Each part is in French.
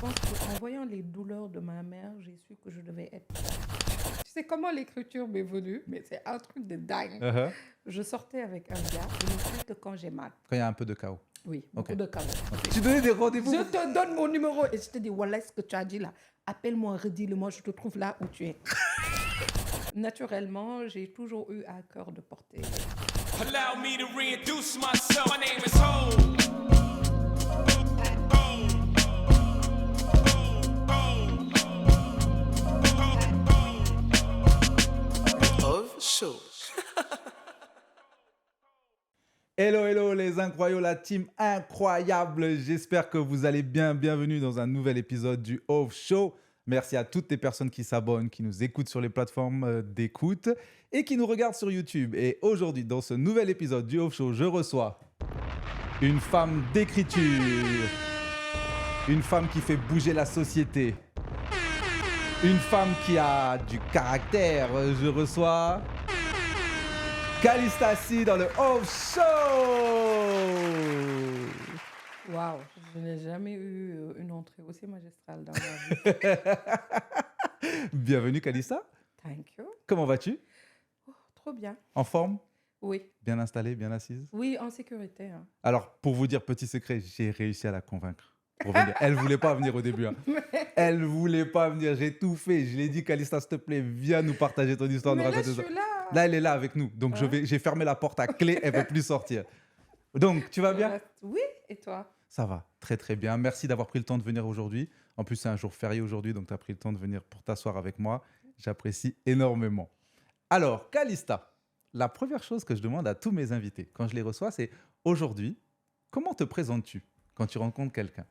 pense qu'en voyant les douleurs de ma mère, j'ai su que je devais être là. Tu sais comment l'écriture m'est venue, mais c'est un truc de dingue. Uh-huh. Je sortais avec un gars, je ne fais que quand j'ai mal. Quand il y a un peu de chaos. Oui, beaucoup Ok. de chaos. Tu donnais des rendez-vous Je te donne mon numéro et je te dis, voilà ce que tu as dit là. Appelle-moi, redis-le-moi, je te trouve là où tu es. Naturellement, j'ai toujours eu à cœur de porter. Allow me to reintroduce myself. My name is Ho. Of Show. Hello, hello les incroyables, la team incroyable. J'espère que vous allez bien. Bienvenue dans un nouvel épisode du Off Show. Merci à toutes les personnes qui s'abonnent, qui nous écoutent sur les plateformes d'écoute et qui nous regardent sur YouTube. Et aujourd'hui, dans ce nouvel épisode du Off Show, je reçois une femme d'écriture, une femme qui fait bouger la société, une femme qui a du caractère. Je reçois Calista C dans le Off Show. Waouh, je n'ai jamais eu une entrée aussi magistrale dans ma vie. Bienvenue Calista. Thank you. Comment vas-tu? Oh, trop bien. En forme? Oui, Bien installée, bien assise? oui, en sécurité. Hein. Alors, pour vous dire, petit secret, j'ai réussi à la convaincre pour venir. Elle voulait pas venir au début. Hein. Elle voulait pas venir. J'ai tout fait. Je l'ai dit, Calista, s'il te plaît, viens nous partager ton histoire, nous Mais là, raconter je ça. suis là. Là, elle est là avec nous. Donc, Hein? j'ai fermé la porte à clé. Elle ne veut plus sortir. Donc, tu vas Je bien? reste- Oui, et toi? Ça va, très très bien. Merci d'avoir pris le temps de venir aujourd'hui. En plus, c'est un jour férié aujourd'hui, donc tu as pris le temps de venir pour t'asseoir avec moi. J'apprécie énormément. Alors, Calista, la première chose que je demande à tous mes invités quand je les reçois, c'est aujourd'hui, comment te présentes-tu quand tu rencontres quelqu'un?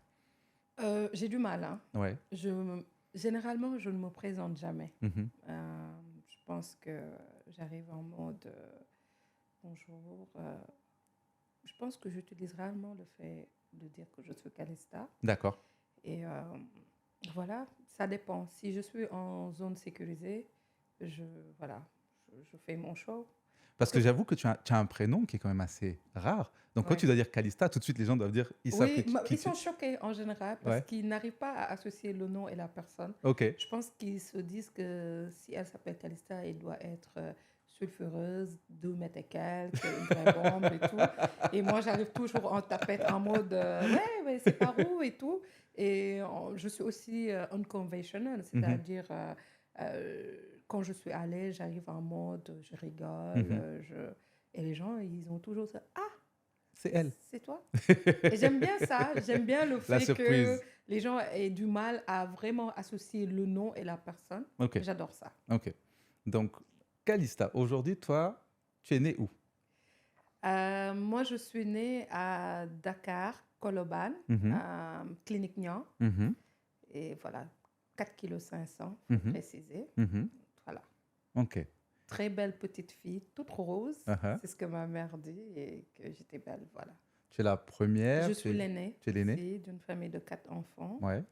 J'ai du mal. Hein. Ouais. Généralement, je ne me présente jamais. Mhm. Je pense que j'arrive en mode bonjour. Je pense que j'utilise rarement le fait de dire que je suis Calista. D'accord. Et voilà, ça dépend. Si je suis en zone sécurisée, je fais mon show. Parce que j'avoue que tu as un prénom qui est quand même assez rare. Donc, quand Ouais. tu dois dire Calista, tout de suite, les gens doivent dire, ils savent Oui, qui ils sont tu... choqués en général parce Ouais. qu'ils n'arrivent pas à associer le nom et la personne. Ok. Je pense qu'ils se disent que si elle s'appelle Calista, elle doit être sulfureuse, 2 mètres et quelques, une vraie bombe et tout. Et moi, j'arrive toujours en tapette, en mode ouais, c'est par où et tout. Et je suis aussi unconventional, c'est-à-dire quand je suis à l'aise, j'arrive en mode je rigole. Et les gens, ils ont toujours ça. Ah, C'est elle. c'est toi. Et j'aime bien ça. J'aime bien le La fait que surprise. les gens aient du mal à vraiment associer le nom et la personne. Ok. J'adore ça. Ok. Donc, Calista, aujourd'hui, toi, tu es née où? Moi, je suis née à Dakar, Koloban, Clinique Nian. Mhm. Et voilà, 4,5 kg, Mhm. préciser. Mhm. Voilà. Ok. Très belle petite fille, toute rose. Uh-huh. C'est ce que ma mère dit et que j'étais belle. Voilà. Tu es la première. Je suis l'aînée tu es l'aînée? aussi d'une famille de 4 enfants. Ouais.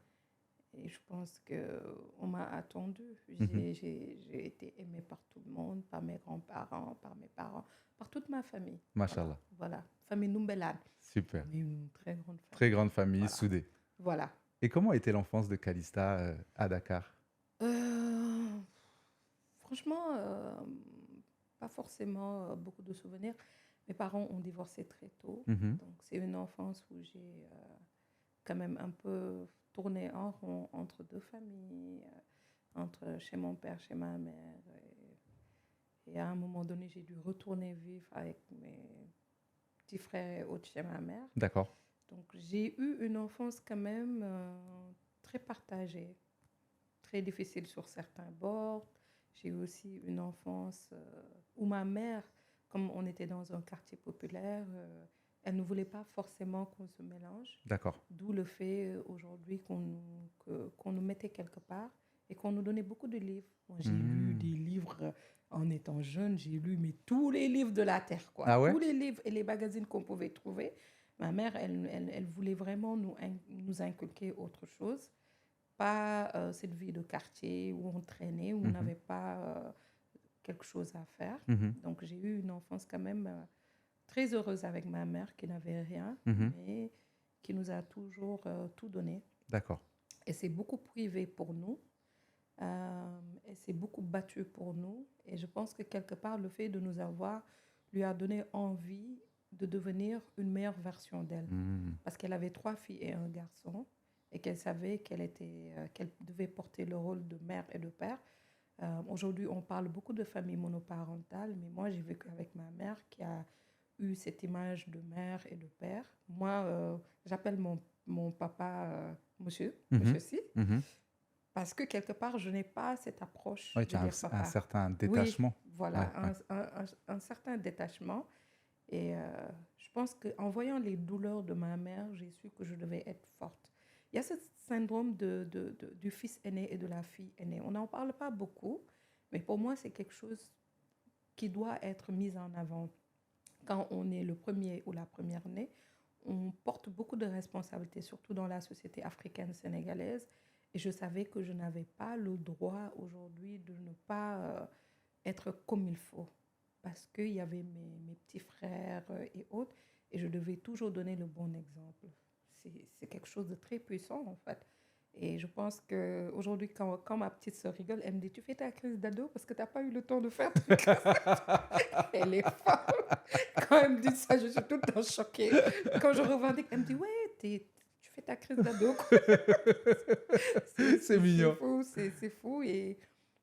Et je pense qu'on m'a attendu. J'ai été aimée par tout le monde, par mes grands-parents, par mes parents, par toute ma famille. Machallah. Voilà. Famille Numbelane. Super. Mais une très grande famille. Très grande famille, Voilà. soudée. Voilà. Et comment était l'enfance de Calista à Dakar? Franchement, pas forcément beaucoup de souvenirs. Mes parents ont divorcé très tôt. Mhm. Donc, c'est une enfance où j'ai quand même un peu tourné en rond entre deux familles, entre chez mon père, chez ma mère. Et à un moment donné, j'ai dû retourner vivre avec mes petits frères et autres chez ma mère. D'accord. Donc, j'ai eu une enfance quand même très partagée, très difficile sur certains bords. J'ai eu aussi une enfance où ma mère, comme on était dans un quartier populaire, elle ne voulait pas forcément qu'on se mélange. D'accord. D'où le fait aujourd'hui qu'on nous mettait quelque part et qu'on nous donnait beaucoup de livres. Moi, j'ai lu des livres en étant jeune, j'ai lu mais tous les livres de la Terre, quoi. Ah ouais? Tous les livres et les magazines qu'on pouvait trouver. Ma mère, elle voulait vraiment nous inculquer autre chose. Pas cette vie de quartier où on traînait, où on n'avait pas quelque chose à faire. Donc, j'ai eu une enfance quand même très heureuse avec ma mère qui n'avait rien, mais qui nous a toujours tout donné. D'accord. Elle s'est beaucoup privée pour nous. Elle s'est beaucoup battue pour nous. Et je pense que quelque part, le fait de nous avoir lui a donné envie de devenir une meilleure version d'elle. Parce qu'elle avait 3 filles et un garçon et qu'elle savait qu'elle devait porter le rôle de mère et de père. Aujourd'hui, on parle beaucoup de famille monoparentale, mais moi, j'ai vécu avec ma mère qui a eu cette image de mère et de père. Moi, j'appelle mon papa monsieur, monsieur Si, Mhm. parce que quelque part, je n'ai pas cette approche Ouais, de tu as dire un papa. certain Oui, détachement. voilà, Ouais. un certain détachement. Et je pense qu'en voyant les douleurs de ma mère, j'ai su que je devais être forte. Il y a ce syndrome du fils aîné et de la fille aînée. On n'en parle pas beaucoup, mais pour moi, c'est quelque chose qui doit être mis en avant. Quand on est le premier ou la première née, on porte beaucoup de responsabilités, surtout dans la société africaine sénégalaise. Et je savais que je n'avais pas le droit aujourd'hui de ne pas être comme il faut. Parce qu'il y avait mes petits frères et autres, et je devais toujours donner le bon exemple. C'est quelque chose de très puissant, en fait. Et je pense qu'aujourd'hui, quand ma petite sœur rigole, elle me dit, tu fais ta crise d'ado parce que tu n'as pas eu le temps de faire ta crise. Elle est folle. Quand elle me dit ça, je suis tout le temps choquée. Quand je revendique, elle me dit, ouais, tu fais ta crise d'ado. C'est mignon. C'est fou. Et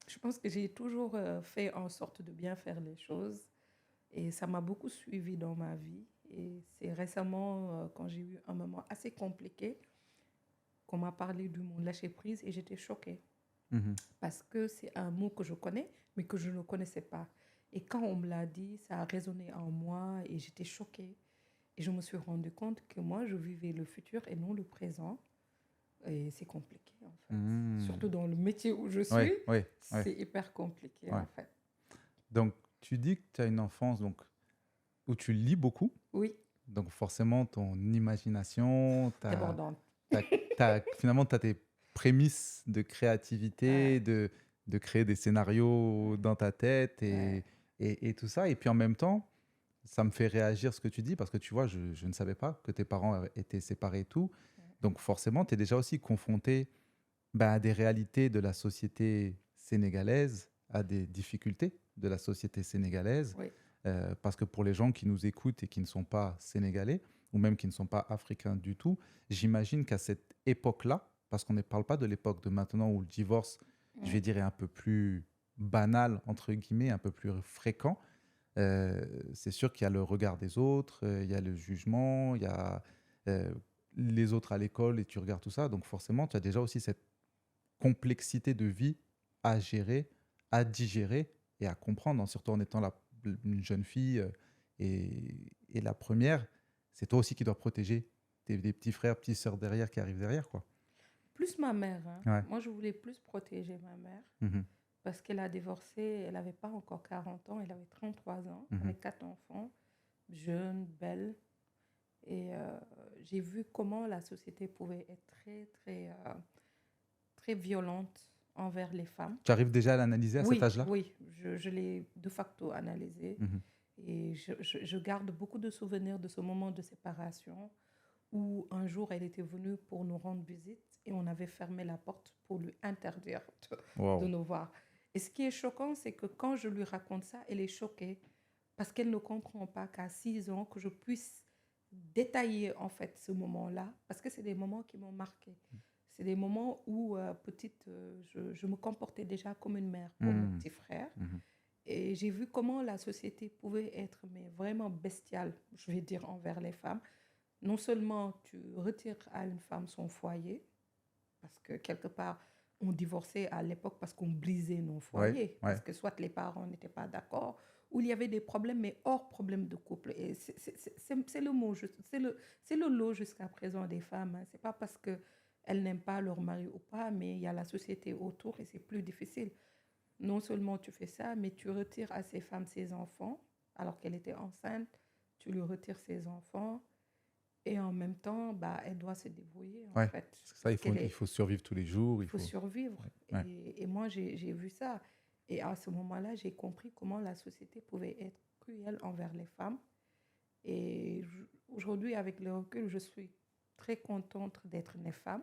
je pense que j'ai toujours fait en sorte de bien faire les choses. Et ça m'a beaucoup suivi dans ma vie. Et c'est récemment, quand j'ai eu un moment assez compliqué, qu'on m'a parlé du mot lâcher prise et j'étais choquée. Mhm. Parce que c'est un mot que je connais, mais que je ne connaissais pas. Et quand on me l'a dit, ça a résonné en moi et j'étais choquée. Et je me suis rendu compte que moi, je vivais le futur et non le présent. Et c'est compliqué, en fait. Surtout dans le métier où je suis, Oui. c'est hyper compliqué, Ouais. en fait. Donc, tu dis que tu as une enfance où tu lis beaucoup. Oui, Donc, forcément, ton imagination, débordante. finalement, tu as tes prémices de créativité, Ouais, de créer des scénarios dans ta tête ouais. et tout ça. Et puis, en même temps, ça me fait réagir ce que tu dis parce que tu vois, je ne savais pas que tes parents étaient séparés et tout. Donc, forcément, tu es déjà aussi confronté à des réalités de la société sénégalaise, à des difficultés de la société sénégalaise. Oui, Parce que pour les gens qui nous écoutent et qui ne sont pas sénégalais, ou même qui ne sont pas africains du tout, j'imagine qu'à cette époque-là, parce qu'on ne parle pas de l'époque de maintenant où le divorce, je vais dire, est un peu plus banal, entre guillemets, un peu plus fréquent, c'est sûr qu'il y a le regard des autres, il y a le jugement, il y a euh, les autres à l'école et tu regardes tout ça. Donc forcément, tu as déjà aussi cette complexité de vie à gérer, à digérer et à comprendre, surtout en étant une jeune fille et la première. C'est toi aussi qui dois protéger des petits frères, petites sœurs derrière qui arrivent derrière, quoi. plus ma mère. Hein. Ouais. Moi, je voulais plus protéger ma mère Mhm. parce qu'elle a divorcé, elle n'avait pas encore 40 ans, elle avait 33 ans, Mhm. avec 4 enfants, jeune, belle. Et j'ai vu comment la société pouvait être très violente envers les femmes. Tu arrives déjà à l'analyser à cet Oui, âge-là? oui, je l'ai de facto analysé. Mhm. Et je garde beaucoup de souvenirs de ce moment de séparation où un jour elle était venue pour nous rendre visite et on avait fermé la porte pour lui interdire de Wow. nous voir. Et ce qui est choquant, c'est que quand je lui raconte ça, elle est choquée parce qu'elle ne comprend pas qu'à 6 ans, que je puisse détailler en fait ce moment-là, parce que c'est des moments qui m'ont marqué. C'est des moments où, petite, je me comportais déjà comme une mère pour mes Mhm. petits frères. Mhm. Et j'ai vu comment la société pouvait être mais vraiment bestiale, je vais dire, envers les femmes. Non seulement tu retires à une femme son foyer, parce que quelque part, on divorçait à l'époque parce qu'on brisait nos Ouais, foyers, ouais. parce que soit les parents n'étaient pas d'accord, ou il y avait des problèmes, mais hors problème de couple. Et c'est le mot, c'est le lot jusqu'à présent des femmes. Hein. C'est pas parce qu'elles n'aiment pas leur mari ou pas, mais il y a la société autour et c'est plus difficile. Non seulement tu fais ça, mais tu retires à ces femmes ses enfants, alors qu'elle était enceinte, tu lui retires ses enfants, et en même temps, bah, elle doit se débrouiller, en Ouais. fait. Parce que ça, Parce il faut survivre tous les jours. il faut survivre. Ouais. Et moi, j'ai vu ça. Et à ce moment-là, j'ai compris comment la société pouvait être cruelle envers les femmes. Et aujourd'hui, avec le recul, je suis très contente d'être née femme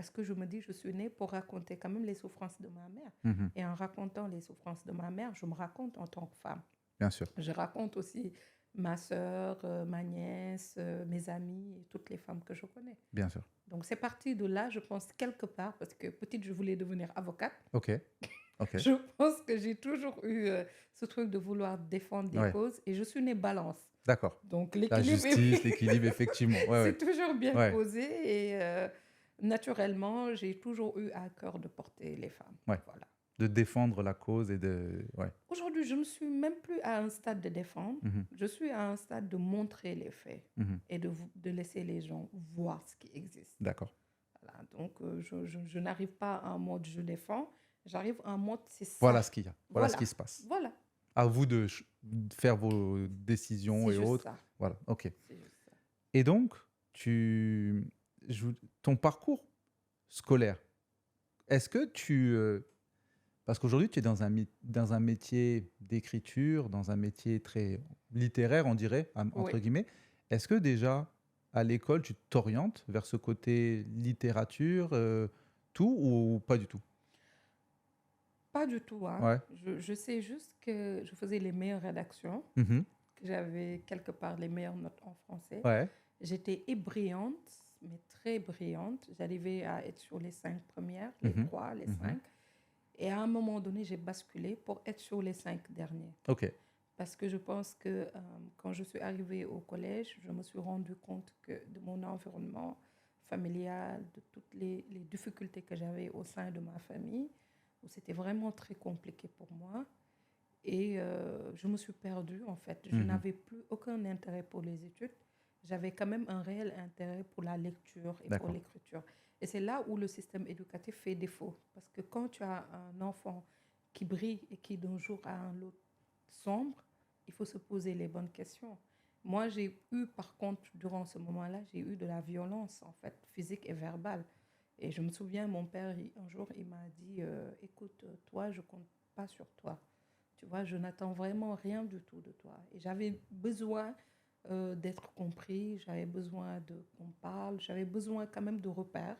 parce que je me dis, je suis née pour raconter quand même les souffrances de ma mère. Mhm. Et en racontant les souffrances de ma mère, je me raconte en tant que femme. Bien sûr. Je raconte aussi ma sœur, ma nièce, mes amis et toutes les femmes que je connais. Bien sûr. Donc, c'est parti de là, je pense, quelque part, parce que petite, je voulais devenir avocate. Ok. Ok. Je pense que j'ai toujours eu ce truc de vouloir défendre des Ouais. causes et je suis née balance. D'accord. Donc, La l'équilibre justice, l'équilibre, effectivement. Ouais, c'est toujours bien Ouais. posé et naturellement, j'ai toujours eu à cœur de porter les femmes. Ouais. Voilà. De défendre la cause et de. Ouais. Aujourd'hui, je ne suis même plus à un stade de défendre, Mhm. je suis à un stade de montrer les faits Mhm. et de laisser les gens voir ce qui existe. D'accord. Voilà. Donc, je n'arrive pas à un mode je défends, j'arrive à un mode c'est ça. Voilà ce qu'il y a. Voilà ce Voilà. qui se passe. Voilà, À vous de faire vos décisions c'est et juste autres. ça. Voilà. Ok. C'est juste ça. Et donc, ton parcours scolaire, est-ce que parce qu'aujourd'hui, tu es dans un métier d'écriture, dans un métier très littéraire, on dirait, entre Oui. guillemets. Est-ce que déjà, à l'école, tu t'orientes vers ce côté littérature, tout, ou pas du tout? Pas du tout. Hein. Ouais. Je sais juste que je faisais les meilleures rédactions, Mhm. que j'avais quelque part les meilleures notes en français. Ouais. J'étais brillante, mais très brillante. J'arrivais à être sur les 5 premières, les Mhm. 3, les Mhm. 5. Et à un moment donné, j'ai basculé pour être sur les 5 derniers. Ok. Parce que je pense que quand je suis arrivée au collège, je me suis rendu compte que de mon environnement familial, de toutes les difficultés que j'avais au sein de ma famille, où c'était vraiment très compliqué pour moi. Et je me suis perdue, en fait. Je Mhm. n'avais plus aucun intérêt pour les études. J'avais quand même un réel intérêt pour la lecture et pour D'accord. l'écriture. Et c'est là où le système éducatif fait défaut. Parce que quand tu as un enfant qui brille et qui d'un jour à un autre sombre, il faut se poser les bonnes questions. Moi, j'ai eu, par contre, durant ce moment-là, j'ai eu de la violence, en fait, physique et verbale. Et je me souviens, mon père, un jour, il m'a dit, écoute, toi, je compte pas sur toi. Tu vois, je n'attends vraiment rien du tout de toi. Et j'avais besoin d'être compris, j'avais besoin qu'on parle, j'avais besoin quand même de repères,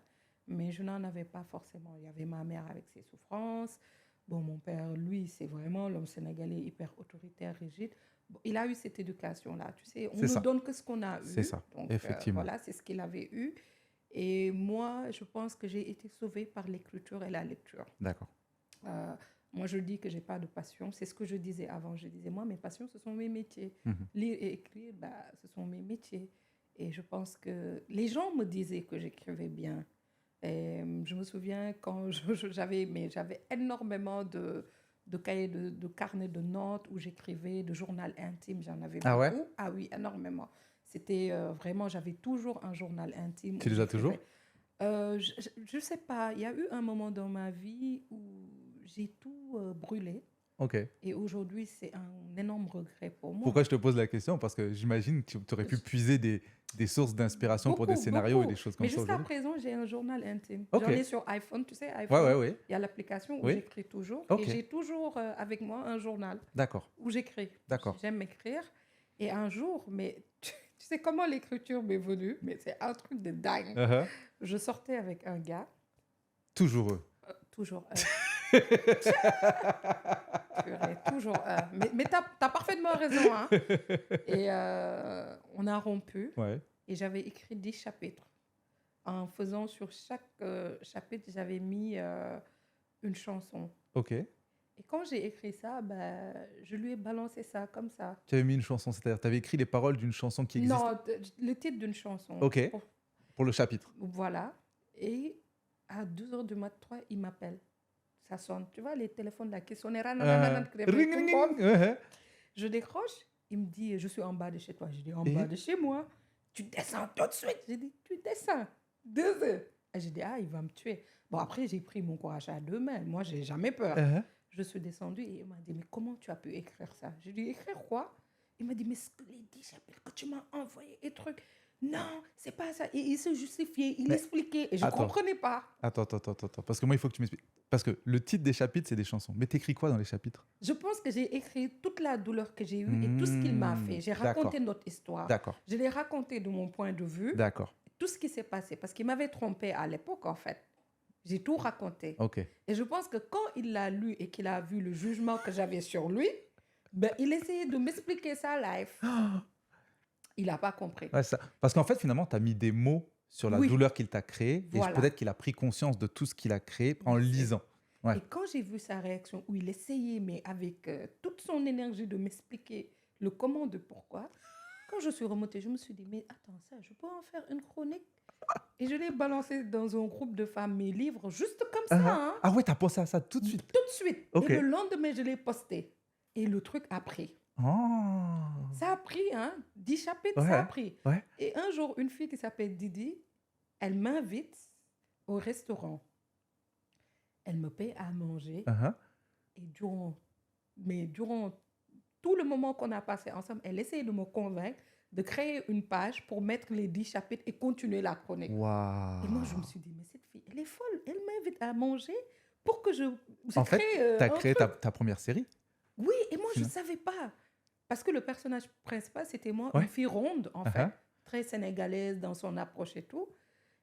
mais je n'en avais pas forcément. Il y avait ma mère avec ses souffrances. Bon, mon père, lui, c'est vraiment l'homme sénégalais hyper autoritaire, rigide. Bon, il a eu cette éducation-là, tu sais, on C'est ne ça. donne que ce qu'on a eu. C'est ça, Donc, effectivement. voilà, c'est ce qu'il avait eu. Et moi, je pense que j'ai été sauvée par l'écriture et la lecture. D'accord. Moi, je dis que je n'ai pas de passion. C'est ce que je disais avant. Je disais, moi, mes passions, ce sont mes métiers. Mhm. Lire et écrire, bah, ce sont mes métiers. Et je pense que les gens me disaient que j'écrivais bien. Et je me souviens quand j'avais énormément de cahiers, de carnets de notes où j'écrivais, de journal intime. J'en avais Ah ouais? beaucoup. Ah oui, énormément. C'était vraiment, j'avais toujours un journal intime. Tu où les as toujours? j'écrivais. Je ne sais pas. Il y a eu un moment dans ma vie où j'ai tout brûlé. Ok. Et aujourd'hui, c'est un énorme regret pour moi. Pourquoi je te pose la question? Parce que j'imagine que tu aurais pu puiser des sources d'inspiration pour des Beaucoup, scénarios et beaucoup. des choses comme Mais ça jusqu'à aujourd'hui. présent, j'ai un journal intime. Ok. J'en ai sur iPhone, tu sais, Ouais, iPhone. ouais, ouais. Il y a l'application où Oui. j'écris toujours. Ok. Et j'ai toujours avec moi un journal D'accord. où j'écris. D'accord. J'aime écrire. Et un jour, mais tu sais comment l'écriture m'est venue, mais c'est un truc de dingue. Uh-huh. Je sortais avec un gars, Toujours eux. toujours purée, toujours mais t'as parfaitement raison. Hein. Et on a rompu. Ouais. Et j'avais écrit 10 chapitres. En faisant sur chaque chapitre, j'avais mis une chanson. Ok. Et quand j'ai écrit ça, bah, je lui ai balancé ça comme ça. Tu avais mis une chanson, c'est-à-dire tu avais écrit les paroles d'une chanson qui existe Non, le titre d'une chanson. Ok. Pour le chapitre. Voilà. Et à 2h du matin, 3, il m'appelle. Ça sonne. Tu vois, les téléphones là qui sonnent. Ring, ring, ring. Uh-huh. Je décroche. Il me dit, je suis en bas de chez toi. Je dis, en bas de chez moi. Tu descends tout de suite. J'ai dit, tu descends. 2 heures. Et j'ai dit, ah, il va me tuer. Bon, après, j'ai pris mon courage à 2 mains. Moi, j'ai jamais peur. Uh-huh. Je suis descendue et il m'a dit, mais comment tu as pu écrire ça? J'ai dit, écrire quoi? Il m'a dit, mais les 10 chapitres que tu m'as envoyé et trucs. Non, c'est pas ça. Et il se justifiait, il expliquait. Et je ne comprenais pas. Attends. Parce que moi, il faut que tu m'expliques. Parce que le titre des chapitres, c'est des chansons. Mais t'écris quoi dans les chapitres? Je pense que j'ai écrit toute la douleur que j'ai eue et tout ce qu'il m'a fait. J'ai raconté notre histoire. D'accord. Je l'ai raconté de mon point de vue. D'accord. Tout ce qui s'est passé. Parce qu'il m'avait trompé à l'époque, en fait. J'ai tout raconté. Ok. Et je pense que quand il l'a lu et qu'il a vu le jugement que j'avais sur lui, ben, il essayait de m'expliquer ça live. Il n'a pas compris. Ouais, ça. Parce qu'en fait, finalement, tu as mis des mots sur la Oui. douleur qu'il t'a créée. Et Voilà. peut-être qu'il a pris conscience de tout ce qu'il a créé en Oui, c'est- lisant. Ouais. Et quand j'ai vu sa réaction, où il essayait, mais avec toute son énergie, de m'expliquer le comment, de pourquoi, quand je suis remontée, je me suis dit, mais attends, ça, je peux en faire une chronique? Et je l'ai balancé dans un groupe de femmes, mes livres, juste comme ça, hein, Ah ouais, tu as pensé à ça tout de suite. tout de suite. Ok. Et le lendemain, je l'ai posté. Et le truc a pris. Oh. Ça a pris, hein, 10 chapitres, Ouais. ça a pris. Ouais. Et un jour, une fille qui s'appelle Didi, elle m'invite au restaurant. Elle me paye à manger. Uh-huh. Et durant tout le moment qu'on a passé ensemble, elle essayait de me convaincre de créer une page pour mettre les 10 chapitres et continuer la chronique. Waouh. Et moi, je me suis dit, mais cette fille, elle est folle. Elle m'invite à manger pour que je En fait, crée tu as un créé truc. ta première série. Oui, et moi, je ne Finalement. savais pas. Parce que le personnage principal, c'était moi, Ouais. une fille ronde, en fait, Uh-huh. très sénégalaise dans son approche et tout.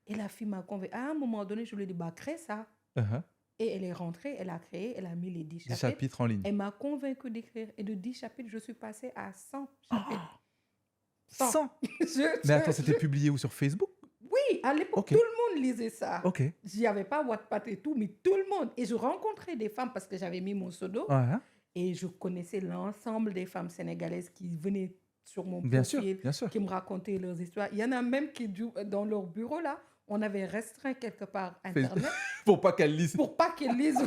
Et la fille m'a convaincue. À un moment donné, je lui ai dit, bah, crée ça. Uh-huh. Et elle est rentrée, elle a créé, elle a mis les 10 10 chapitres. chapitres en ligne. Elle m'a convaincue d'écrire. Et de 10 chapitres, je suis passée à 100 chapitres. 100. Je- Mais attends, je- c'était publié où, sur Facebook? Oui, à l'époque, Ok. tout le monde lisait ça. Ok. J'y avais pas Wattpad et tout, mais tout le monde. Et je rencontrais des femmes parce que j'avais mis mon pseudo. Ouais. Et je connaissais l'ensemble des femmes sénégalaises qui venaient sur mon Bien sûr, profil, bien sûr. qui me racontaient leurs histoires. Il y en a même qui, dans leur bureau, là, on avait restreint quelque part Internet Pour pas qu'elle lise. pour pas qu'ils lisent.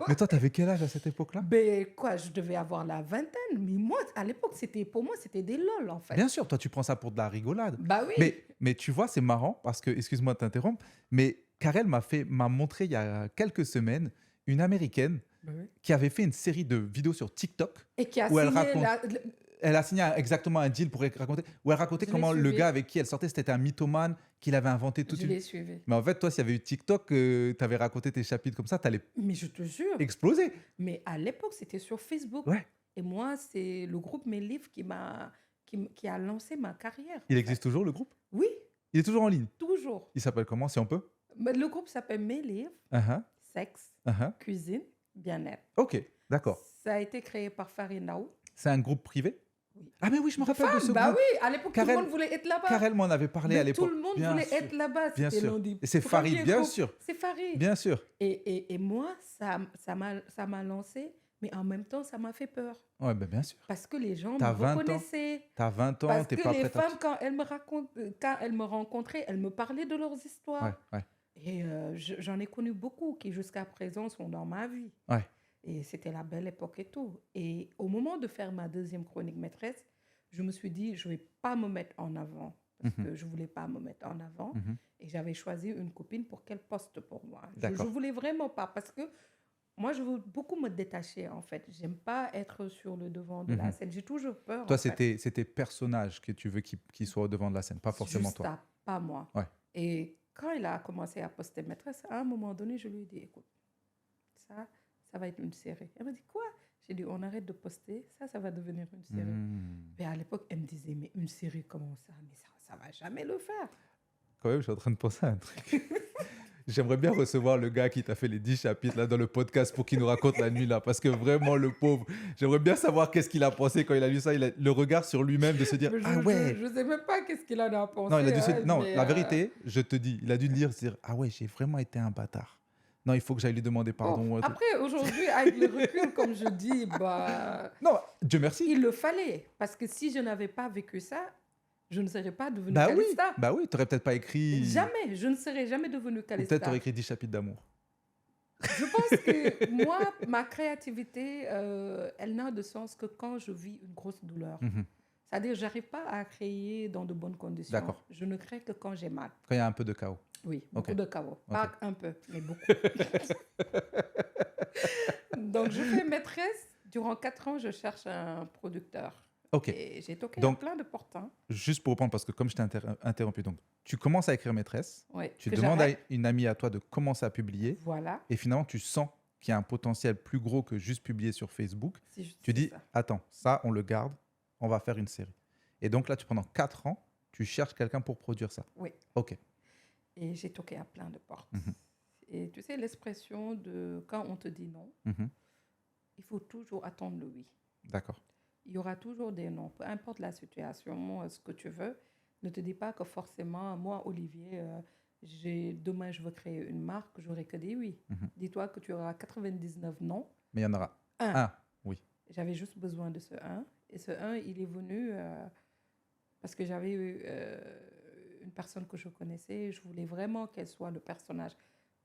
Mais toi, t'avais quel âge à cette époque-là? Ben quoi, je devais avoir la vingtaine. Mais moi, à l'époque, pour moi, c'était des lol, en fait. Bien sûr, toi, tu prends ça pour de la rigolade. Bah oui. Mais tu vois, c'est marrant parce que, excuse-moi de t'interrompre, mais Karel m'a montré il y a quelques semaines une Américaine Bah oui. qui avait fait une série de vidéos sur TikTok. Et qui a Où elle signé raconte- Elle a signé exactement un deal pour raconter, où elle racontait Je l'ai comment le suivi. gars avec qui elle sortait, c'était un mythomane qu'il avait inventé tout de Je l'ai suite. suivi. Mais en fait, toi, s'il y avait eu TikTok, tu avais raconté tes chapitres comme ça, t'allais Mais je te jure. exploser. Mais à l'époque, c'était sur Facebook. Ouais. Et moi, c'est le groupe Mes Livres qui a lancé ma carrière. Il en existe toujours, le groupe? fait. Oui, Il est toujours en ligne. toujours. Il s'appelle comment, si on peut? Mais le groupe s'appelle Mes Livres, Uh-huh, sexe, uh-huh. cuisine, bien-être. Ok, d'accord. Ça a été créé par Farid Naou. C'est un groupe privé? Oui. Ah, mais oui, je me rappelle de ce Bah groupe. oui, à l'époque, tout Karel- le monde voulait être là-bas. Karel m'en avait parlé Mais à l'époque. tout le monde Bien voulait sûr. être là-bas. Bien C'était sûr. l'un des Et c'est Farid, premiers bien groupes. sûr. C'est Farid. Bien sûr. Et moi, ça m'a lancé, mais en même temps, ça m'a fait peur. Ouais, ben bien sûr. Parce que les gens T'as me 20 ans. reconnaissaient. T'as 20 ans, Parce t'es que pas les prête à... femmes, quand elles me rencontraient, elles me parlaient de leurs histoires. Ouais, ouais. Et j'en ai connu beaucoup qui, jusqu'à présent, sont dans ma vie. Ouais. Et c'était la belle époque et tout. Et au moment de faire ma deuxième chronique maîtresse, je me suis dit, je ne vais pas me mettre en avant. Parce Mhm. que je ne voulais pas me mettre en avant. Mhm. Et j'avais choisi une copine pour qu'elle poste pour moi. Je D'accord. ne voulais vraiment pas. Parce que moi, je veux beaucoup me détacher, en fait. J'aime pas être sur le devant de la Mhm. scène. J'ai toujours peur. Toi, en fait. c'est tes personnages que tu veux qui soient au devant de la scène, pas forcément Juste toi. ça, pas moi. Ouais. Et quand il a commencé à poster maîtresse, à un moment donné, je lui ai dit, écoute, ça va être une série. Elle m'a dit, quoi? J'ai dit, on arrête de poster, ça va devenir une série. Hmm. Mais à l'époque, elle me disait, mais une série, comment ça? Mais ça va jamais le faire. Quand même, je suis en train de penser à un truc. J'aimerais bien recevoir le gars qui t'a fait les 10 chapitres là, dans le podcast pour qu'il nous raconte la nuit là. Parce que vraiment, le pauvre, j'aimerais bien savoir qu'est-ce qu'il a pensé quand il a lu ça. Il a le regard sur lui-même de se dire Mais ah ouais. Je sais même pas qu'est-ce qu'il en a pensé. Non, il a dû se- hein, non, mais, la vérité, je te dis, il a dû lire, se dire ah ouais, j'ai vraiment été un bâtard. Non, il faut que j'aille lui demander pardon. bon, Ouais, tout. après, aujourd'hui, avec le recul, comme je dis, bah, Non, Dieu merci. il le fallait. Parce que si je n'avais pas vécu ça, je ne serais pas devenue Bah oui, Calista. bah oui, t'aurais peut-être pas écrit. Jamais, je ne serais jamais devenue Ou Calista. peut-être t'aurais écrit 10 chapitres d'amour. Je pense que moi, ma créativité, elle n'a de sens que quand je vis une grosse douleur. Mhm. C'est-à-dire, j'arrive pas à créer dans de bonnes conditions. D'accord. Je ne crée que quand j'ai mal. Quand il y a un peu de chaos. Oui, beaucoup Ok. de chaos. Pas un peu, mais beaucoup. Donc, je fais maîtresse. Durant 4 ans, je cherche un producteur. Ok. Et j'ai toqué Donc- à plein de portes. Hein. Juste pour reprendre, parce que comme je t'ai interrompu, donc tu commences à écrire maîtresse, Ouais, tu que demandes à j'arrête. une amie à toi de commencer à publier, Voilà. et finalement tu sens qu'il y a un potentiel plus gros que juste publier sur Facebook. C'est juste Tu dis, ça. attends, ça on le garde, on va faire une série. Et donc là, pendant 4 ans, tu cherches quelqu'un pour produire ça. Oui. Ok. Et j'ai toqué à plein de portes. Mhm. Et sais l'expression de quand on te dit non, Mhm. il faut toujours attendre le oui. D'accord. Il y aura toujours des noms, peu importe la situation, ce que tu veux. Ne te dis pas que forcément, moi, Olivier, demain, je veux créer une marque, j'aurai que des oui. Mhm. Dis-toi que tu auras 99 non, Mais il y en aura un. un. Oui. J'avais juste besoin de ce un. Et ce un, il est venu parce que j'avais eu une personne que je connaissais. Je voulais vraiment qu'elle soit le personnage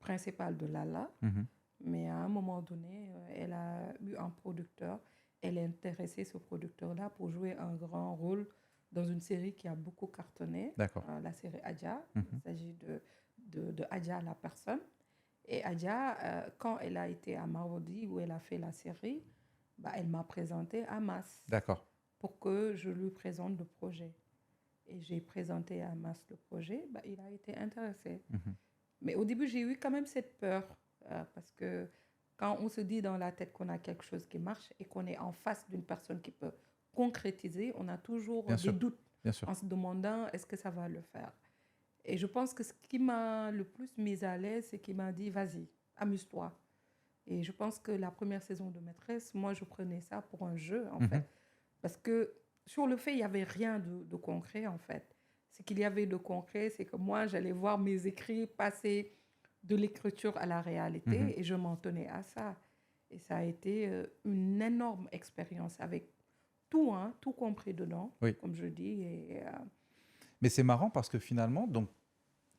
principal de Lala. Mhm. Mais à un moment donné, elle a eu un producteur. Elle a intéressé ce producteur-là pour jouer un grand rôle dans une série qui a beaucoup cartonné, D'accord. la série Adja. Mhm. Il s'agit de Adja, la personne. Et Adja, quand elle a été à Marodi, où elle a fait la série, bah, elle m'a présenté à Mas D'accord. pour que je lui présente le projet. Et j'ai présenté à Mas le projet, bah, il a été intéressé. Mhm. Mais au début, j'ai eu quand même cette peur, parce que quand on se dit dans la tête qu'on a quelque chose qui marche et qu'on est en face d'une personne qui peut concrétiser, on a toujours Bien des sûr. doutes Bien sûr. en se demandant est-ce que ça va le faire. Et je pense que ce qui m'a le plus mise à l'aise, c'est qu'il m'a dit vas-y, amuse-toi. Et je pense que la première saison de Maîtresse, moi, je prenais ça pour un jeu, en Mhm. fait. Parce que sur le fait, il n'y avait rien de concret, en fait. Ce qu'il y avait de concret, c'est que moi, j'allais voir mes écrits passer de l'écriture à la réalité Mhm. et je m'en tenais à ça. Et ça a été une énorme expérience avec tout, hein, tout compris dedans, Oui. comme je dis. Et, Mais c'est marrant parce que finalement, donc,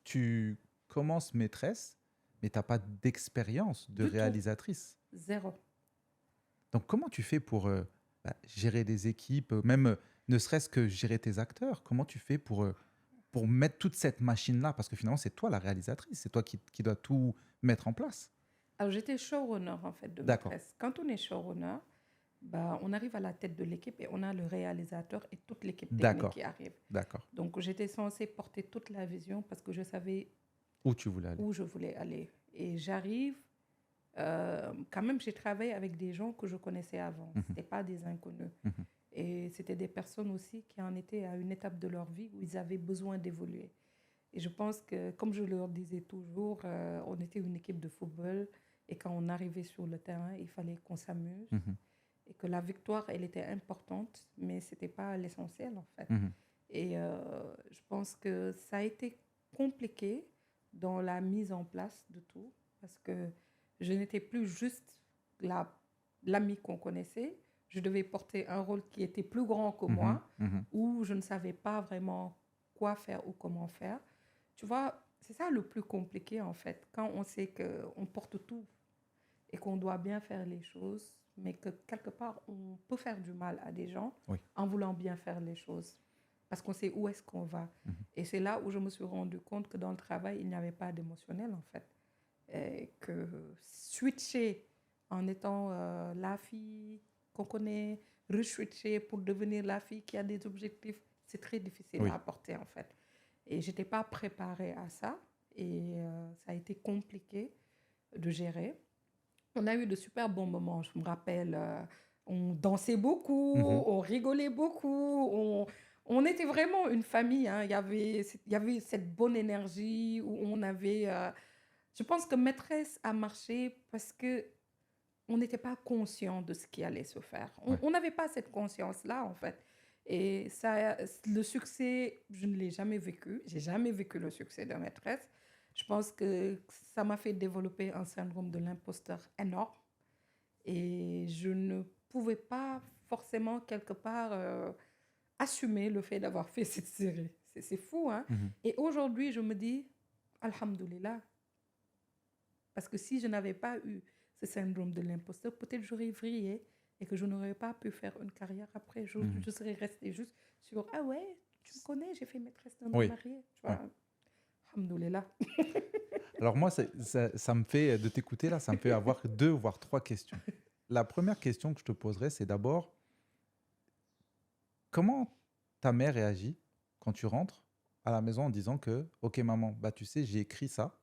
tu commences maîtresse, mais tu n'as pas d'expérience de Du tout. réalisatrice. zéro. Donc, comment tu fais pour gérer des équipes, même ne serait-ce que gérer tes acteurs? Comment tu fais pour mettre toute cette machine-là? Parce que finalement, c'est toi la réalisatrice, c'est toi qui dois tout mettre en place. Alors, j'étais showrunner, en fait, de D'accord. Maîtresse. Quand on est showrunner, bah, on arrive à la tête de l'équipe et on a le réalisateur et toute l'équipe technique D'accord. qui arrive. D'accord. Donc, j'étais censée porter toute la vision parce que je savais Où tu voulais aller? où je voulais aller. Et j'arrive, quand même, j'ai travaillé avec des gens que je connaissais avant. Mhm. Ce n'étaient pas des inconnus. Mhm. Et c'était des personnes aussi qui en étaient à une étape de leur vie où ils avaient besoin d'évoluer. Et je pense que, comme je leur disais toujours, on était une équipe de football. Et quand on arrivait sur le terrain, il fallait qu'on s'amuse. Mhm. Et que la victoire, elle était importante, mais ce n'était pas l'essentiel, en fait. Mhm. Et je pense que ça a été compliqué dans la mise en place de tout, parce que je n'étais plus juste l'ami qu'on connaissait. Je devais porter un rôle qui était plus grand que moi, Mhm. où je ne savais pas vraiment quoi faire ou comment faire. Tu vois, c'est ça le plus compliqué, en fait, quand on sait qu'on porte tout et qu'on doit bien faire les choses, mais que quelque part, on peut faire du mal à des gens Oui. en voulant bien faire les choses, parce qu'on sait où est-ce qu'on va. Mhm. Et c'est là où je me suis rendu compte que dans le travail, il n'y avait pas d'émotionnel, en fait. Et que switcher en étant la fille qu'on connaît, re-switcher pour devenir la fille qui a des objectifs, c'est très difficile Oui. à apporter, en fait. Et je n'étais pas préparée à ça. Et ça a été compliqué de gérer. On a eu de super bons moments, je me rappelle. On dansait beaucoup, Mhm. on rigolait beaucoup. On était vraiment une famille, hein. Il y avait cette bonne énergie où on avait... je pense que Maîtresse a marché parce que on n'était pas conscient de ce qui allait se faire. Ouais. On n'avait pas cette conscience-là, en fait. Et ça, le succès, je ne l'ai jamais vécu. J'ai jamais vécu le succès de Maîtresse. Je pense que ça m'a fait développer un syndrome de l'imposteur énorme. Et je ne pouvais pas forcément, quelque part, assumer le fait d'avoir fait cette série. C'est fou, hein? Mhm. Et aujourd'hui, je me dis, Alhamdoulilah. Parce que si je n'avais pas eu ce syndrome de l'imposteur, peut-être j'aurais vrillé et que je n'aurais pas pu faire une carrière après. Mhm. Je serais restée juste sur « Ah ouais, tu me connais, j'ai fait maîtresse d'un homme Oui. marié. » Tu vois, alhamdoulilah. Alors moi, ça me fait, de t'écouter là, ça me fait avoir 2 voire 3 questions. La première question que je te poserai, c'est d'abord, comment ta mère réagit quand tu rentres à la maison en disant que, ok maman, bah tu sais, j'ai écrit ça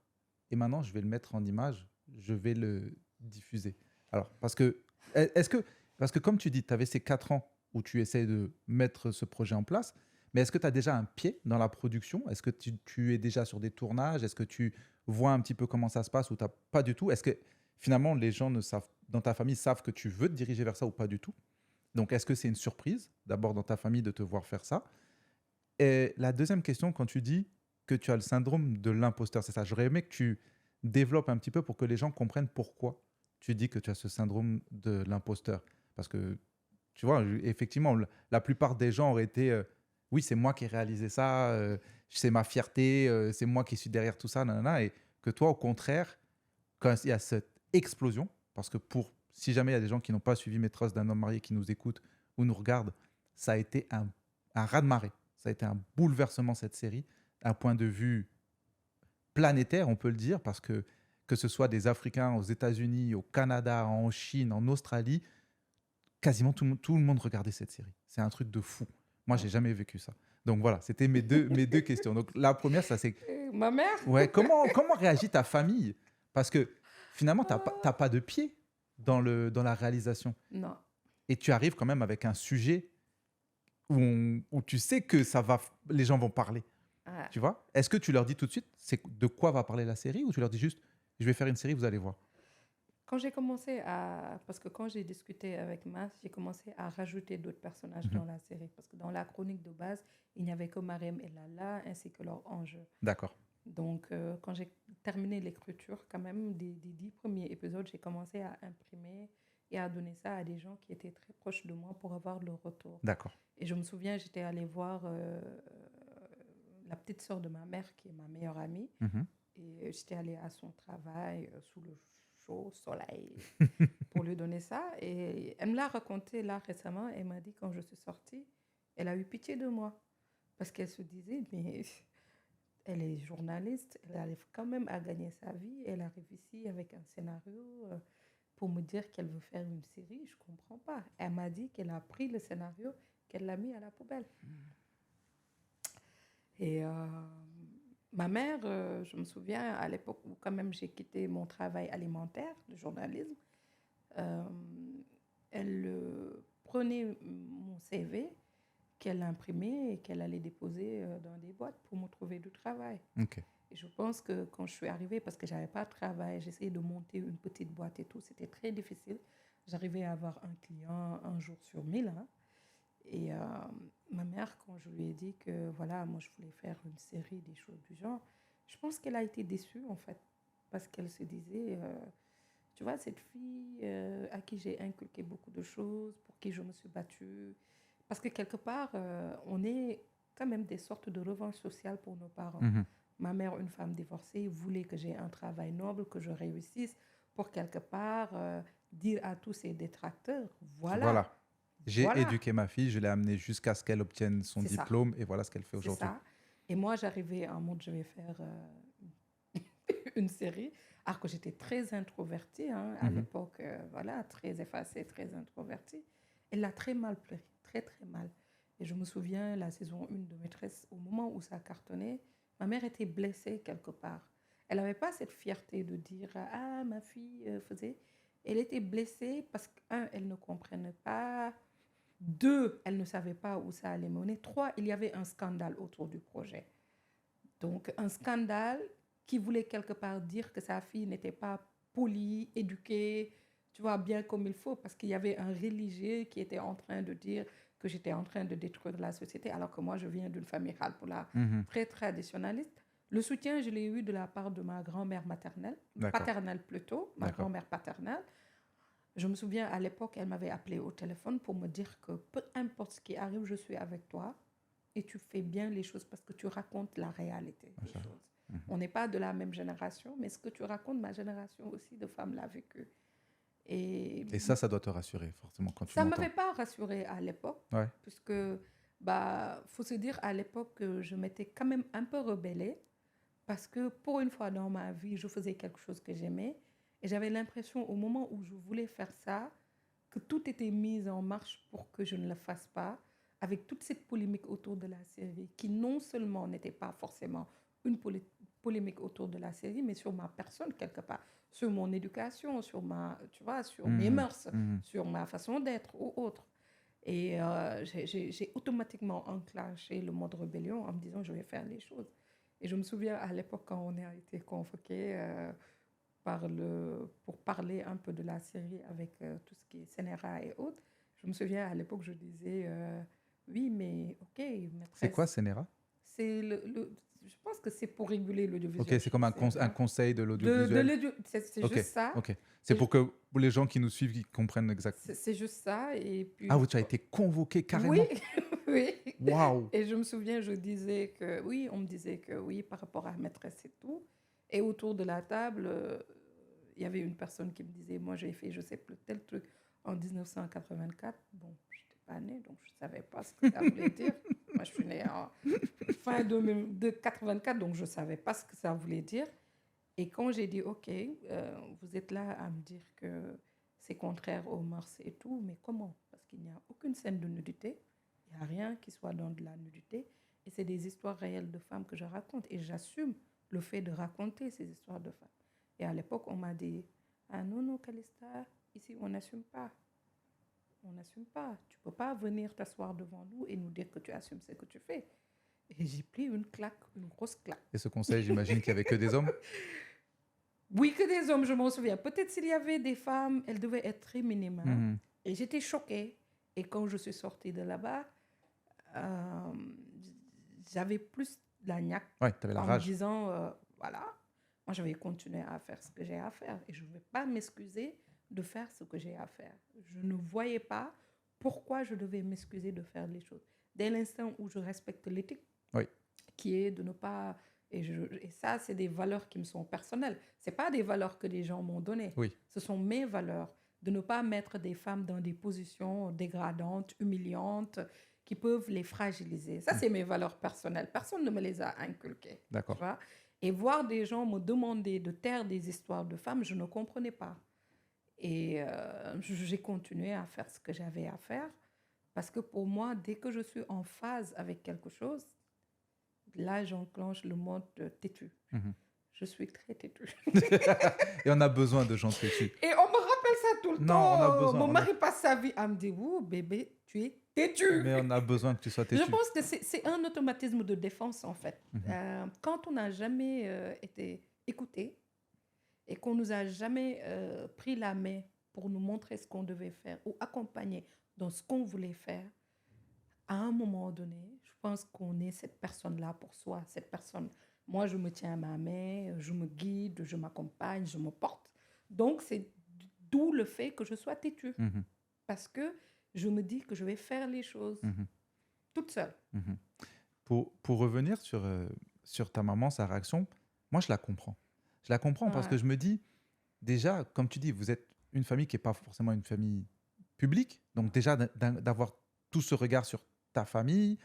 et maintenant je vais le mettre en image, je vais le diffuser. Alors, parce que comme tu dis, tu avais ces 4 ans où tu essayes de mettre ce projet en place, Mais est-ce que tu as déjà un pied dans la production? Est-ce que tu es déjà sur des tournages? Est-ce que tu vois un petit peu comment ça se passe ou t'as pas du tout? Est-ce que finalement les gens ne savent, dans ta famille savent que tu veux te diriger vers ça ou pas du tout? Donc est-ce que c'est une surprise d'abord dans ta famille de te voir faire ça? Et la deuxième question, quand tu dis que tu as le syndrome de l'imposteur, c'est ça. J'aurais aimé que tu développes un petit peu pour que les gens comprennent pourquoi tu dis que tu as ce syndrome de l'imposteur. Parce que, tu vois, effectivement, la plupart des gens auraient été oui, c'est moi qui ai réalisé ça, c'est ma fierté, c'est moi qui suis derrière tout ça, nanana. Et que toi, au contraire, quand il y a cette explosion, parce que si jamais il y a des gens qui n'ont pas suivi Mes Traces d'un homme marié qui nous écoutent ou nous regardent, ça a été un raz-de-marée. Ça a été un bouleversement, cette série, d'un point de vue planétaire, on peut le dire, parce que ce soit des Africains aux États-Unis, au Canada, en Chine, en Australie, quasiment tout le monde regardait cette série. C'est un truc de fou. Moi, j'ai jamais vécu ça. Donc voilà, c'était mes deux questions. Donc la première, ça c'est Ma mère? ouais, comment réagit ta famille? Parce que finalement, t'as pas de pied dans la réalisation. Non. Et tu arrives quand même avec un sujet où tu sais que les gens vont parler. Ah. Tu vois? Est-ce que tu leur dis tout de suite de quoi va parler la série ou tu leur dis juste je vais faire une série, vous allez voir? Quand j'ai commencé parce que quand j'ai discuté avec Mas, j'ai commencé à rajouter d'autres personnages Mhm. dans la série. Parce que dans la chronique de base, il n'y avait que Mariem et Lala, ainsi que leur enjeu. D'accord. Donc, quand j'ai terminé l'écriture, quand même, des 10 premiers épisodes, j'ai commencé à imprimer et à donner ça à des gens qui étaient très proches de moi pour avoir le retour. D'accord. Et je me souviens, j'étais allée voir la petite sœur de ma mère, qui est ma meilleure amie. Mhm. Et j'étais allée à son travail sous le chaud soleil pour lui donner ça. Et elle me l'a raconté là récemment. Elle m'a dit quand je suis sortie, elle a eu pitié de moi. Parce qu'elle se disait, mais elle est journaliste, elle arrive quand même à gagner sa vie. Elle arrive ici avec un scénario pour me dire qu'elle veut faire une série. Je ne comprends pas. Elle m'a dit qu'elle a pris le scénario, qu'elle l'a mis à la poubelle. Et ma mère, je me souviens, à l'époque où quand même j'ai quitté mon travail alimentaire de journalisme, elle prenait mon CV qu'elle imprimait et qu'elle allait déposer dans des boîtes pour me trouver du travail. Ok. Et je pense que quand je suis arrivée, parce que je n'avais pas de travail, j'essayais de monter une petite boîte et tout, c'était très difficile. J'arrivais à avoir un client un jour sur 1000. Hein. Et ma mère, quand je lui ai dit que voilà, moi je voulais faire une série, des choses du genre, je pense qu'elle a été déçue en fait. Parce qu'elle se disait, tu vois, cette fille à qui j'ai inculqué beaucoup de choses, pour qui je me suis battue. Parce que quelque part, on est quand même des sortes de revanche sociale pour nos parents. Mhm. Ma mère, une femme divorcée, voulait que j'ai un travail noble, que je réussisse, pour quelque part dire à tous ses détracteurs, Voilà. J'ai Voilà. éduqué ma fille, je l'ai amenée jusqu'à ce qu'elle obtienne son C'est ça. diplôme et voilà ce qu'elle fait C'est aujourd'hui. ça. Et moi, j'arrivais en mode, je vais faire une série, alors que j'étais très introvertie hein, à Mhm. l'époque, voilà, très effacée, très introvertie. Elle l'a très mal pris, très très mal. Et je me souviens, la saison 1 de Maîtresse, au moment où ça a cartonné, ma mère était blessée quelque part. Elle n'avait pas cette fierté de dire, ah, ma fille faisait... Elle était blessée parce qu'un, elle ne comprenait pas. Deux, elle ne savait pas où ça allait mener. Trois, il y avait un scandale autour du projet. Donc, un scandale qui voulait quelque part dire que sa fille n'était pas polie, éduquée, tu vois, bien comme il faut, parce qu'il y avait un religieux qui était en train de dire que j'étais en train de détruire la société, alors que moi, je viens d'une famille halpola Mhm. très traditionnaliste. Le soutien, je l'ai eu de la part de ma grand-mère maternelle, D'accord. paternelle plutôt, ma D'accord. grand-mère paternelle. Je me souviens, à l'époque, elle m'avait appelé au téléphone pour me dire que peu importe ce qui arrive, je suis avec toi et tu fais bien les choses parce que tu racontes la réalité des Ça. choses. On n'est pas de la même génération, mais ce que tu racontes, ma génération aussi de femmes l'a vécu. Et ça doit te rassurer forcément quand tu ça ne l'entends. m'avait pas rassurée à l'époque, Ouais. puisque, faut se dire à l'époque que je m'étais quand même un peu rebellée, parce que pour une fois dans ma vie, je faisais quelque chose que j'aimais, et j'avais l'impression au moment où je voulais faire ça, que tout était mis en marche pour que je ne le fasse pas, avec toute cette polémique autour de la série, qui non seulement n'était pas forcément une polémique autour de la série, mais sur ma personne quelque part, sur mon éducation, sur ma, tu vois, sur mes Mhm. mœurs, Mhm. sur ma façon d'être ou autre. Et j'ai automatiquement enclenché le mode rébellion en me disant je vais faire les choses. Et je me souviens à l'époque quand on a été convoqués pour parler un peu de la série avec tout ce qui est CNRA et autres. Je me souviens à l'époque je disais oui mais ok maîtresse. C'est quoi, Sénéra? C'est je pense que c'est pour réguler l'audiovisuel. Ok, c'est comme un conseil de l'audiovisuel. C'est Ok, juste ça. ok. C'est pour que pour les gens qui nous suivent, qui comprennent exactement. C'est juste ça. Et puis, Ah, tu as été convoqué carrément? oui, oui. Waouh! Et je me souviens, je disais que oui, on me disait que oui, par rapport à maîtresse et tout. Et autour de la table, il y avait une personne qui me disait, moi j'ai fait, je sais plus, tel truc en 1984. Bon, je n'étais pas née, donc je ne savais pas ce que ça voulait dire. Moi, je suis née en fin de 84, donc je ne savais pas ce que ça voulait dire. Et quand j'ai dit, OK, vous êtes là à me dire que c'est contraire aux mœurs et tout, mais comment? Parce qu'il n'y a aucune scène de nudité, il n'y a rien qui soit dans de la nudité, et c'est des histoires réelles de femmes que je raconte, et j'assume le fait de raconter ces histoires de femmes. Et à l'époque, on m'a dit, ah non, non, Calista, ici, on n'assume pas. On n'assume pas. Tu ne peux pas venir t'asseoir devant nous et nous dire que tu assumes ce que tu fais. Et j'ai pris une claque, une grosse claque. Et ce conseil, j'imagine qu'il n'y avait que des hommes? Oui, que des hommes, je m'en souviens. Peut-être s'il y avait des femmes, elles devaient être très minimes. Mhm. Et j'étais choquée. Et quand je suis sortie de là-bas, euh, j'avais plus la niaque Ouais, tu avais la en me rage. disant, voilà, moi je vais continuer à faire ce que j'ai à faire. Et je ne vais pas m'excuser de faire ce que j'ai à faire. Je ne voyais pas pourquoi je devais m'excuser de faire les choses. Dès l'instant où je respecte l'éthique, Oui. qui est de ne pas... Et ça, c'est des valeurs qui me sont personnelles. Ce pas des valeurs que les gens m'ont données. Oui. Ce sont mes valeurs. De ne pas mettre des femmes dans des positions dégradantes, humiliantes, qui peuvent les fragiliser. Ça, c'est mes valeurs personnelles. Personne ne me les a inculquées. D'accord. Tu vois? Et voir des gens me demander de taire des histoires de femmes, je ne comprenais pas. Et j'ai continué à faire ce que j'avais à faire. Parce que pour moi, dès que je suis en phase avec quelque chose, là, j'enclenche le mode têtu. Mhm. Je suis très têtue. Et on a besoin de gens têtus. Et on me rappelle ça tout le Non, temps. on a besoin, Mon on a- mari passe sa vie à me dire, oh bébé, tu es têtu. Mais on a besoin que tu sois têtu. Je pense que c'est un automatisme de défense, en fait. Quand on n'a jamais été écouté et qu'on nous a jamais pris la main pour nous montrer ce qu'on devait faire ou accompagner dans ce qu'on voulait faire, à un moment donné, je pense qu'on est cette personne-là pour soi, cette personne. Moi, je me tiens à ma main, je me guide, je m'accompagne, je me porte. Donc, c'est d'où le fait que je sois têtue. Mhm. Parce que je me dis que je vais faire les choses Mhm. toute seule. Mhm. Pour revenir sur ta maman, sa réaction, moi, je la comprends. Je la comprends parce Ouais. que je me dis, déjà, comme tu dis, vous êtes une famille qui n'est pas forcément une famille publique. Donc déjà, d'avoir tout ce regard sur ta famille,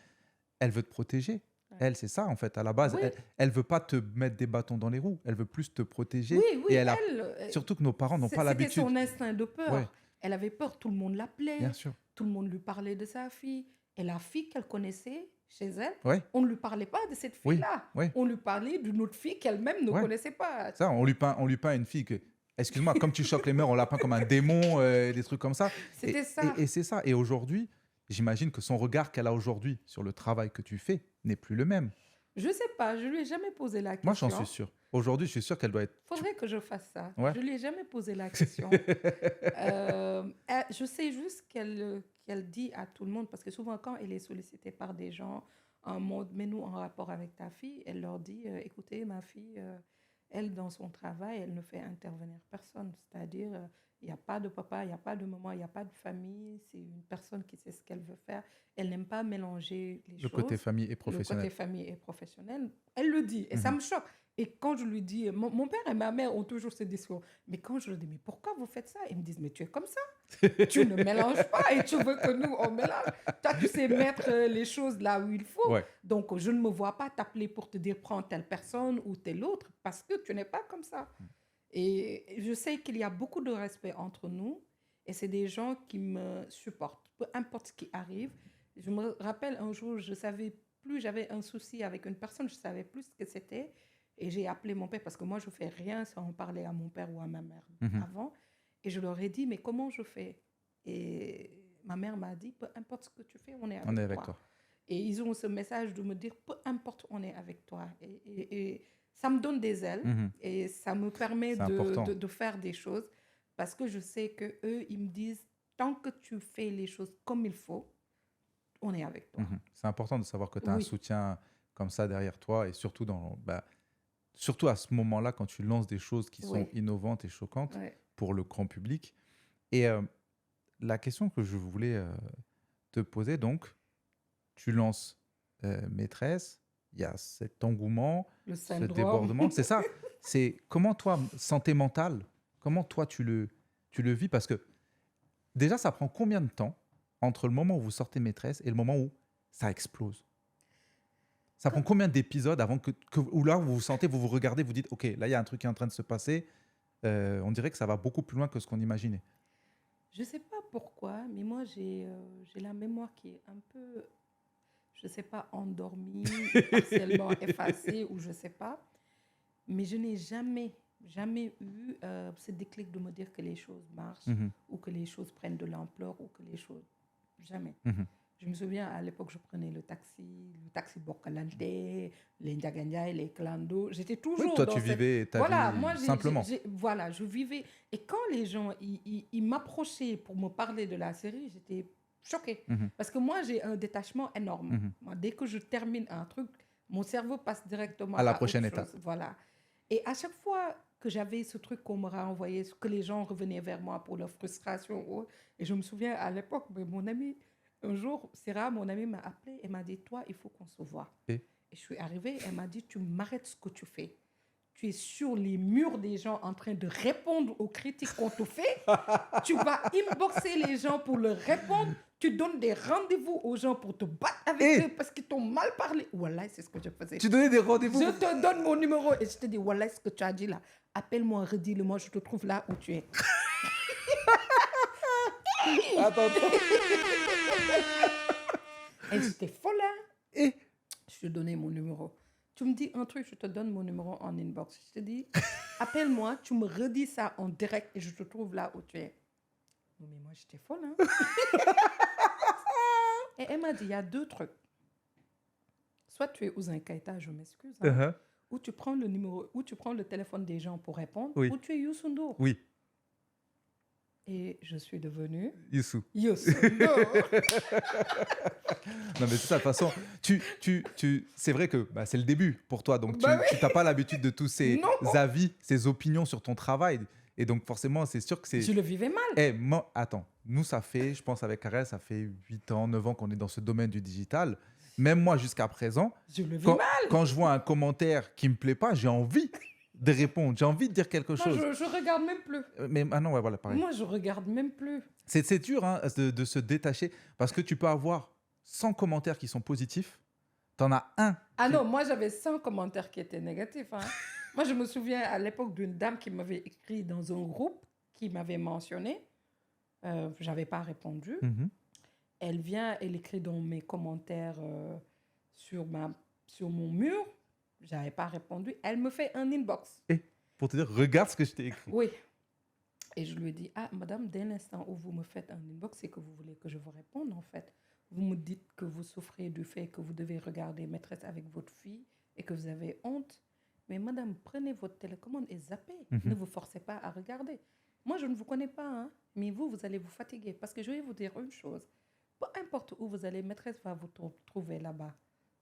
elle veut te protéger. Ouais. Elle, c'est ça, en fait, à la base. Oui. Elle veut pas te mettre des bâtons dans les roues. Elle veut plus te protéger. Oui, oui, Et elle a... elle, Surtout que nos parents n'ont pas c'était l'habitude. son instinct de peur. Ouais. Elle avait peur, tout le monde l'appelait, Bien sûr. tout le monde lui parlait de sa fille. Et la fille qu'elle connaissait chez elle, Ouais. on ne lui parlait pas de cette Oui, fille-là. oui. On lui parlait d'une autre fille qu'elle-même ne Ouais. connaissait pas. Ça, on lui peint une fille que... Excuse-moi, comme tu choques les mœurs, on la peint comme un démon, des trucs comme ça. C'était Et- ça. Et c'est ça. Et aujourd'hui, j'imagine que son regard qu'elle a aujourd'hui sur le travail que tu fais n'est plus le même. Je ne sais pas, je ne lui ai jamais posé la question. Moi, j'en suis sûr. Aujourd'hui, je suis sûr qu'elle doit être... Faudrait que je fasse ça. Ouais. Je ne lui ai jamais posé la question. Je sais juste qu'elle dit à tout le monde, parce que souvent quand elle est sollicitée par des gens en mode, mais nous en rapport avec ta fille, elle leur dit, écoutez, ma fille, elle dans son travail, elle ne fait intervenir personne. C'est-à-dire, il n'y a pas de papa, il n'y a pas de maman, il n'y a pas de famille. C'est une personne qui sait ce qu'elle veut faire. Elle n'aime pas mélanger les Le choses. côté famille et Le professionnel. côté famille et professionnel. Elle le dit et ça me choque. Et quand je lui dis, mon père et ma mère ont toujours ce discours. Mais quand je leur dis, mais pourquoi vous faites ça? Ils me disent, mais tu es comme ça. Tu ne mélanges pas et tu veux que nous, on mélange. Toi, tu sais mettre les choses là où il faut. Ouais. Donc, je ne me vois pas t'appeler pour te dire, prends telle personne ou telle autre parce que tu n'es pas comme ça. Et je sais qu'il y a beaucoup de respect entre nous et c'est des gens qui me supportent, peu importe ce qui arrive. Je me rappelle un jour, je savais plus, j'avais un souci avec une personne, je savais plus ce que c'était et j'ai appelé mon père parce que moi je fais rien sans en parler à mon père ou à ma mère Mhm. avant et je leur ai dit mais comment je fais? Et ma mère m'a dit, peu importe ce que tu fais, on est On est avec avec toi. toi. Et ils ont ce message de me dire, peu importe, on est avec toi. Et ça me donne des ailes Mhm. et ça me permet C'est important. de faire des choses parce que je sais qu'eux, ils me disent, tant que tu fais les choses comme il faut, on est avec toi. Mhm. C'est important de savoir que tu as un Oui. soutien comme ça derrière toi et surtout, surtout à ce moment-là, quand tu lances des choses qui sont Oui. innovantes et choquantes Ouais. pour le grand public. Et la question que je voulais te poser, donc, tu lances Maîtresse, il y a cet engouement, Le ce syndrome. débordement. C'est ça. C'est comment toi, santé mentale, comment toi tu le vis? Parce que déjà, ça prend combien de temps entre le moment où vous sortez Maîtresse et le moment où ça explose? Ça prend combien d'épisodes avant où là, vous vous sentez, vous vous regardez, vous dites, OK, là, il y a un truc qui est en train de se passer. On dirait que ça va beaucoup plus loin que ce qu'on imaginait. Je ne sais pas pourquoi, mais moi, j'ai la mémoire qui est un peu, je ne sais pas, endormie, partiellement effacée, ou je ne sais pas. Mais je n'ai jamais eu ce déclic de me dire que les choses marchent, Mhm. ou que les choses prennent de l'ampleur, ou que les choses... Jamais. Mhm. Je me souviens, à l'époque, je prenais le taxi Bokalante, les Ndiagandia, les Clando. J'étais toujours Oui, toi, dans tu cette... vivais ta Voilà, vie moi, simplement. voilà, je vivais. Et quand les gens, ils m'approchaient pour me parler de la série, j'étais choquée. Mhm. Parce que moi, j'ai un détachement énorme. Mhm. Moi, dès que je termine un truc, mon cerveau passe directement À la autre prochaine chose. étape. Voilà. Et à chaque fois que j'avais ce truc qu'on me renvoyait, que les gens revenaient vers moi pour leur frustration, et je me souviens à l'époque, mais mon ami, un jour, Sarah, mon ami, m'a appelé et m'a dit, toi, il faut qu'on se voit. Et je suis arrivée, elle m'a dit, tu m'arrêtes ce que tu fais. Tu es sur les murs des gens en train de répondre aux critiques qu'on te fait. Tu vas inboxer les gens pour leur répondre. Tu donnes des rendez-vous aux gens pour te battre avec eux parce qu'ils t'ont mal parlé. Wallah, c'est ce que je faisais. Tu donnais des rendez-vous. Je te donne mon numéro et je te dis, Wallah, ce que tu as dit là, appelle-moi, redis-le-moi, je te trouve là où tu es. Attends. Et j'étais folle, hein? Et Je te donnais mon numéro. Tu me dis un truc, je te donne mon numéro en inbox. Je te dis, appelle-moi, tu me redis ça en direct et je te trouve là où tu es. Non, mais moi, j'étais folle, hein? Et elle m'a dit, il y a deux trucs. Soit tu es Ouzin Keïta, je m'excuse, hein, Uh-huh. ou tu prends le numéro, ou tu prends le téléphone des gens pour répondre, Oui. ou tu es Youssou N'Dour. Oui, Et je suis devenue Youssou. Youssou N'Dour. Non, mais c'est ça, de toute façon, c'est vrai que c'est le début pour toi. Donc, Bah tu n'as pas l'habitude de tous ces Non. avis, ces opinions sur ton travail. Et donc, forcément, c'est sûr que c'est... Je le vivais mal. Attends, nous, ça fait, je pense, avec Karel, ça fait 8 ans, 9 ans qu'on est dans ce domaine du digital. Même moi, jusqu'à présent, Je le vis quand, mal. quand je vois un commentaire qui ne me plaît pas, j'ai envie de répondre, j'ai envie de dire quelque Moi, chose. je regarde même plus. Mais non, ouais, voilà, pareil. Moi, je regarde même plus. C'est dur hein, de se détacher parce que tu peux avoir 100 commentaires qui sont positifs. Tu en as un. Ah non, moi, j'avais 100 commentaires qui étaient négatifs. Hein. Moi, je me souviens à l'époque d'une dame qui m'avait écrit dans un groupe, qui m'avait mentionné. Je n'avais pas répondu. Mhm. Elle vient, elle écrit dans mes commentaires sur mon mur. Je n'avais pas répondu. Elle me fait un inbox. Et pour te dire, regarde ce que je t'ai écrit. Oui. Et je lui ai dit, ah, madame, dès l'instant où vous me faites un inbox, c'est que vous voulez que je vous réponde, en fait. Vous me dites que vous souffrez du fait que vous devez regarder Maîtresse avec votre fille et que vous avez honte. Mais madame, prenez votre télécommande et zappez. Mhm. Ne vous forcez pas à regarder. Moi, je ne vous connais pas, hein, mais vous allez vous fatiguer. Parce que je vais vous dire une chose. Peu importe où vous allez, Maîtresse va vous trouver là-bas.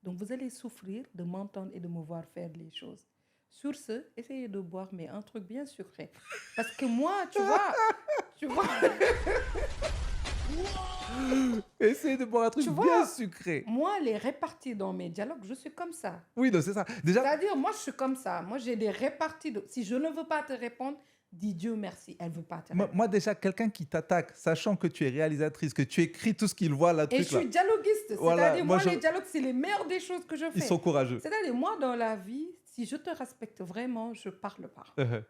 Donc, vous allez souffrir de m'entendre et de me voir faire les choses. Sur ce, essayez de boire, mais un truc bien sucré. Parce que moi, tu vois, Essaye de boire un truc Tu bien vois, sucré. moi, les réparties dans mes dialogues, je suis comme ça. Oui, non, c'est ça. Déjà, C'est-à-dire, moi, je suis comme ça. Moi, j'ai des réparties. Si je ne veux pas te répondre, dis Dieu merci, elle ne veut pas te répondre. moi, déjà, quelqu'un qui t'attaque, sachant que tu es réalisatrice, que tu écris tout ce qu'il voit là, Et je truc là, suis dialoguiste. Voilà, C'est-à-dire, moi, les dialogues, c'est les meilleures des choses que je fais. ils sont courageux. C'est-à-dire, moi, dans la vie, si je te respecte vraiment, je parle pas. Uh-huh.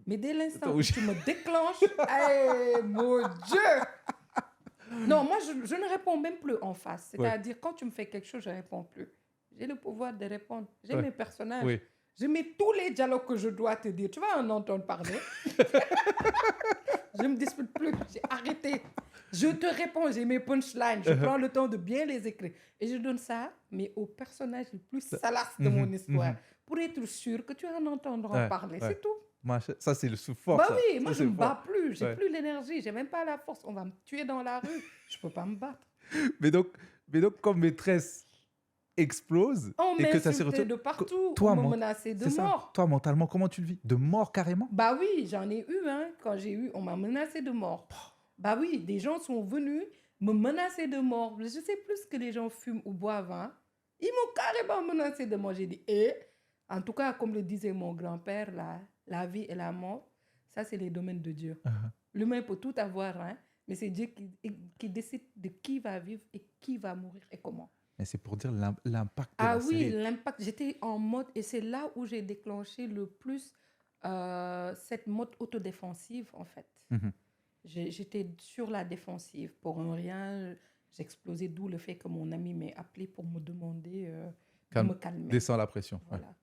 Mais dès l'instant Attends, où tu me déclenches, hey, mon Dieu! Non, moi, je ne réponds même plus en face. C'est-à-dire, quand tu me fais quelque chose, je ne réponds plus. J'ai le pouvoir de répondre. J'ai Ouais. mes personnages. Oui. Je mets tous les dialogues que je dois te dire. Tu vas en entendre parler. Je ne me dispute plus. J'ai arrêté. Je te réponds, j'ai mes punchlines, je prends le temps de bien les écrire. Et je donne ça, mais au personnage le plus salace de mon histoire, pour être sûr que tu en entendras Ouais, parler, ouais. c'est tout. Ça, c'est le sous-fort. Bah ça. oui, Ça, moi c'est je me fort. bats plus, j'ai Ouais. plus l'énergie, j'ai même pas la force. On va me tuer dans la rue, je peux pas me battre. Mais donc, comme maîtresse explose On et que ça s'est m'insultait retrouvé. de partout, Toi, on me ment- menaçait de c'est ça. mort. Toi, mentalement, comment tu le vis? De mort carrément? Bah oui, j'en ai eu, hein. Quand j'ai eu, on m'a menacé de mort. Bah oui, des gens sont venus me menacer de mort. Je sais plus que les gens fument ou boivent, hein. Ils m'ont carrément menacé de mort. J'ai dit, en tout cas, comme le disait mon grand-père, la vie et la mort, ça, c'est les domaines de Dieu. L'humain peut tout avoir, hein, mais c'est Dieu qui décide de qui va vivre et qui va mourir et comment. Mais c'est pour dire l'impact de Ah la oui, série. l'impact. J'étais en mode, et c'est là où j'ai déclenché le plus cette mode autodéfensive, en fait. Mhm. J'étais sur la défensive. Pour un rien, j'explosais, d'où le fait que mon ami m'ait appelé pour me demander de me calmer. Descends la pression. Ouais. Voilà.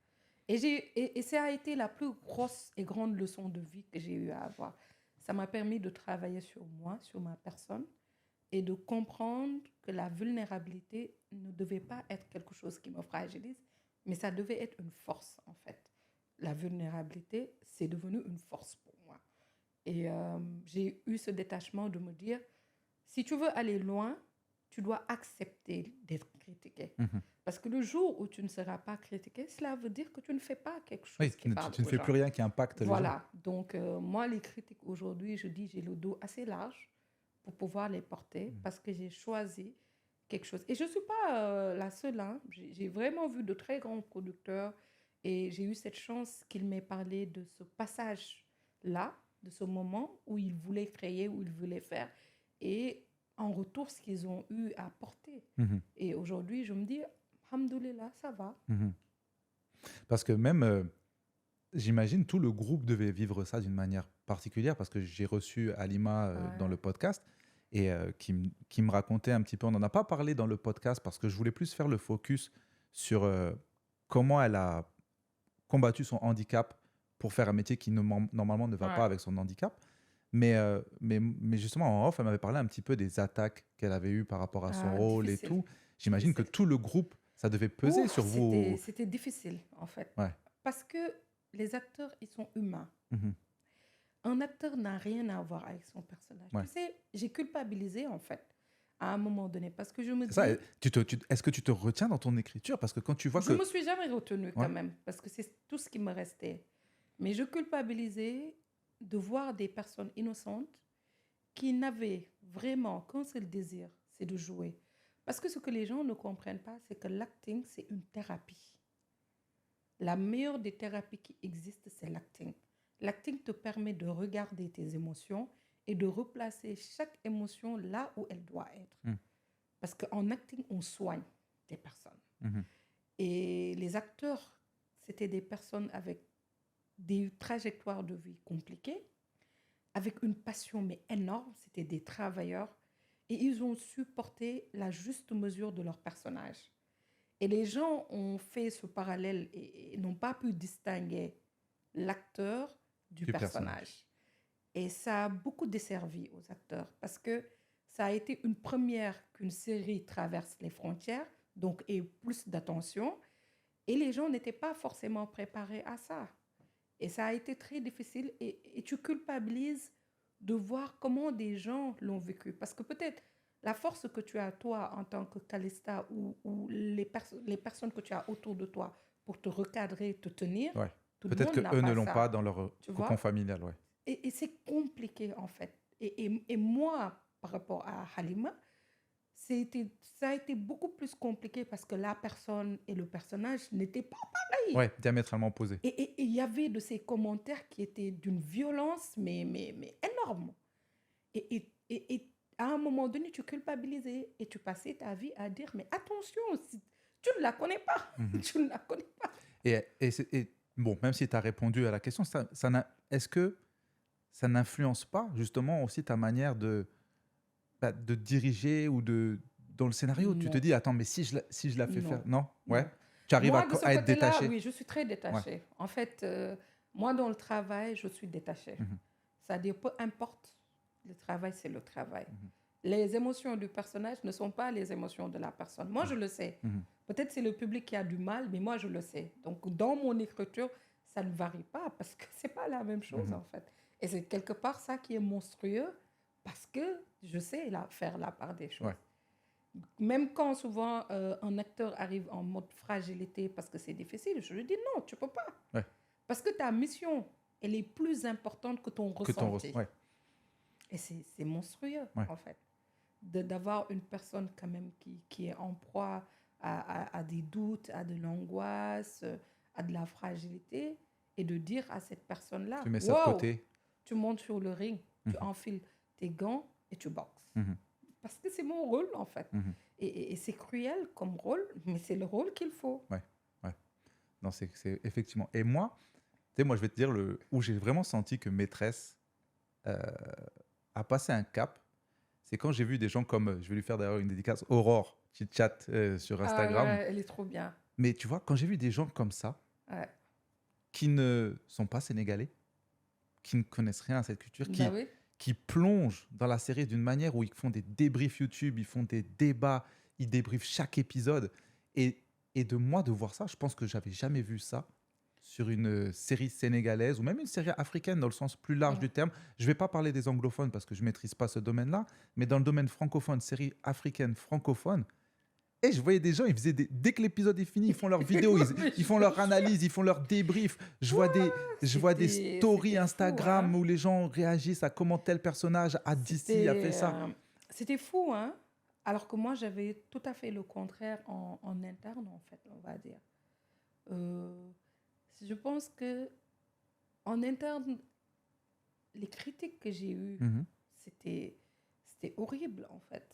Et ça a été la plus grosse et grande leçon de vie que j'ai eu à avoir. Ça m'a permis de travailler sur moi, sur ma personne, et de comprendre que la vulnérabilité ne devait pas être quelque chose qui me fragilise, mais ça devait être une force, en fait. La vulnérabilité, c'est devenu une force pour moi. Et j'ai eu ce détachement de me dire, si tu veux aller loin, tu dois accepter d'être critiqué. Mhm. Parce que le jour où tu ne seras pas critiqué, cela veut dire que tu ne fais pas quelque chose Oui, qui parle tu ne aux fais gens. plus rien qui impacte les gens. Voilà. Donc, moi, les critiques aujourd'hui, je dis, j'ai le dos assez large pour pouvoir les porter parce que j'ai choisi quelque chose. Et je ne suis pas la seule. Hein. J'ai vraiment vu de très grands producteurs et j'ai eu cette chance qu'ils m'aient parlé de ce passage-là, de ce moment où ils voulaient créer, où ils voulaient faire. Et en retour, ce qu'ils ont eu à porter. Mhm. Et aujourd'hui, je me dis, alhamdoulilah, ça va. Mhm. Parce que même, j'imagine, tout le groupe devait vivre ça d'une manière particulière parce que j'ai reçu Halima Ouais. dans le podcast et qui me racontait un petit peu, on n'en a pas parlé dans le podcast parce que je voulais plus faire le focus sur comment elle a combattu son handicap pour faire un métier qui normalement ne va Ouais. pas avec son handicap. Mais justement, en off, elle m'avait parlé un petit peu des attaques qu'elle avait eues par rapport à son rôle Difficile. et tout. J'imagine que Difficile. tout le groupe, ça devait peser Ouf, sur vous. C'était difficile, en fait. Ouais. Parce que les acteurs, ils sont humains. Mhm. Un acteur n'a rien à voir avec son personnage. Ouais. Tu sais, j'ai culpabilisé, en fait, à un moment donné. Parce que je me C'est ça, dis... est-ce que tu te retiens dans ton écriture? Parce que quand tu vois Je que... me suis jamais retenue quand Ouais. même, parce que c'est tout ce qui me restait. Mais je culpabilisais de voir des personnes innocentes qui n'avaient vraiment qu'un seul désir, c'est de jouer. Parce que ce que les gens ne comprennent pas, c'est que l'acting, c'est une thérapie. La meilleure des thérapies qui existent, c'est l'acting. L'acting te permet de regarder tes émotions et de replacer chaque émotion là où elle doit être. Mm. Parce qu'en acting, on soigne des personnes. Mhm. Et les acteurs, c'était des personnes avec des trajectoires de vie compliquées, avec une passion mais énorme. C'était des travailleurs. Et ils ont su porter la juste mesure de leur personnage. Et les gens ont fait ce parallèle et n'ont pas pu distinguer l'acteur du personnage. Et ça a beaucoup desservi aux acteurs parce que ça a été une première qu'une série traverse les frontières, donc ait plus d'attention. Et les gens n'étaient pas forcément préparés à ça. Et ça a été très difficile et tu culpabilises de voir comment des gens l'ont vécu. Parce que peut-être la force que tu as toi en tant que Calista ou les personnes que tu as autour de toi pour te recadrer, te tenir, Ouais. tout le Peut-être monde n'a qu'eux ne pas l'ont ça. pas dans leur Tu cocon vois? familial. Ouais. Et c'est compliqué en fait. Et moi, par rapport à Halima, ça a été beaucoup plus compliqué parce que la personne et le personnage n'étaient pas pareils. Ouais, diamétralement opposé. Et il y avait de ces commentaires qui étaient d'une violence, mais énorme. Et à un moment donné, tu culpabilisais et tu passais ta vie à dire, mais attention, tu ne la connais pas. Mhm. Tu ne la connais pas. Et bon, même si tu as répondu à la question, est-ce que ça n'influence pas justement aussi ta manière de diriger ou dans le scénario? Tu te Non. dis, attends, mais si je la fais Non. faire... Non? Ouais. Non. Tu arrives Moi, à de ce être côté-là, détaché? oui, je suis très détachée. En fait, moi, dans le travail, je suis détachée. Mhm. C'est-à-dire, peu importe, le travail, c'est le travail. Les émotions du personnage ne sont pas les émotions de la personne. Moi, je le sais. Mhm. Peut-être c'est le public qui a du mal, mais moi, je le sais. Donc, dans mon écriture, ça ne varie pas parce que c'est pas la même chose, Mhm. en fait. Et c'est quelque part ça qui est monstrueux parce que je sais faire la part des choses. Ouais. Même quand souvent un acteur arrive en mode fragilité parce que c'est difficile, je lui dis non, tu peux pas. Ouais. Parce que ta mission, elle est plus importante que ton Que ton ressenti. ouais. Et c'est monstrueux, Ouais. en fait, d'avoir une personne quand même qui est en proie à des doutes, à de l'angoisse, à de la fragilité, et de dire à cette personne-là, Tu mets ça de wow, côté. tu montes sur le ring, tu Mhm. enfiles tes gants et tu boxes. Mhm. Parce que c'est mon rôle, en fait. Mhm. Et c'est cruel comme rôle, mais c'est le rôle qu'il faut. Non, c'est effectivement. Et moi, tu sais, moi, je vais te dire où j'ai vraiment senti que Maîtresse a passé un cap. C'est quand j'ai vu des gens comme, je vais lui faire d'ailleurs une dédicace, Aurore, qui chatte sur Instagram. Ah ouais, elle est trop bien. Mais tu vois, quand j'ai vu des gens comme ça, Ouais. qui ne sont pas sénégalais, qui ne connaissent rien à cette culture, Bah oui. qui plongent dans la série d'une manière où ils font des débriefs YouTube, ils font des débats, ils débriefent chaque épisode. Et de moi, de voir ça, je pense que j'avais jamais vu ça sur une série sénégalaise ou même une série africaine dans le sens plus large Mhm. du terme. Je ne vais pas parler des anglophones parce que je ne maîtrise pas ce domaine-là, mais dans le domaine francophone, série africaine francophone, et je voyais des gens, ils faisaient dès que l'épisode est fini, ils font leur vidéo, ils font leur analyse, ils font leur débrief. Je vois des C'était stories fou, Instagram hein. où les gens réagissent à comment tel personnage a dit ci, a fait ça. C'était fou, hein. Alors que moi, j'avais tout à fait le contraire en interne, en fait, on va dire. Je pense que en interne, les critiques que j'ai eues, Mhm. c'était horrible, en fait.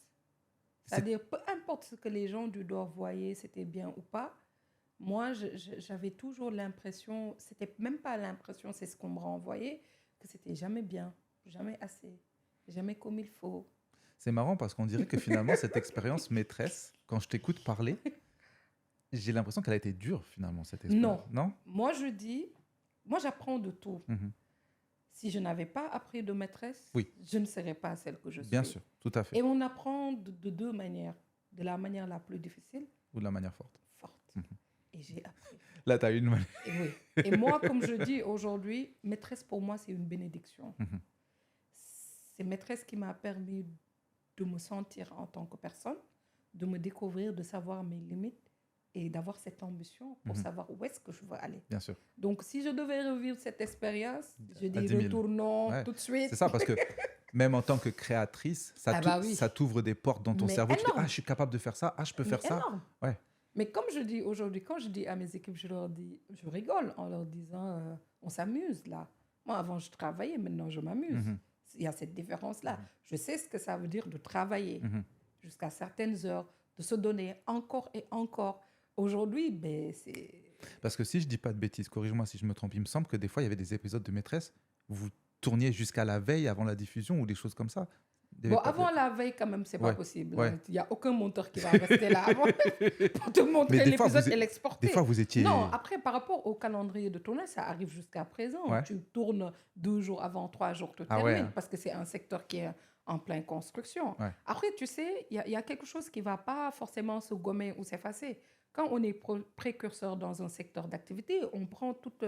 C'est- C'est-à-dire, peu importe ce que les gens du dehors voyaient, c'était bien ou pas, moi, j'avais toujours l'impression, c'était même pas l'impression, c'est ce qu'on me renvoyait, que c'était jamais bien, jamais assez, jamais comme il faut. C'est marrant parce qu'on dirait que finalement, cette expérience Maîtresse, quand je t'écoute parler, j'ai l'impression qu'elle a été dure finalement, cette expérience. Non. Moi, je dis, moi, j'apprends de tout. Mhm. Si je n'avais pas appris de Maîtresse, Oui. je ne serais pas celle que je suis. Bien sûr, tout à fait. Et on apprend de deux manières. De la manière la plus difficile, Ou de la manière forte. forte. Mhm. Et j'ai appris. Là, tu as une. Et oui. Et moi, comme je dis aujourd'hui, Maîtresse pour moi, c'est une bénédiction. Mhm. C'est Maîtresse qui m'a permis de me sentir en tant que personne, de me découvrir, de savoir mes limites et d'avoir cette ambition pour Mhm. savoir où est-ce que je veux aller. Bien sûr. Donc, si je devais revivre cette expérience, je À dis 10 000. retournons Ouais. tout de suite. C'est ça, parce que même en tant que créatrice, ça Ah bah oui. ça t'ouvre des portes dans ton Mais cerveau. Tu dis, énorme. ah, je suis capable de faire ça, ah, je peux Mais faire ça. énorme. Ouais. Mais comme je dis aujourd'hui, quand je dis à mes équipes, je leur dis, je rigole en leur disant, on s'amuse là. Moi, avant, je travaillais, maintenant, je m'amuse. Mhm. Il y a cette différence-là. Je sais ce que ça veut dire de travailler Mhm. jusqu'à certaines heures, de se donner encore et encore. Aujourd'hui, ben, c'est... Parce que si je dis pas de bêtises, corrige-moi si je me trompe, il me semble que des fois, il y avait des épisodes de Maîtresse où vous tourniez jusqu'à la veille avant la diffusion ou des choses comme ça. Il y avait Bon, pas- avant la veille, quand même, c'est pas Ouais, possible. ouais. Il n'y a aucun monteur qui va rester là avant pour te montrer Mais des fois, l'épisode vous- et l'exporter. Des fois, vous étiez. Non, après, par rapport au calendrier de tournage, ça arrive jusqu'à présent. Ouais. Tu tournes 2 jours avant, 3 jours, tu Ah ouais, termines, hein. parce que c'est un secteur qui est en pleine construction. Ouais. Après, tu sais, il y a quelque chose qui ne va pas forcément se gommer ou s'effacer. Quand on est précurseur dans un secteur d'activité, on prend toute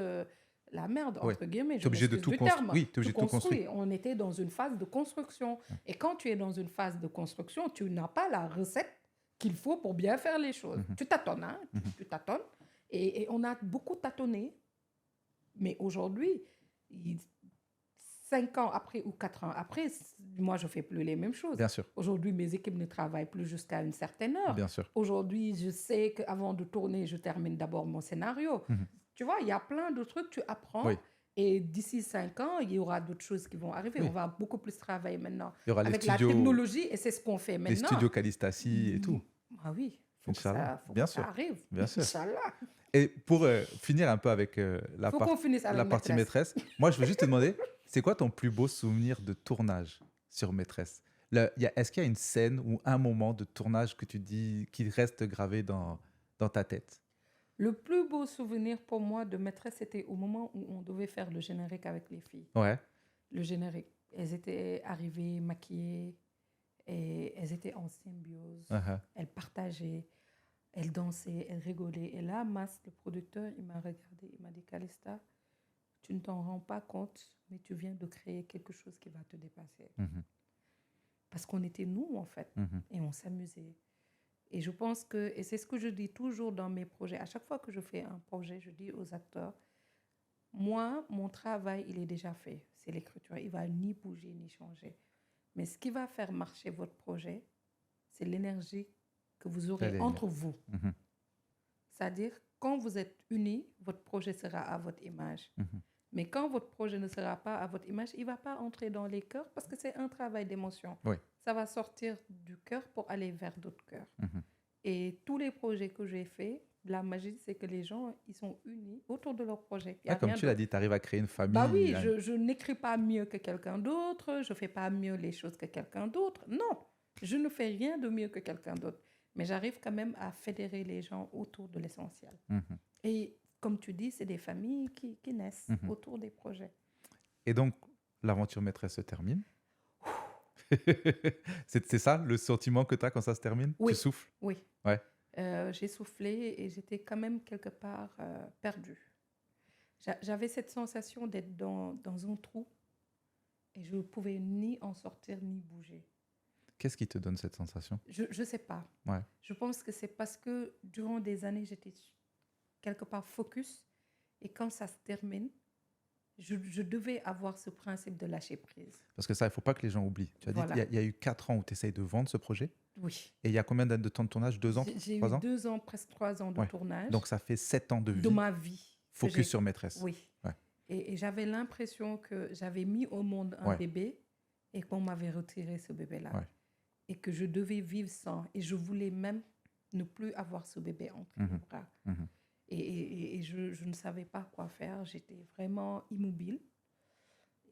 la merde, Ouais. entre guillemets. T'es obligé de tout construire. Oui, t'es obligé de tout construire. On était dans une phase de construction. Et quand tu es dans une phase de construction, tu n'as pas la recette qu'il faut pour bien faire les choses. Mhm. Tu tâtonnes, hein, tu tâtonnes. Et on a beaucoup tâtonné. Mais aujourd'hui, 5 ans après ou 4 ans après, moi, je ne fais plus les mêmes choses. Bien sûr, Aujourd'hui, mes équipes ne travaillent plus jusqu'à une certaine heure. bien sûr. Aujourd'hui, je sais qu'avant de tourner, je termine d'abord mon scénario. Mhm. Tu vois, il y a plein de trucs, tu apprends. Oui. Et d'ici 5 ans, il y aura d'autres choses qui vont arriver. Oui. On va beaucoup plus travailler maintenant Il y aura avec les la studios, technologie et c'est ce qu'on fait les maintenant. studios Calistassi et tout. Ah oui, faut que Inch'Allah. faut Bien que sûr. ça arrive. Bien sûr. Inch'Allah. Et pour finir un peu avec la, Faut qu'on finisse avec la partie maîtresse, moi, je veux juste te demander, c'est quoi ton plus beau souvenir de tournage sur Maîtresse? Est-ce qu'il y a une scène ou un moment de tournage que tu dis qui reste gravé dans ta tête? Le plus beau souvenir pour moi de Maîtresse, c'était au moment où on devait faire le générique avec les filles. Ouais. Le générique. Elles étaient arrivées, maquillées. Et elles étaient en symbiose. Uh-huh. Elles partageaient, elles dansaient, elles rigolaient. Et là, Mas, le producteur, il m'a regardé, il m'a dit, Calista, tu ne t'en rends pas compte, mais tu viens de créer quelque chose qui va te dépasser. Mhm. Parce qu'on était nous, en fait, Mhm. et on s'amusait. Et je pense que, et c'est ce que je dis toujours dans mes projets, à chaque fois que je fais un projet, je dis aux acteurs, moi, mon travail, il est déjà fait. C'est l'écriture. Il ne va ni bouger, ni changer. Mais ce qui va faire marcher votre projet, c'est l'énergie que vous aurez Elle est entre vous. Mhm. C'est-à-dire, quand vous êtes unis, votre projet sera à votre image. Mhm. Mais quand votre projet ne sera pas à votre image, il ne va pas entrer dans les cœurs parce que c'est un travail d'émotion. Oui. Ça va sortir du cœur pour aller vers d'autres cœurs. Mhm. Et tous les projets que j'ai faits, la magie, c'est que les gens, ils sont unis autour de leur projet. Il y a Comme rien tu l'as d'autre. dit, tu arrives à créer une famille. Bah oui, je n'écris pas mieux que quelqu'un d'autre, je ne fais pas mieux les choses que quelqu'un d'autre. Non, je ne fais rien de mieux que quelqu'un d'autre. Mais j'arrive quand même à fédérer les gens autour de l'essentiel. Mhm. Et comme tu dis, c'est des familles qui naissent Mhm. autour des projets. Et donc, l'aventure maîtresse se termine. C'est ça le sentiment que tu as quand ça se termine? Oui. Tu souffles? Oui. Ouais. J'ai soufflé et j'étais quand même quelque part perdue. J'avais cette sensation d'être dans un trou et je ne pouvais ni en sortir ni bouger. Qu'est-ce qui te donne cette sensation? Je ne sais pas. Ouais. Je pense que c'est parce que durant des années, j'étais quelque part focus et quand ça se termine, je devais avoir ce principe de lâcher prise. Parce que ça, il ne faut pas que les gens oublient. Tu as Voilà. dit qu'il y a eu 4 ans où tu essayes de vendre ce projet. Oui. Et il y a combien de temps de tournage? 2 ans? J'ai 3 eu ans? 2 ans, presque 3 ans de Ouais. tournage Donc, ça fait 7 ans de vie. de ma vie. que Focus j'ai- sur maîtresse. Oui. Ouais. Et j'avais l'impression que j'avais mis au monde un Ouais. bébé et qu'on m'avait retiré ce bébé-là. Ouais. Et que je devais vivre sans. Et je voulais même ne plus avoir ce bébé entre mes bras. Mhm. Et je ne savais pas quoi faire. J'étais vraiment immobile.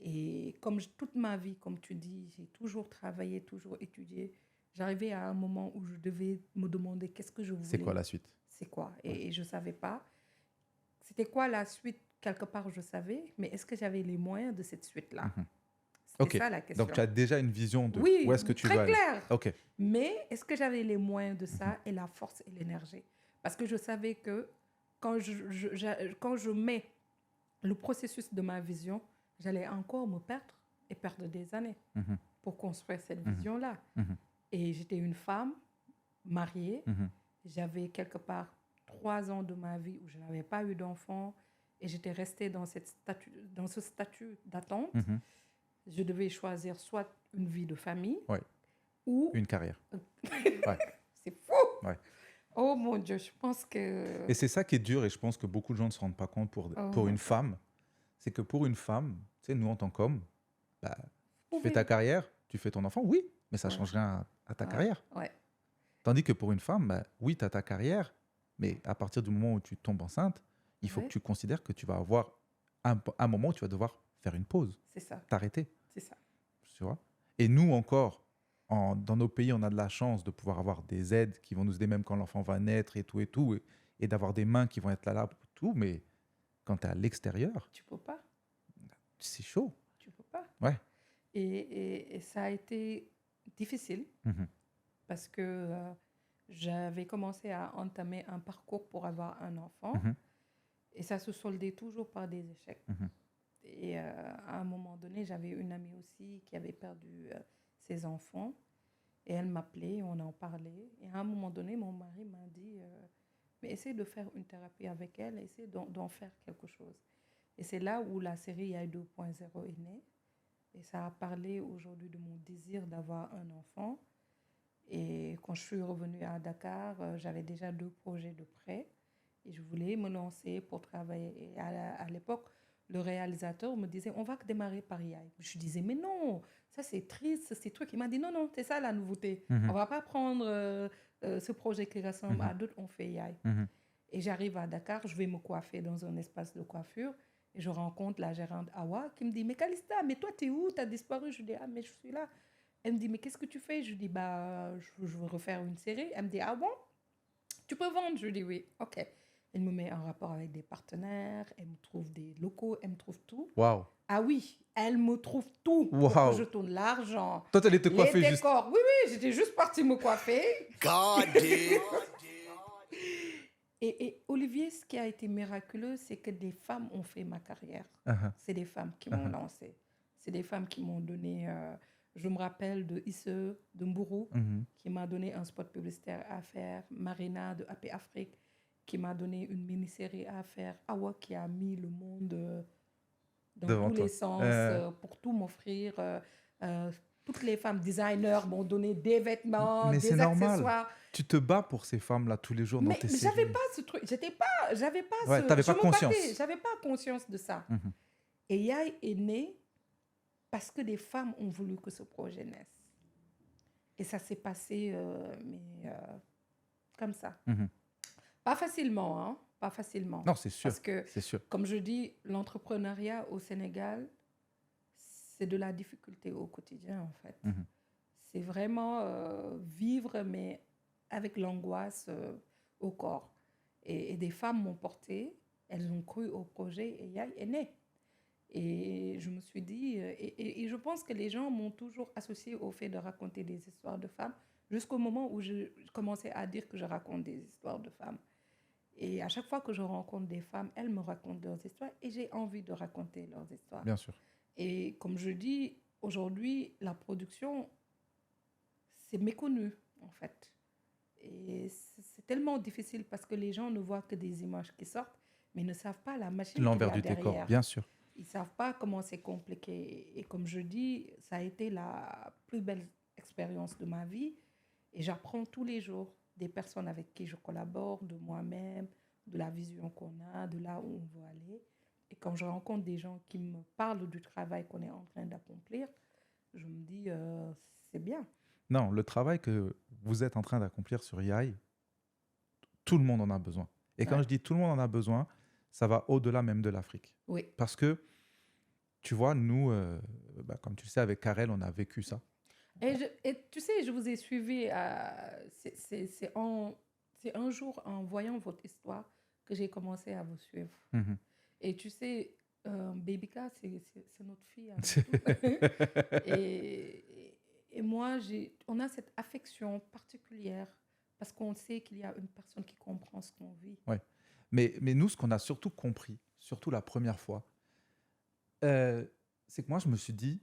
Et comme toute ma vie, comme tu dis, j'ai toujours travaillé, toujours étudié. J'arrivais à un moment où je devais me demander qu'est-ce que je voulais. C'est quoi la suite? C'est quoi? Et je ne savais pas. C'était quoi la suite? Quelque part, je savais. Mais est-ce que j'avais les moyens de cette suite-là? Mhm. C'était Ok. ça la question. Donc, tu as déjà une vision de Oui, où est-ce que tu très veux aller. clair. Ok. Mais est-ce que j'avais les moyens de ça et la force et l'énergie? Parce que je savais que quand quand je mets le processus de ma vision, j'allais encore me perdre et perdre des années Mhm. pour construire cette Mhm. vision-là. Mhm. Et j'étais une femme mariée. Mhm. J'avais quelque part 3 ans de ma vie où je n'avais pas eu d'enfant et j'étais restée dans ce statut d'attente. Mhm. Je devais choisir soit une vie de famille Ouais. ou... Une carrière. C'est fou! Ouais. Oh mon Dieu, je pense que... Et c'est ça qui est dur, et je pense que beaucoup de gens ne se rendent pas compte pour une femme. C'est que pour une femme, tu sais, nous en tant qu'hommes, bah, tu fais ta carrière, tu fais ton enfant, oui, mais ça ne Ouais. change rien à ta Ouais. carrière. Ouais. Tandis que pour une femme, bah, oui, tu as ta carrière, mais à partir du moment où tu tombes enceinte, il faut Ouais. que tu considères que tu vas avoir un moment où tu vas devoir faire une pause, C'est ça, t'arrêter. c'est ça. Tu vois. Et nous encore, dans nos pays, on a de la chance de pouvoir avoir des aides qui vont nous aider même quand l'enfant va naître et tout, et d'avoir des mains qui vont être là pour tout. Mais quand tu es à l'extérieur, Tu peux pas, c'est chaud. tu peux pas. Ouais. Et ça a été difficile Mhm. parce que j'avais commencé à entamer un parcours pour avoir un enfant Mhm. et ça se soldait toujours par des échecs. Mhm. Et à un moment donné, j'avais une amie aussi qui avait perdu ses enfants et elle m'appelait, on en parlait. Et à un moment donné, mon mari m'a dit mais essaie de faire une thérapie avec elle, essaie d'en faire quelque chose. Et c'est là où la série AI 2.0 est née. Et ça a parlé aujourd'hui de mon désir d'avoir un enfant. Et quand je suis revenue à Dakar, j'avais déjà 2 projets de prêt. Et je voulais me lancer pour travailler. Et à l'époque, le réalisateur me disait, on va démarrer par AI. Je disais, mais non, ça c'est triste, ces trucs. Il m'a dit, non, non, c'est ça la nouveauté. Mhm. On ne va pas prendre ce projet qui ressemble à d'autres, on fait AI. Mhm. Et j'arrive à Dakar, je vais me coiffer dans un espace de coiffure. Et je rencontre la gérante Awa qui me dit, mais Calista, mais toi, t'es où? T'as disparu? Je dis, ah, mais je suis là. Elle me dit, mais qu'est-ce que tu fais? Je dis, bah, je veux refaire une série. Elle me dit, ah bon? Tu peux vendre? Je dis, oui, ok. Elle me met en rapport avec des partenaires, elle me trouve des locaux, elle me trouve tout. Waouh. Ah oui, elle me trouve tout pour Waouh. que je tourne l'argent, Toi, tu allais te les coiffer juste. décors. Oui, oui, j'étais juste partie me coiffer. God did. Et Olivier, ce qui a été miraculeux, c'est que des femmes ont fait ma carrière. Uh-huh. C'est des femmes qui m'ont lancé. C'est des femmes qui m'ont donné... je me rappelle de Isse de Mbourou, Mhm. qui m'a donné un spot publicitaire à faire. Marina de AP Afrique, qui m'a donné une mini-série à faire. Awa, qui a mis le monde dans Devant tous toi. les sens pour tout m'offrir. Toutes les femmes designers m'ont donné des vêtements, Mais des c'est normal. accessoires. Tu te bats pour ces femmes-là tous les jours dans Mais tes j'avais séries. pas ce truc. J'avais pas Ouais, ce. t'avais je pas me conscience. battais, j'avais pas conscience de ça. Mhm. Et Yai est né parce que des femmes ont voulu que ce projet naisse. Et ça s'est passé, comme ça. Mhm. Pas facilement, hein. Pas facilement. Non, c'est sûr. Parce que, C'est sûr. comme je dis, l'entrepreneuriat au Sénégal, c'est de la difficulté au quotidien, en fait. Mhm. C'est vraiment vivre, mais avec l'angoisse au corps. Et des femmes m'ont porté, elles ont cru au projet et Yai est né. Et je me suis dit, et je pense que les gens m'ont toujours associé au fait de raconter des histoires de femmes, jusqu'au moment où je commençais à dire que je raconte des histoires de femmes. Et à chaque fois que je rencontre des femmes, elles me racontent leurs histoires et j'ai envie de raconter leurs histoires. Bien sûr. Et comme je dis, aujourd'hui, la production, c'est méconnu, en fait. Et c'est tellement difficile parce que les gens ne voient que des images qui sortent, mais ne savent pas la machine qu'il y L'envers a du décor, derrière. bien sûr. Ils ne savent pas comment c'est compliqué. Et comme je dis, ça a été la plus belle expérience de ma vie. Et j'apprends tous les jours des personnes avec qui je collabore, de moi-même, de la vision qu'on a, de là où on veut aller. Et quand je rencontre des gens qui me parlent du travail qu'on est en train d'accomplir, je me dis, c'est bien. Non, le travail que vous êtes en train d'accomplir sur Yai, tout le monde en a besoin. Et quand Ouais. je dis tout le monde en a besoin, ça va au-delà même de l'Afrique. Oui. Parce que, tu vois, nous, comme tu le sais, avec Karel, on a vécu ça. Et tu sais, je vous ai suivi. C'est un jour, en voyant votre histoire, que j'ai commencé à vous suivre. Mhm. Et tu sais, Babyka, c'est notre fille. Avant tout. Et moi, on a cette affection particulière parce qu'on sait qu'il y a une personne qui comprend ce qu'on vit. Mais nous, ce qu'on a surtout compris, surtout la première fois, c'est que moi, je me suis dit,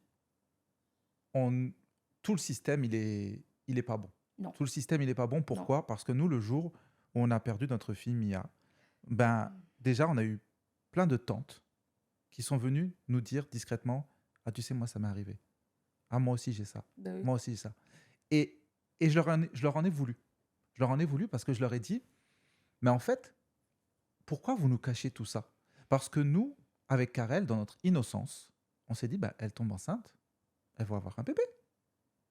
tout le système, il est pas bon. Non. Tout le système, il est pas bon. Pourquoi ? Parce que nous, le jour où on a perdu notre fille Mia, déjà, on a eu plein de tantes qui sont venues nous dire discrètement, « Ah, tu sais, moi, ça m'est arrivé. Ah, moi aussi, j'ai ça. Ben oui. Moi aussi, j'ai ça. » Et je leur en ai voulu. Je leur en ai voulu parce que je leur ai dit, mais en fait, pourquoi vous nous cachez tout ça ? Parce que nous, avec Karel, dans notre innocence, on s'est dit, elle tombe enceinte, elle va avoir un bébé.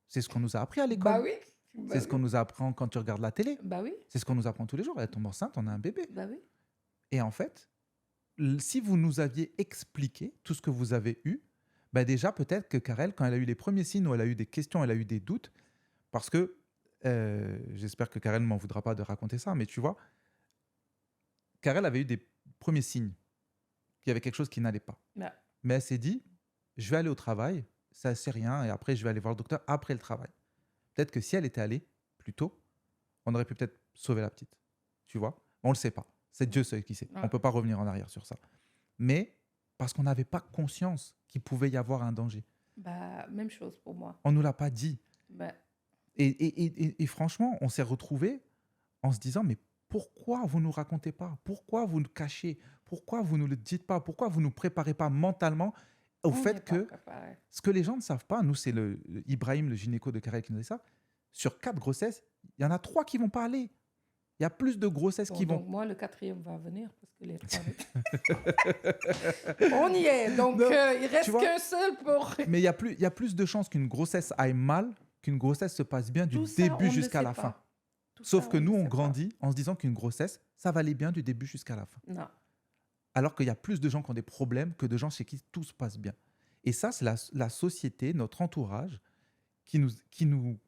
C'est ce qu'on nous a appris à l'école. Bah oui. Bah C'est ce oui. qu'on nous apprend quand tu regardes la télé. Bah oui. C'est ce qu'on nous apprend tous les jours. Elle tombe enceinte, on a un bébé. Bah oui. Et en fait, si vous nous aviez expliqué tout ce que vous avez eu, déjà, peut-être que Karel, quand elle a eu les premiers signes où elle a eu des questions, elle a eu des doutes, parce que, j'espère que Karel ne m'en voudra pas de raconter ça, mais tu vois, Karel avait eu des premiers signes qu'il y avait quelque chose qui n'allait pas. Bah, Mais elle s'est dit, je vais aller au travail, ça c'est rien, et après je vais aller voir le docteur après le travail. Peut-être que si elle était allée plus tôt, on aurait pu peut-être sauver la petite. Tu vois ? On ne le sait pas. C'est Dieu seul qui sait. Ouais. On ne peut pas revenir en arrière sur ça. Mais parce qu'on n'avait pas conscience qu'il pouvait y avoir un danger. bah, même chose pour moi. On ne nous l'a pas dit. Bah, Et franchement, on s'est retrouvés en se disant, mais pourquoi vous ne nous racontez pas ? Pourquoi vous nous cachez ? Pourquoi vous ne nous le dites pas ? Pourquoi vous ne nous préparez pas mentalement au on n'est fait pas que préparé. ce que les gens ne savent pas, nous, c'est Ibrahim, le gynéco de Karel, qui nous dit ça. Sur 4 grossesses, il y en a 3 qui vont pas aller. Il y a plus de grossesses qui Donc vont. moi, le 4e va venir parce que les 3... On y est. Donc, Non, il reste tu vois, qu'un seul pour... Mais il y a plus de chances qu'une grossesse aille mal qu'une grossesse se passe bien du Tout ça, on début ne jusqu'à sait la pas. fin. Tout Sauf ça, que nous, ne on sait pas. grandit en se disant qu'une grossesse, ça va aller bien du début jusqu'à la fin. Non. Alors qu'il y a plus de gens qui ont des problèmes que de gens chez qui tout se passe bien. Et ça, c'est la société, notre entourage, qui nous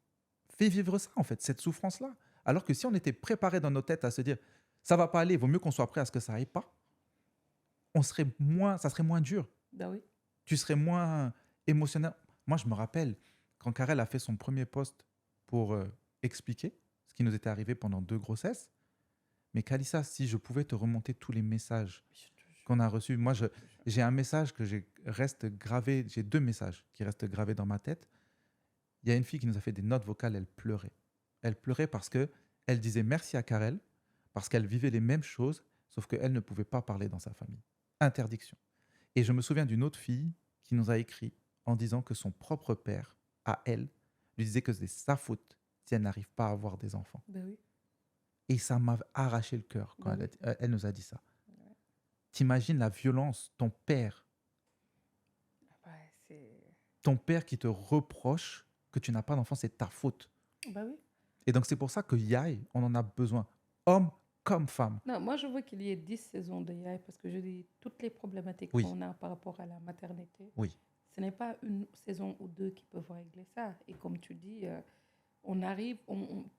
fait vivre ça, en fait, cette souffrance-là. Alors que si on était préparé dans nos têtes à se dire, Ça va pas aller. Il vaut mieux qu'on soit prêt à ce que ça aille pas. Ça serait moins dur. Ben oui. Tu serais moins émotionnel. Moi, je me rappelle quand Karel a fait son premier post pour expliquer ce qui nous était arrivé pendant 2 grossesses. Mais Kalissa, si je pouvais te remonter tous les messages Je te jure. qu'on a reçus, moi, j'ai un message reste gravé. J'ai 2 messages qui restent gravés dans ma tête. Il y a une fille qui nous a fait des notes vocales. Elle pleurait. Elle pleurait parce que elle disait merci à Karel parce qu'elle vivait les mêmes choses, sauf qu'elle ne pouvait pas parler dans sa famille. Interdiction. Et je me souviens d'une autre fille qui nous a écrit en disant que son propre père, à elle, lui disait que c'était sa faute si elle n'arrive pas à avoir des enfants. Ben oui. Et ça m'a arraché le cœur quand Oui. elle nous a dit ça. T'imagines la violence, ton père Ouais, c'est... qui te reproche que tu n'as pas d'enfant, c'est ta faute. Ben oui. Et donc c'est pour ça que Yai, on en a besoin, homme comme femme. Non, moi, je veux qu'il y ait 10 saisons de Yai parce que je dis toutes les problématiques Oui. qu'on a par rapport à la maternité. Oui. Ce n'est pas une saison ou 2 qui peuvent régler ça. Et comme tu dis, on arrive,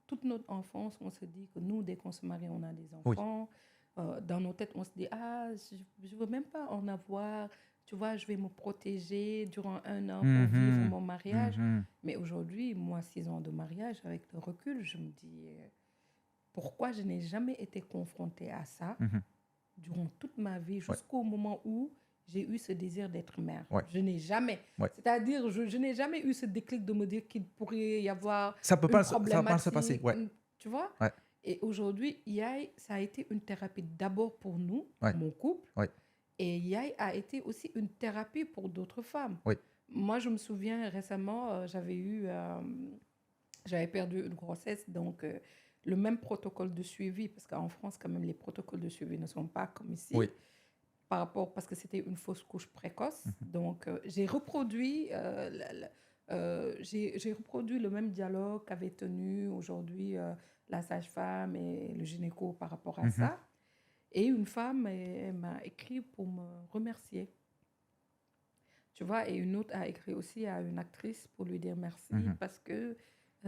toute notre enfance, on se dit que nous, dès qu'on se marie, on a des Oui. enfants. Dans nos têtes, on se dit, ah, je ne veux même pas en avoir. Tu vois, je vais me protéger durant 1 an pour vivre mon mariage. Mhm. Mais aujourd'hui, moi, 6 ans de mariage, avec le recul, je me dis, pourquoi je n'ai jamais été confrontée à ça Mhm. durant toute ma vie, jusqu'au moment où j'ai eu ce désir d'être mère. Ouais. Je n'ai jamais. Ouais. C'est-à-dire, je n'ai jamais eu ce déclic de me dire qu'il pourrait y avoir Ça peut une pas se passer. problématique, Ouais. tu vois? Ouais. Et aujourd'hui, Yai, ça a été une thérapie d'abord pour nous, Ouais. mon couple. Ouais. Et Yai a été aussi une thérapie pour d'autres femmes. Oui. Moi, je me souviens récemment, j'avais perdu une grossesse, donc le même protocole de suivi, parce qu'en France, quand même, les protocoles de suivi ne sont pas comme ici. Oui. Parce que c'était une fausse couche précoce. Donc, j'ai reproduit, j'ai reproduit le même dialogue qu'avait tenu aujourd'hui la sage-femme et le gynéco par rapport à ça. Et une femme, elle m'a écrit pour me remercier. Tu vois, et une autre a écrit aussi à une actrice pour lui dire merci parce que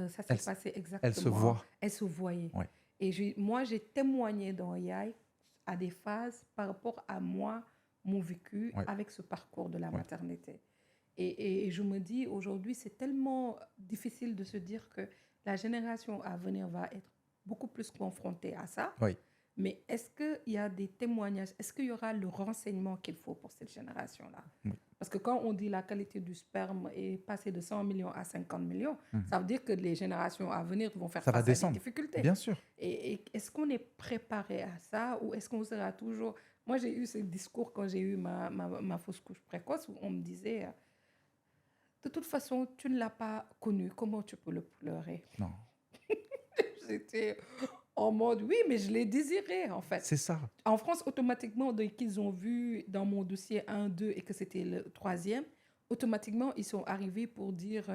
ça s'est passé exactement. Elle se voit. Elle se voyait. Ouais. Et moi, j'ai témoigné dans Yai à des phases par rapport à moi, mon vécu avec ce parcours de la maternité. Et je me dis, aujourd'hui, c'est tellement difficile de se dire que la génération à venir va être beaucoup plus confrontée à ça. Oui. Mais est-ce qu'il y a des témoignages? Est-ce qu'il y aura le renseignement qu'il faut pour cette génération-là? Oui. Parce que quand on dit la qualité du sperme est passée de 100 millions à 50 millions, ça veut dire que les générations à venir vont faire Ça va face à des descendre. difficultés. Bien sûr. Et est-ce qu'on est préparé à ça ou est-ce qu'on sera toujours... Moi, j'ai eu ce discours quand j'ai eu ma fausse couche précoce où on me disait, de toute façon, tu ne l'as pas connu, comment tu peux le pleurer? Non. J'étais en mode, oui, mais je l'ai désiré, en fait. C'est ça. En France, automatiquement, dès qu'ils ont vu dans mon dossier 1, 2 et que c'était le 3e, automatiquement, ils sont arrivés pour dire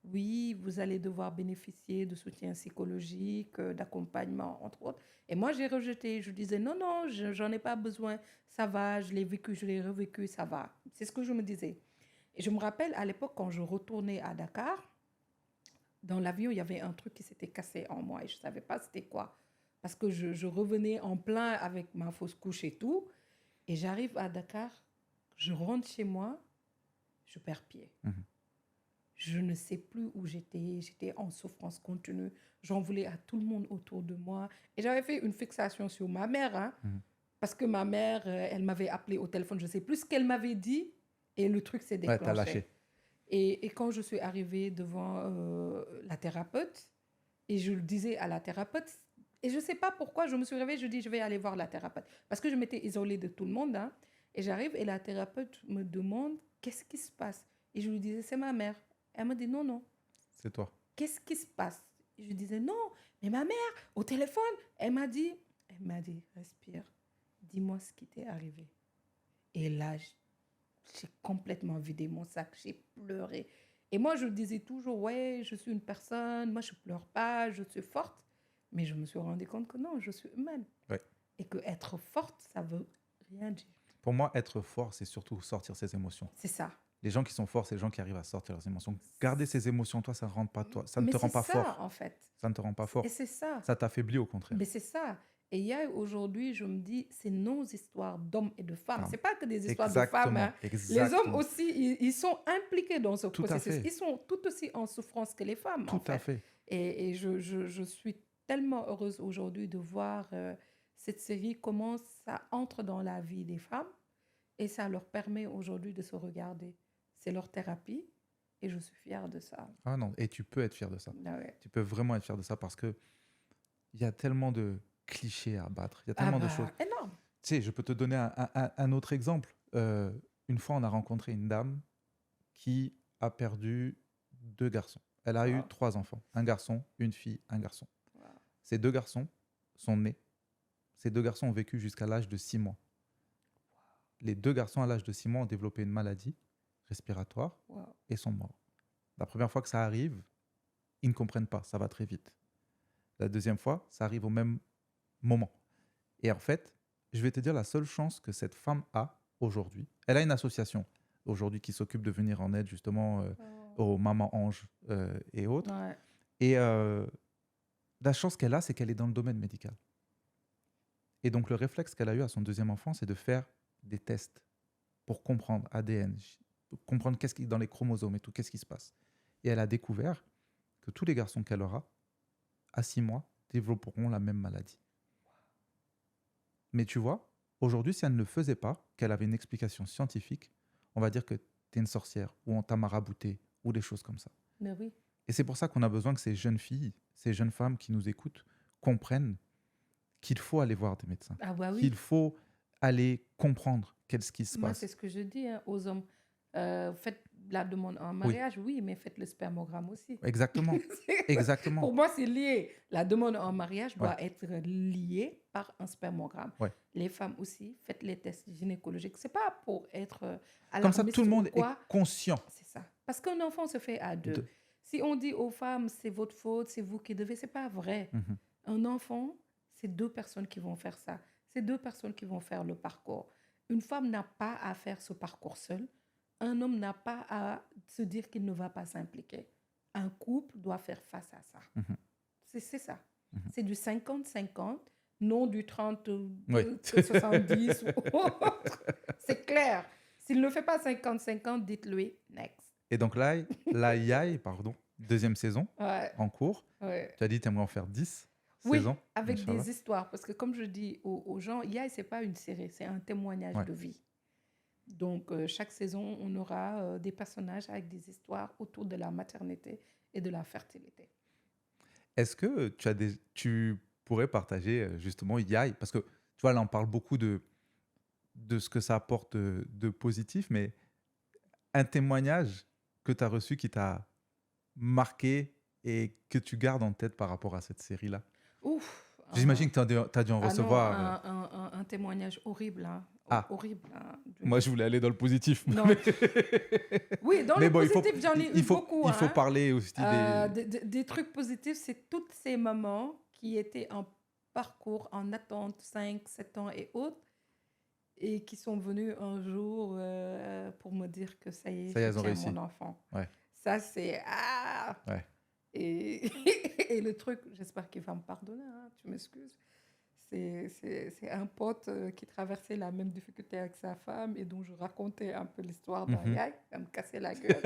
oui, vous allez devoir bénéficier de soutien psychologique, d'accompagnement, entre autres. Et moi, j'ai rejeté. Je disais non, non, j'en ai pas besoin. Ça va, je l'ai vécu, je l'ai revécu, ça va. C'est ce que je me disais. Et je me rappelle à l'époque, quand je retournais à Dakar, dans l'avion, il y avait un truc qui s'était cassé en moi et je ne savais pas c'était quoi. Parce que je revenais en plein avec ma fausse couche et tout. Et j'arrive à Dakar, je rentre chez moi, je perds pied. Je ne sais plus où j'étais. J'étais en souffrance continue. J'en voulais à tout le monde autour de moi. Et j'avais fait une fixation sur ma mère. Hein, parce que ma mère, elle m'avait appelé au téléphone. Je ne sais plus ce qu'elle m'avait dit. Et le truc s'est déclenché. Ouais, t'as lâché. Et quand je suis arrivée devant la thérapeute, et je le disais à la thérapeute, et je ne sais pas pourquoi, je me suis réveillée, je dis, je vais aller voir la thérapeute. Parce que je m'étais isolée de tout le monde. Hein, et j'arrive et la thérapeute me demande, qu'est-ce qui se passe? Et je lui disais, c'est ma mère. Elle me dit, non, non. C'est toi. Qu'est-ce qui se passe? Et je disais, non, mais ma mère, au téléphone, elle m'a dit, respire, dis-moi ce qui t'est arrivé. Et là, j'ai complètement vidé mon sac, j'ai pleuré. Et moi, je disais toujours, ouais, je suis une personne, moi, je ne pleure pas, je suis forte. Mais je me suis rendu compte que non, je suis humaine. Ouais. Et que être forte, ça ne veut rien dire. Pour moi, être fort, c'est surtout sortir ses émotions. C'est ça. Les gens qui sont forts, c'est les gens qui arrivent à sortir leurs émotions. Garder ses émotions, toi, ça ne te rend pas fort. Mais c'est ça, en fait. Ça ne te rend pas fort. Et c'est ça. Ça t'affaiblit au contraire. Mais c'est ça. Et il y a aujourd'hui, je me dis, c'est nos histoires d'hommes et de femmes. Ah, C'est pas que des histoires de femmes. Exactement, Hein. Les exactement. hommes aussi, ils sont impliqués dans ce Tout à processus. fait. Ils sont tout aussi en souffrance que les femmes, en Tout à fait. fait. Et je suis tellement heureuse aujourd'hui de voir cette série, comment ça entre dans la vie des femmes et ça leur permet aujourd'hui de se regarder. C'est leur thérapie et je suis fière de ça. Ah non, et tu peux être fier de ça. Ah ouais. Tu peux vraiment être fier de ça parce que il y a tellement de clichés à battre. Il y a Ah tellement de bah, choses. énorme. Tu sais, je peux te donner un autre exemple. Une fois, on a rencontré une dame qui a perdu 2 garçons. Elle a eu Wow. 3 enfants. Un garçon, une fille, un garçon. Wow. Ces 2 garçons sont nés. Ces 2 garçons ont vécu jusqu'à l'âge de 6 mois. Les 2 garçons, à l'âge de 6 mois, ont développé une maladie respiratoire Wow. et sont morts. La première fois que ça arrive, ils ne comprennent pas, ça va très vite. La deuxième fois, ça arrive au même moment. Et en fait, je vais te dire la seule chance que cette femme a aujourd'hui. Elle a une association aujourd'hui qui s'occupe de venir en aide justement aux mamans anges et autres. Ouais. Et la chance qu'elle a, c'est qu'elle est dans le domaine médical. Et donc le réflexe qu'elle a eu à son deuxième enfant, c'est de faire des tests pour comprendre ADN, pour comprendre qu'est-ce qui dans les chromosomes et tout, qu'est-ce qui se passe. Et elle a découvert que tous les garçons qu'elle aura, à 6 mois, développeront la même maladie. Mais tu vois, aujourd'hui, si elle ne le faisait pas, qu'elle avait une explication scientifique, on va dire que tu es une sorcière, ou on t'a marabouté, ou des choses comme ça. Mais oui. Et c'est pour ça qu'on a besoin que ces jeunes filles, ces jeunes femmes qui nous écoutent, comprennent qu'il faut aller voir des médecins, Ah bah oui. qu'il faut aller comprendre qu'est-ce qui se Moi, passe. c'est ce que je dis hein, aux hommes. Faites la demande en mariage, oui, mais faites le spermogramme aussi. Exactement, exactement. Pour moi, c'est lié. La demande en mariage doit être liée par un spermogramme. Ouais. Les femmes aussi, faites les tests gynécologiques. C'est pas pour être Comme ça, alarmiste tout le monde ou quoi. est conscient. C'est ça. Parce qu'un enfant se fait à 2. Deux. Si on dit aux femmes, c'est votre faute, c'est vous qui devez, c'est pas vrai. Mhm. Un enfant, c'est 2 personnes qui vont faire ça. C'est 2 personnes qui vont faire le parcours. Une femme n'a pas à faire ce parcours seule. Un homme n'a pas à se dire qu'il ne va pas s'impliquer. Un couple doit faire face à ça. Mhm. C'est ça. Mhm. C'est du 50-50, non du 30, Oui. 70 ou autre. C'est clair. S'il ne fait pas 50-50, dites-lui next. Et donc là, la Yai, pardon, deuxième saison Ouais, en cours. ouais. Tu as dit que tu aimerais en faire 10 Oui, saisons. avec Inch'Allah. des histoires. Parce que comme je dis aux gens, Yai, ce n'est pas une série, c'est un témoignage Ouais. de vie. Donc, chaque saison, on aura des personnages avec des histoires autour de la maternité et de la fertilité. Est-ce que tu pourrais partager justement Yai? Parce que tu vois, là, on parle beaucoup de ce que ça apporte de positif, mais un témoignage que tu as reçu qui t'a marqué et que tu gardes en tête par rapport à cette série-là? Ouf! J'imagine que tu as dû en Ah non, recevoir. un témoignage horrible. Hein. Ah. Horrible. Hein. Moi, je voulais aller dans le positif. Non. Oui, dans Mais le bon, positif, j'en ai eu beaucoup. il faut hein. parler aussi Des trucs positifs, c'est toutes ces mamans qui étaient en parcours, en attente 5, 7 ans et autres, et qui sont venues un jour pour me dire que ça y est, Ça y est, elles je ont tiens réussi. mon enfant. Ouais. Ça, c'est... Ah Ouais. Et, et le truc, j'espère qu'il va me pardonner, hein, tu m'excuses. C'est un pote qui traversait la même difficulté avec sa femme et dont je racontais un peu l'histoire d'un Mhm. gars qui va me casser la gueule.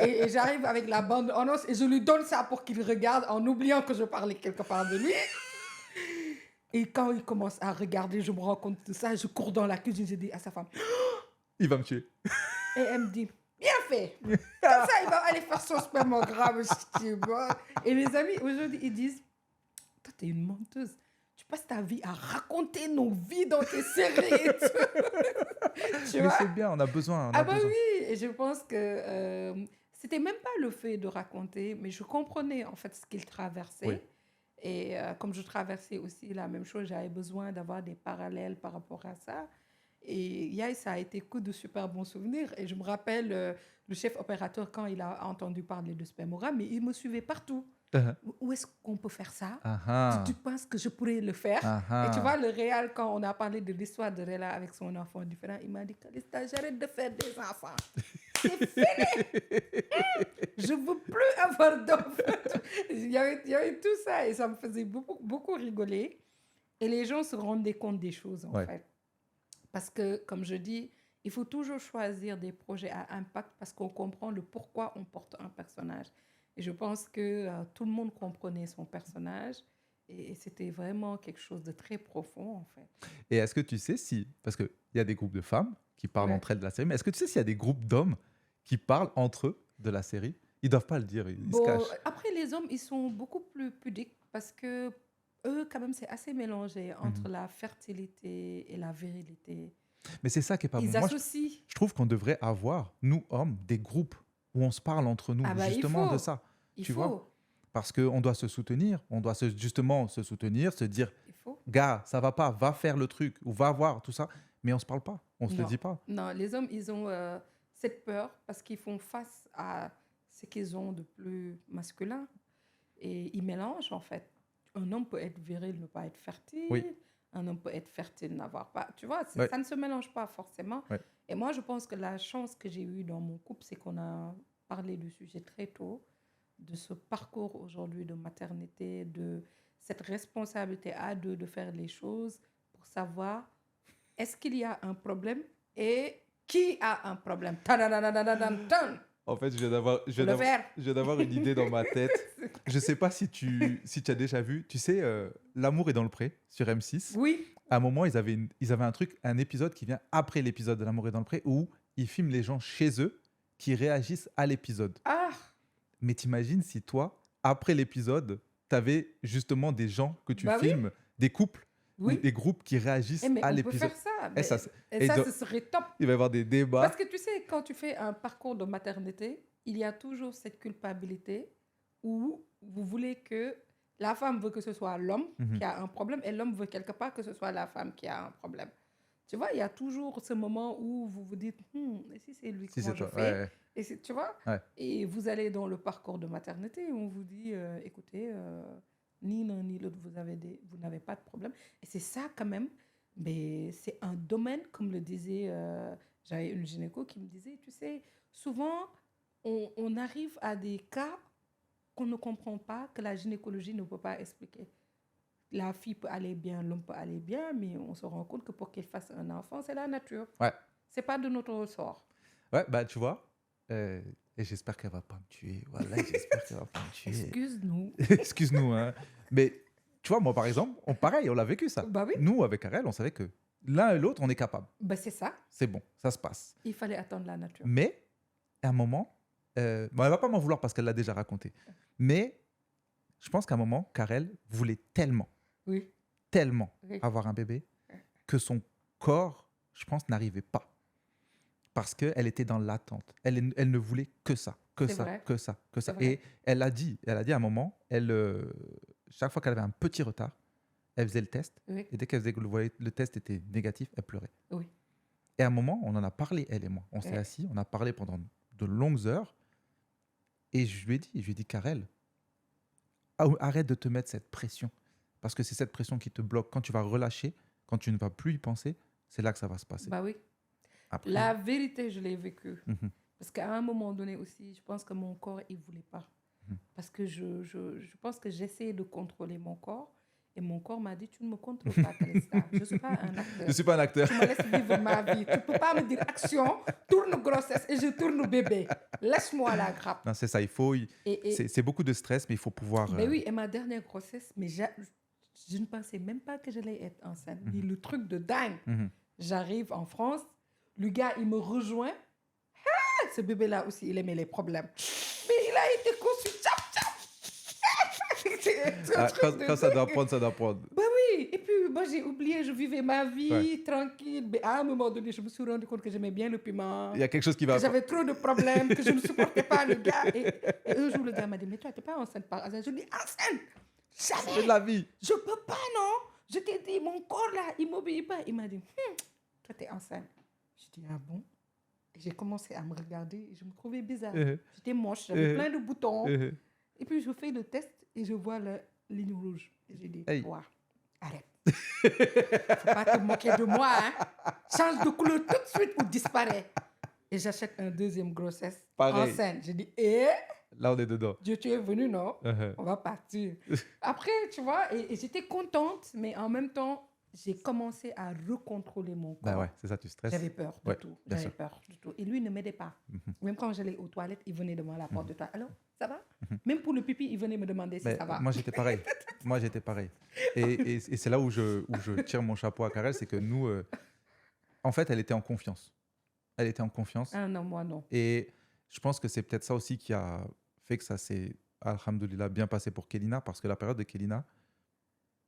et j'arrive avec la bande annonce et je lui donne ça pour qu'il regarde en oubliant que je parlais quelque part de lui. Et quand il commence à regarder, je me rends compte de ça, je cours dans la cuisine, je dis à sa femme, Il va me tuer. et elle me dit, bien fait. Comme ça, il va aller faire son spermogramme. Je dis, bon. Et les amis, aujourd'hui, ils disent, toi, t'es une menteuse. Tu passes ta vie à raconter nos vies dans tes séries. Et tout. Tu Mais vois? c'est bien, on a besoin. Ah bah oui, et je pense que c'était même pas le fait de raconter, mais je comprenais en fait ce qu'il traversait. Oui. Et comme je traversais aussi la même chose, j'avais besoin d'avoir des parallèles par rapport à ça. Et Yai, ça a été que de super bons souvenirs. Et je me rappelle, le chef opérateur, quand il a entendu parler de spermogramme, mais il me suivait partout. Où est-ce qu'on peut faire ça? Tu penses que je pourrais le faire? Et tu vois, le réal, quand on a parlé de l'histoire de Réla avec son enfant différent, il m'a dit, Calista, j'arrête de faire des enfants. C'est fini. Je ne veux plus avoir d'enfants. Il y avait tout ça et ça me faisait beaucoup, beaucoup rigoler. Et les gens se rendaient compte des choses, en Ouais. fait. Parce que, comme je dis, il faut toujours choisir des projets à impact parce qu'on comprend le pourquoi on porte un personnage. Et je pense que tout le monde comprenait son personnage et c'était vraiment quelque chose de très profond, en fait. Et est-ce que tu sais si, parce qu'il y a des groupes de femmes qui parlent Ouais. entre elles de la série, mais est-ce que tu sais s'il y a des groupes d'hommes qui parlent entre eux de la série? Ils doivent pas le dire, ils se Bon, cachent. après, les hommes, ils sont beaucoup plus pudiques parce que eux, quand même, c'est assez mélangé entre la fertilité et la virilité. Mais c'est ça qui est pas bon. Ils Moi, associent. je trouve qu'on devrait avoir, nous hommes, des groupes où on se parle entre nous, Ah bah, il justement faut. de ça. Il Tu faut. vois? Parce qu'on doit se soutenir, on doit justement se soutenir, se dire, Il faut. gars, ça va pas, va faire le truc, ou va voir tout ça. Mais on se parle pas, on se le Non. dit pas. Non, les hommes, ils ont cette peur parce qu'ils font face à ce qu'ils ont de plus masculin et ils mélangent en fait. Un homme peut être viril, ne pas être fertile. Oui. Un homme peut être fertile, n'avoir pas. Tu vois, Ouais. ça ne se mélange pas forcément. Ouais. Et moi, je pense que la chance que j'ai eue dans mon couple, c'est qu'on a parlé du sujet très tôt, de ce parcours aujourd'hui de maternité, de cette responsabilité à deux de faire les choses pour savoir est-ce qu'il y a un problème et qui a un problème. Ta-da-da-da-da-da-da-da. En fait, je viens d'avoir, je viens Le d'avoir- verre. je viens d'avoir une idée dans ma tête. Je sais pas si tu as déjà vu. Tu sais, L'amour est dans le pré sur M6. Oui, À un moment, ils avaient un épisode qui vient après l'épisode de L'amour est dans le pré où ils filment les gens chez eux qui réagissent à l'épisode. ah, Mais t'imagines si toi, après l'épisode, t'avais justement des gens que tu Bah oui. filmes, des couples ou oui. des groupes qui réagissent Eh, mais à on peut l'épisode. faire ça. Et ça, c'est- Et et ça, donc- ce serait top. Il va y avoir des débats. Parce que tu sais, quand tu fais un parcours de maternité, il y a toujours cette culpabilité où vous voulez que la femme veut que ce soit l'homme Mhm. qui a un problème et l'homme veut quelque part que ce soit la femme qui a un problème. Tu vois, il y a toujours ce moment où vous vous dites, et si c'est lui, Si comment c'est je toi. fais Ouais. Et tu vois, Ouais. et vous allez dans le parcours de maternité où on vous dit, écoutez, ni l'un ni l'autre, vous n'avez pas de problème. Et c'est ça quand même, mais c'est un domaine, comme le disait, j'avais une gynéco qui me disait, tu sais, souvent, on arrive à des cas qu'on ne comprend pas, que la gynécologie ne peut pas expliquer. La fille peut aller bien, l'homme peut aller bien, mais on se rend compte que pour qu'il fasse un enfant, c'est la nature. Ouais. C'est pas de notre ressort. Ouais, bah tu vois. Et j'espère qu'elle va pas me tuer. Voilà, j'espère qu'elle va pas me tuer. Excuse-nous. Excuse-nous, hein. Mais tu vois, moi par exemple, pareil, on l'a vécu ça. Bah oui. Nous, avec Arel, on savait que l'un et l'autre, on est capable. Ben c'est ça. C'est bon, ça se passe. Il fallait attendre la nature. Mais, à un moment, bon, elle va pas m'en vouloir parce qu'elle l'a déjà raconté. Mais, je pense qu'à un moment, Karel voulait tellement Oui. Oui. avoir un bébé que son corps, je pense, n'arrivait pas. Parce qu'elle était dans l'attente. Elle ne voulait que ça, que C'est ça, vrai. que ça, que ça. C'est vrai. Et elle a dit à un moment, chaque fois qu'elle avait un petit retard, elle faisait le test. Oui. Et dès qu'elle faisait que le test était négatif, elle pleurait. Oui. Et à un moment, on en a parlé, elle et moi. On s'est Ouais. assis, on a parlé pendant de longues heures. Et je lui ai dit, Karel, arrête de te mettre cette pression. Parce que c'est cette pression qui te bloque. Quand tu vas relâcher, quand tu ne vas plus y penser, c'est là que ça va se passer. Bah oui. Après, La vérité, je l'ai vécue. Mhm. Parce qu'à un moment donné aussi, je pense que mon corps, il ne voulait pas. Mhm. Parce que je pense que j'essayais de contrôler mon corps. Et mon corps m'a dit, tu ne me contrôles pas, Kalista. Je ne suis pas un acteur. je ne suis pas un acteur. Tu me laisses vivre ma vie. Tu ne peux pas me dire action, tourne grossesse et je tourne bébé. Laisse-moi la grappe. Non, c'est ça, il faut. Et- C'est beaucoup de stress, mais il faut pouvoir. Mais oui, et ma dernière grossesse, mais je ne pensais même pas que j'allais être enceinte. Ni le truc de dingue. Mhm. J'arrive en France, le gars, il me rejoint. Ah, ce bébé-là aussi, il aimait les problèmes. Mais il a été conçu. Tchap, tchap. C'est un Ah, truc quand, de quand ça dingue. doit prendre, ça doit prendre. Bah oui, et puis moi j'ai oublié, je vivais ma vie Ouais. tranquille. Mais à un moment donné, je me suis rendu compte que j'aimais bien le piment. Il y a quelque chose qui va. Que j'avais trop de problèmes, que je ne supportais pas le gars. Et un jour, le gars m'a dit, mais toi, tu n'es pas enceinte par hasard. Je lui ai dit, enceinte C'est jamais. de la vie. Je peux pas, non. Je t'ai dit, mon corps là, il m'obéit pas. Il m'a dit, toi, tu es enceinte. Je dis, ah bon? Et j'ai commencé à me regarder et je me trouvais bizarre. J'étais moche, j'avais plein de boutons. Et puis, je fais le test et je vois la ligne rouge. Et j'ai dit, Hey. toi, arrête. Faut pas te moquer de moi, hein. Change de couleur tout de suite ou disparaît. Et j'achète un deuxième grossesse Pareil. enceinte. J'ai dit, Là, on est dedans. Dieu, tu es venu, non? Uh-huh. On va partir. Après, tu vois, et j'étais contente, mais en même temps, j'ai commencé à recontrôler mon corps. Bah ouais, c'est ça, tu stresses. J'avais peur de Ouais, tout. bien J'avais sûr. peur de tout. Et lui, il ne m'aidait pas. Mhm. Même quand j'allais aux toilettes, il venait devant la porte de toi. Alors, ça va? Même pour le pipi, il venait me demander si Mais ça va. moi, j'étais pareil. Moi, j'étais pareil. Et c'est là où je tire mon chapeau à Karel, c'est que nous, en fait, elle était en confiance. Elle était en confiance. Ah non, moi non. Et je pense que c'est peut-être ça aussi qui a fait que ça s'est, alhamdoulilah, bien passé pour Kélina, parce que la période de Kélina,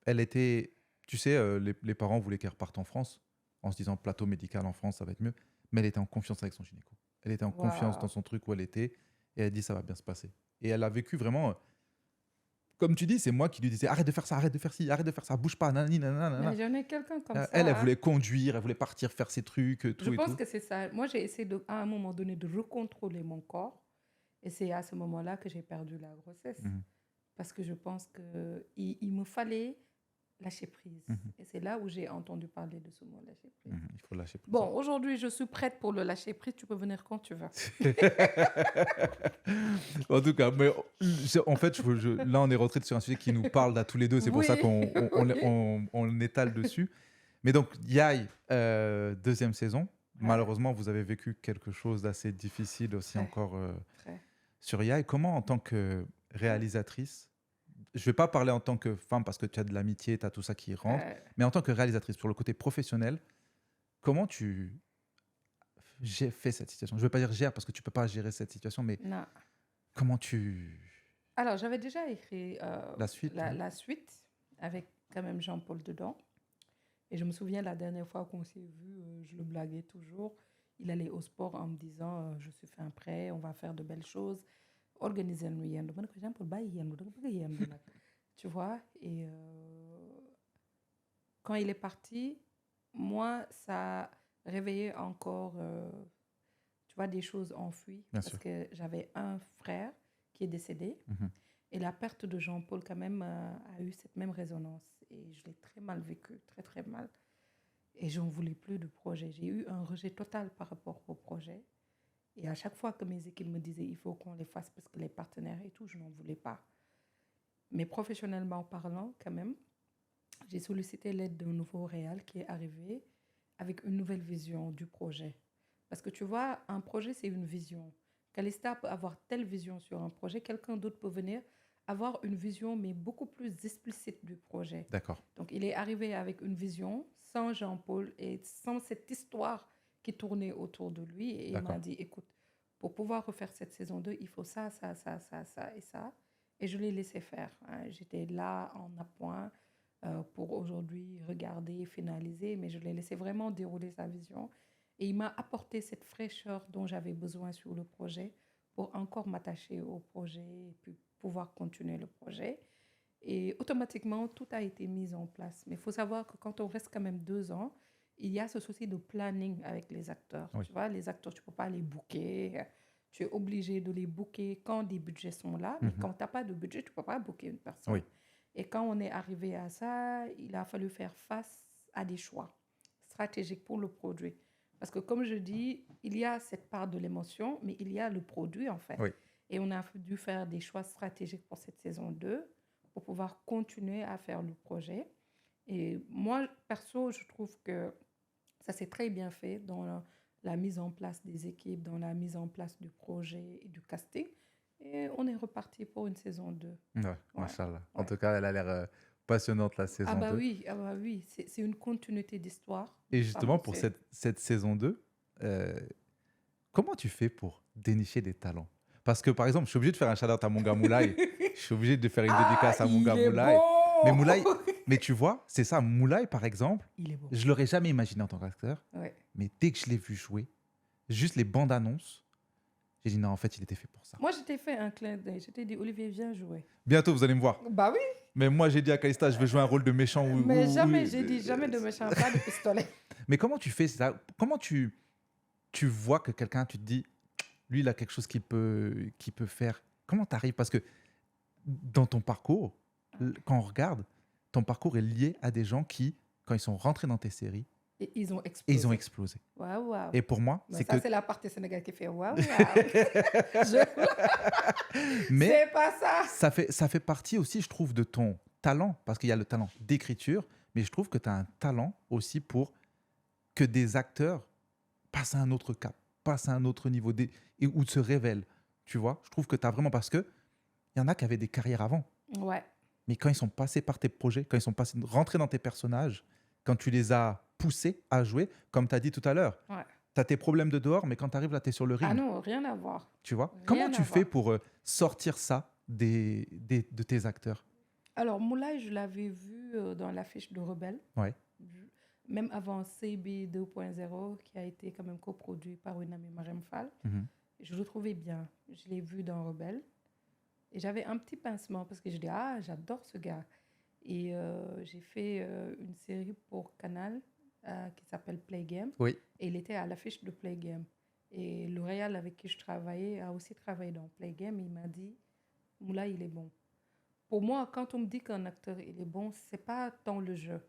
elle était, tu sais, les parents voulaient qu'elle reparte en France, en se disant plateau médical en France, ça va être mieux. Mais elle était en confiance avec son gynéco. Elle était en confiance Waouh. dans son truc où elle était, et elle dit ça va bien se passer. Et elle a vécu vraiment, comme tu dis, c'est moi qui lui disais arrête de faire ça, arrête de faire ci, arrête de faire ça, bouge pas, nanani, nanana. Mais j'en ai quelqu'un comme ça. Elle voulait conduire, elle voulait partir faire ses trucs, tout Je et pense tout. que c'est ça. Moi, j'ai essayé à un moment donné de recontrôler mon corps. Et c'est à ce moment-là que j'ai perdu la grossesse. Mhm. Parce que je pense qu'il me fallait lâcher prise. Mhm. Et c'est là où j'ai entendu parler de ce mot lâcher prise. Il faut lâcher prise. Bon, aujourd'hui, je suis prête pour le lâcher prise. Tu peux venir quand tu veux. En tout cas, mais en fait, là, on est rentré sur un sujet qui nous parle à tous les deux. C'est pour Oui. ça qu'on étale dessus. Mais donc, Yaï, deuxième saison. Malheureusement, vous avez vécu quelque chose d'assez difficile aussi Très. encore Très. sur Yaï. Comment, en tant que réalisatrice, je ne vais pas parler en tant que femme parce que tu as de l'amitié, tu as tout ça qui rentre, mais en tant que réalisatrice, sur le côté professionnel, comment tu fait cette situation? Je ne veux pas dire gère parce que tu ne peux pas gérer cette situation, mais Non. comment tu... Alors, j'avais déjà écrit La suite, oui. la suite avec quand même Jean-Paul dedans. Et je me souviens la dernière fois qu'on s'est vu, je le blaguais toujours. Il allait au sport en me disant je suis fait un prêt, on va faire de belles choses. Organiser un yendu. Man ko Jean-Paul bàyyi yendu da nga bëgg a yendu nag. Tu vois? Et quand il est parti, moi, ça a réveillé encore, tu vois, des choses enfouies. Bien Parce sûr. que j'avais un frère qui est décédé. Mhm. Et la perte de Jean-Paul, quand même, a eu cette même résonance. Et je l'ai très mal vécu, très, très mal. Et je n'en voulais plus de projet. J'ai eu un rejet total par rapport au projet. Et à chaque fois que mes équipes me disaient il faut qu'on les fasse parce que les partenaires et tout, je n'en voulais pas. Mais professionnellement parlant, quand même, j'ai sollicité l'aide d'un nouveau réal qui est arrivé avec une nouvelle vision du projet. Parce que tu vois, un projet, c'est une vision. Calista peut avoir telle vision sur un projet, quelqu'un d'autre peut venir avoir une vision, mais beaucoup plus explicite du projet. D'accord. Donc, il est arrivé avec une vision sans Jean-Paul et sans cette histoire qui tournait autour de lui. Et il D'accord. m'a dit, écoute, pour pouvoir refaire cette saison 2, il faut ça, ça, ça, ça, ça et ça. Et je l'ai laissé faire. Hein. J'étais là en appoint pour aujourd'hui regarder, finaliser, mais je l'ai laissé vraiment dérouler sa vision. Et il m'a apporté cette fraîcheur dont j'avais besoin sur le projet pour encore m'attacher au projet et puis pouvoir continuer le projet. Et automatiquement, tout a été mis en place. Mais il faut savoir que quand on reste quand même 2 ans, il y a ce souci de planning avec les acteurs. Oui. Tu vois, les acteurs, tu ne peux pas les booker. Tu es obligé de les booker quand des budgets sont là. Mais quand tu n'as pas de budget, tu ne peux pas booker une personne. Oui. Et quand on est arrivé à ça, il a fallu faire face à des choix stratégiques pour le produit. Parce que comme je dis, il y a cette part de l'émotion, mais il y a le produit en fait. Oui. Et on a dû faire des choix stratégiques pour cette saison 2 pour pouvoir continuer à faire le projet. Et moi, perso, je trouve que ça s'est très bien fait dans la mise en place des équipes, dans la mise en place du projet et du casting. Et on est reparti pour une saison 2. Ouais, machallah. En Ouais. tout cas, elle a l'air passionnante, la saison 2. Ah bah oui, c'est une continuité d'histoire. Et justement, Pardon, pour c'est- cette saison 2, comment tu fais pour dénicher des talents? Parce que, par exemple, je suis obligé de faire un shout-out à mon gars Moulay. Je suis obligé de faire une dédicace à mon gars il est Moulay. bon. Mais Moulay, mais tu vois, c'est ça, Moulay, par exemple, Il est bon. je l'aurais jamais imaginé en tant qu'acteur. Ouais. Mais dès que je l'ai vu jouer, juste les bandes annonces, j'ai dit non, en fait, il était fait pour ça. Moi, je t'ai fait un clin d'œil. Je t'ai dit, Olivier, viens jouer. Bientôt, vous allez me voir. Bah oui. Mais moi, j'ai dit à Kalista, je vais jouer un rôle de méchant. Mais jamais, j'ai dit jamais de méchant, pas de pistolet. Mais comment tu fais ça? Comment tu vois que quelqu'un, tu te dis, lui, il a quelque chose qu'il peut faire. Comment tu arrives? Parce que dans ton parcours, quand on regarde, ton parcours est lié à des gens qui, quand ils sont rentrés dans tes séries, Et ils ont et explosé. ils ont explosé. Waouh, waouh. Et pour moi, Mais c'est ça, que... c'est la partie sénégalaise qui fait waouh, waouh. Mais C'est pas ça. ça fait partie aussi, je trouve, de ton talent, parce qu'il y a le talent d'écriture, mais je trouve que tu as un talent aussi pour que des acteurs passent à un autre cap, passent à un autre niveau, ou se révèlent. Tu vois, je trouve que tu as vraiment... Parce qu'il y en a qui avaient des carrières avant, Ouais. mais quand ils sont passés par tes projets, quand ils sont rentrés dans tes personnages, quand tu les as poussés à jouer, comme tu as dit tout à l'heure, Ouais. tu as tes problèmes de dehors, mais quand tu arrives là, tu es sur le ring. Ah non, rien à voir. Tu vois, Rien comment à tu fais voir. pour sortir ça de tes acteurs? Alors, Moulay, je l'avais vu dans l'affiche de Rebelle. Ouais. Même avant CB 2.0, qui a été quand même coproduit par Winami Marem Fall. Mhm. Je le trouvais bien. Je l'ai vu dans Rebelle. Et j'avais un petit pincement parce que je dis, ah, j'adore ce gars. Et j'ai fait une série pour Canal qui s'appelle Play Game. Oui. Et il était à l'affiche de Play Game. Et L'Oréal avec qui je travaillais a aussi travaillé dans Play Game. Il m'a dit, Moula, il est bon. Pour moi, quand on me dit qu'un acteur il est bon, c'est pas tant le jeu.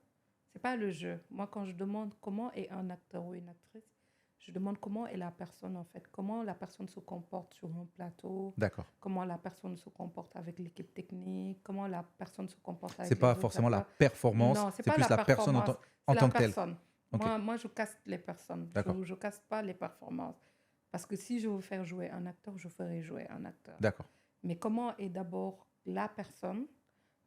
C'est pas le jeu. Moi, quand je demande comment est un acteur ou une actrice, je demande comment est la personne en fait. Comment la personne se comporte sur un plateau. D'accord. Comment la personne se comporte avec l'équipe technique. Comment la personne se comporte avec C'est les pas autres forcément la acteurs. performance, Non, c'est pas plus la personne en, performance, en c'est tant la que telle. personne. Ok. Moi, je caste les personnes. D'accord. Je caste pas les performances. Parce que si je veux faire jouer un acteur, je ferai jouer un acteur. D'accord. Mais comment est d'abord la personne?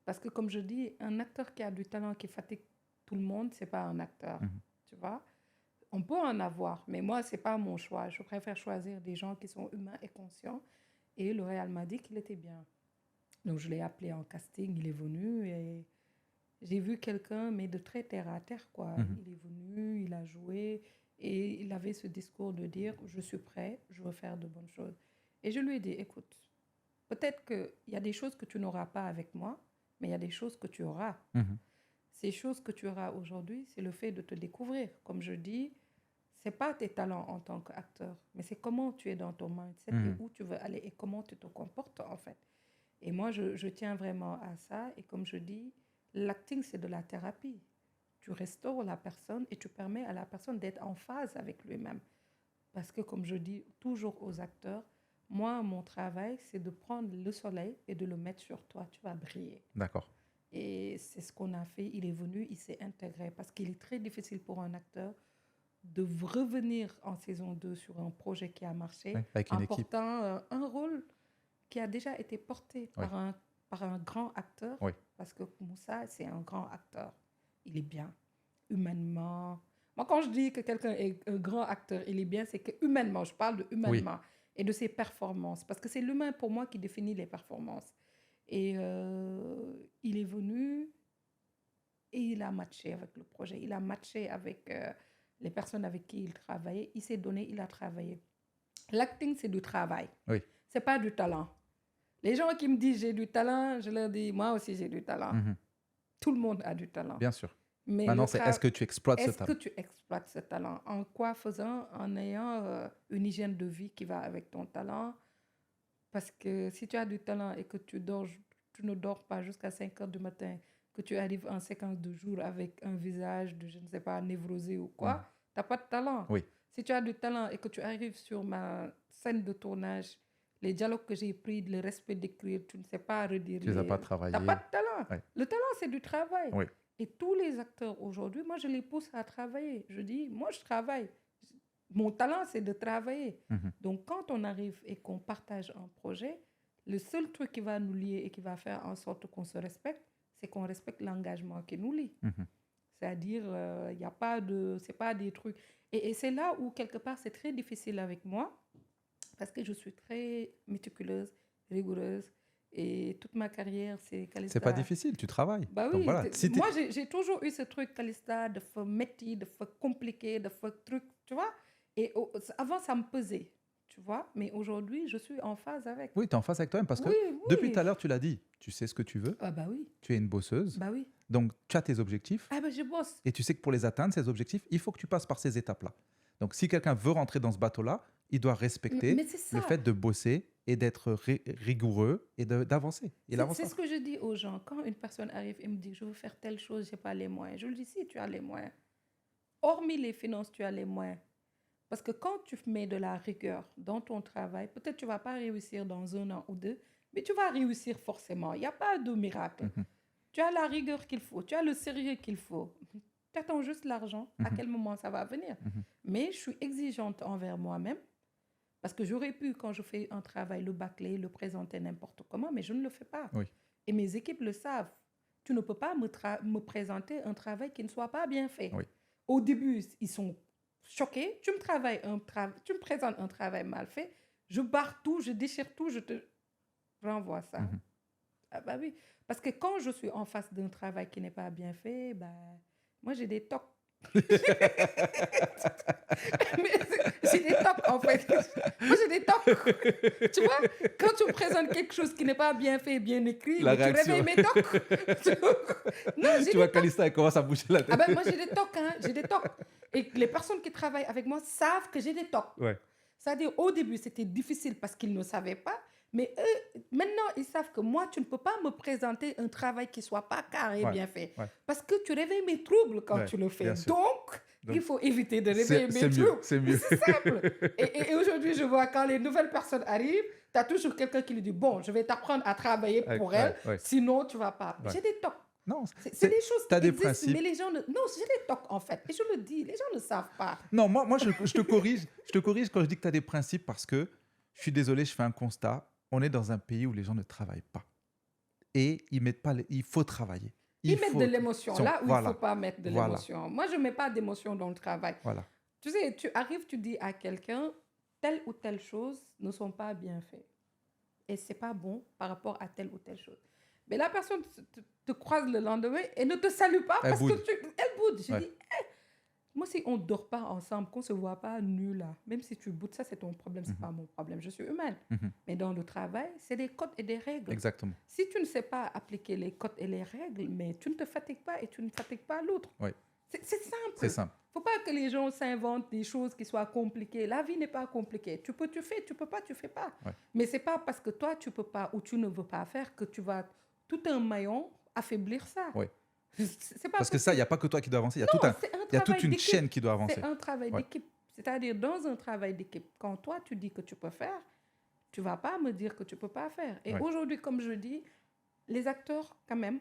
Parce que comme je dis, un acteur qui a du talent, qui fatigue tout le monde, c'est pas un acteur. Mhm. Tu vois? On peut en avoir, mais moi, c'est pas mon choix. Je préfère choisir des gens qui sont humains et conscients. Et L'Oréal m'a dit qu'il était bien. Donc, je l'ai appelé en casting, il est venu et j'ai vu quelqu'un, mais de très terre à terre, quoi. Mhm. Il est venu, il a joué et il avait ce discours de dire, je suis prêt, je veux faire de bonnes choses. Et je lui ai dit, écoute, peut-être qu'il y a des choses que tu n'auras pas avec moi, mais il y a des choses que tu auras. Mhm. Ces choses que tu auras aujourd'hui, c'est le fait de te découvrir. Comme je dis, c'est pas tes talents en tant qu'acteur, mais c'est comment tu es dans ton mindset et où tu veux aller et comment tu te comportes en fait. Et moi, je tiens vraiment à ça. Et comme je dis, l'acting, c'est de la thérapie. Tu restaures la personne et tu permets à la personne d'être en phase avec lui-même. Parce que comme je dis toujours aux acteurs, moi, mon travail, c'est de prendre le soleil et de le mettre sur toi. Tu vas briller. D'accord. Et c'est ce qu'on a fait. Il est venu, il s'est intégré. Parce qu'il est très difficile pour un acteur de revenir en saison 2 sur un projet qui a marché, Ouais, avec une en équipe. portant un rôle qui a déjà été porté Ouais. par un grand acteur. Oui. Parce que Moussa, c'est un grand acteur. Il est bien, humainement. Moi, quand je dis que quelqu'un est un grand acteur, il est bien, c'est que humainement, je parle de humainement et de ses performances. Parce que c'est l'humain, pour moi, qui définit les performances. Et il est venu et il a matché avec le projet. Il a matché avec les personnes avec qui il travaillait. Il s'est donné, il a travaillé. L'acting, c'est du travail. Oui. C'est pas du talent. Les gens qui me disent j'ai du talent, je leur dis moi aussi j'ai du talent. Mhm. Tout le monde a du talent. Bien sûr. Mais Maintenant, le c'est tra- est-ce que tu exploites ce est-ce que talent? tu exploites ce talent? En quoi faisant? En ayant une hygiène de vie qui va avec ton talent. Parce que si tu as du talent et que tu ne dors pas jusqu'à 5 heures du matin, que tu arrives en séquence de jour avec un visage de, je ne sais pas, névrosé ou quoi, tu n'as pas de talent. Oui. Si tu as du talent et que tu arrives sur ma scène de tournage, les dialogues que j'ai pris, le respect d'écrire, tu ne sais pas redire. Tu les as pas travaillés. Tu n'as pas de talent. Ouais. Le talent, c'est du travail. Oui. Et tous les acteurs aujourd'hui, moi, je les pousse à travailler. Je dis, moi, je travaille. Mon talent, c'est de travailler. Mhm. Donc, quand on arrive et qu'on partage un projet, le seul truc qui va nous lier et qui va faire en sorte qu'on se respecte, c'est qu'on respecte l'engagement qui nous lie. Mhm. C'est-à-dire, il n'y a pas de... C'est pas des trucs... Et c'est là où, quelque part, c'est très difficile avec moi, parce que je suis très méticuleuse, rigoureuse, et toute ma carrière, c'est Calista. C'est pas difficile, tu travailles. Bah Donc oui, voilà. Si t'es- moi, j'ai toujours eu ce truc, Calista, de faire métier, de faire compliqué, de faire truc, tu vois. Et avant, ça me pesait, tu vois. Mais aujourd'hui, je suis en phase avec. Oui, tu es en face avec toi-même parce que Oui, oui. depuis tout à l'heure, tu l'as dit, tu sais ce que tu veux, Ah bah oui, tu es une bosseuse, bah oui. donc tu as tes objectifs Ah bah je bosse. et tu sais que pour les atteindre, ces objectifs, il faut que tu passes par ces étapes-là. Donc si quelqu'un veut rentrer dans ce bateau-là, il doit respecter Mais c'est ça. le fait de bosser et d'être rigoureux et d'avancer. Il avance. C'est ce que je dis aux gens. Quand une personne arrive et me dit, je veux faire telle chose, je n'ai pas les moyens. Je lui dis, si tu as les moyens, hormis les finances, tu as les moyens. Parce que quand tu mets de la rigueur dans ton travail, peut-être tu ne vas pas réussir dans 1 an ou 2, mais tu vas réussir forcément. Il n'y a pas de miracle. Tu as la rigueur qu'il faut, tu as le sérieux qu'il faut. Tu attends juste l'argent. À quel moment ça va venir? Mais je suis exigeante envers moi-même. Parce que j'aurais pu, quand je fais un travail, le bâcler, le présenter n'importe comment, mais je ne le fais pas. Oui. Et mes équipes le savent. Tu ne peux pas me présenter un travail qui ne soit pas bien fait. Oui. Au début, ils sont choqués. Tu me présentes un travail mal fait. Je barre tout, je déchire tout, je te renvoie ça. Ah bah oui. Parce que quand je suis en face d'un travail qui n'est pas bien fait, bah, moi, j'ai des tocs. J'ai des tocs, en fait. Moi, j'ai des tocs. Tu vois, quand tu me présentes quelque chose qui n'est pas bien fait, bien écrit, La tu réaction. réveilles mes tocs. Non, j'ai Tu vois des tocs. Calista, elle commence à bouger la tête. Ah ben, moi, j'ai des tocs, hein. J'ai des tocs. Et les personnes qui travaillent avec moi savent que j'ai des tocs. Ouais. C'est-à-dire, au début, c'était difficile parce qu'ils ne savaient pas. Mais eux, maintenant, ils savent que moi, tu ne peux pas me présenter un travail qui ne soit pas carré, Ouais, bien fait. ouais. Parce que tu réveilles mes troubles quand Ouais, tu le fais. bien sûr. Donc, Donc, il faut éviter de réveiller c'est mes mieux, troubles. c'est mieux. C'est simple. Et aujourd'hui, je vois quand les nouvelles personnes arrivent, tu as toujours quelqu'un qui lui dit, bon, je vais t'apprendre à travailler pour Ouais, elle, ouais. sinon tu ne vas pas. Ouais. J'ai des tocs. Non, C'est des choses t'as qui des existent, principes. mais les gens ne... Non, j'ai des tocs, en fait. Et je le dis, les gens ne savent pas. Non, moi je te corrige. Je te corrige quand je dis que tu as des principes parce que, je suis désolé, je fais un constat. On est dans un pays où les gens ne travaillent pas. Et ils mettent pas il faut travailler. Ils mettent de l'émotion là où il Voilà. ne faut pas mettre de Voilà. l'émotion. Moi, je ne mets pas d'émotion dans le travail. Voilà. Tu sais, tu arrives, tu dis à quelqu'un, telle ou telle chose ne sont pas bien faites. Et ce n'est pas bon par rapport à telle ou telle chose. Mais la personne te croise le lendemain et ne te salue pas Elle parce boude. que elle boude. Je Ouais. dis, moi, si on ne dort pas ensemble, qu'on ne se voit pas nu là, même si tu boudes, ça c'est ton problème, ce n'est pas mon problème. Je suis humaine. Mais dans le travail, c'est des codes et des règles. Exactement. Si tu ne sais pas appliquer les codes et les règles, mais tu ne te fatigues pas et tu ne fatigues pas l'autre. Oui. C'est simple. C'est simple. Il ne faut pas que les gens s'inventent des choses qui soient compliquées. La vie n'est pas compliquée. Tu peux, tu fais. Tu peux pas, tu fais pas. Ouais. Mais ce n'est pas parce que toi, tu peux pas ou tu ne veux pas faire que tu vas tout un maillon affaiblir ça. Oui. C'est pas Parce que ça, il n'y a pas que toi qui dois avancer. Il y a, Non, tout un, c'est un il y a toute travail une d'équipe. chaîne qui doit avancer. C'est un travail Ouais. d'équipe. C'est-à-dire, dans un travail d'équipe, quand toi, tu dis que tu peux faire, tu ne vas pas me dire que tu ne peux pas faire. Et Ouais. aujourd'hui, comme je dis, les acteurs, quand même,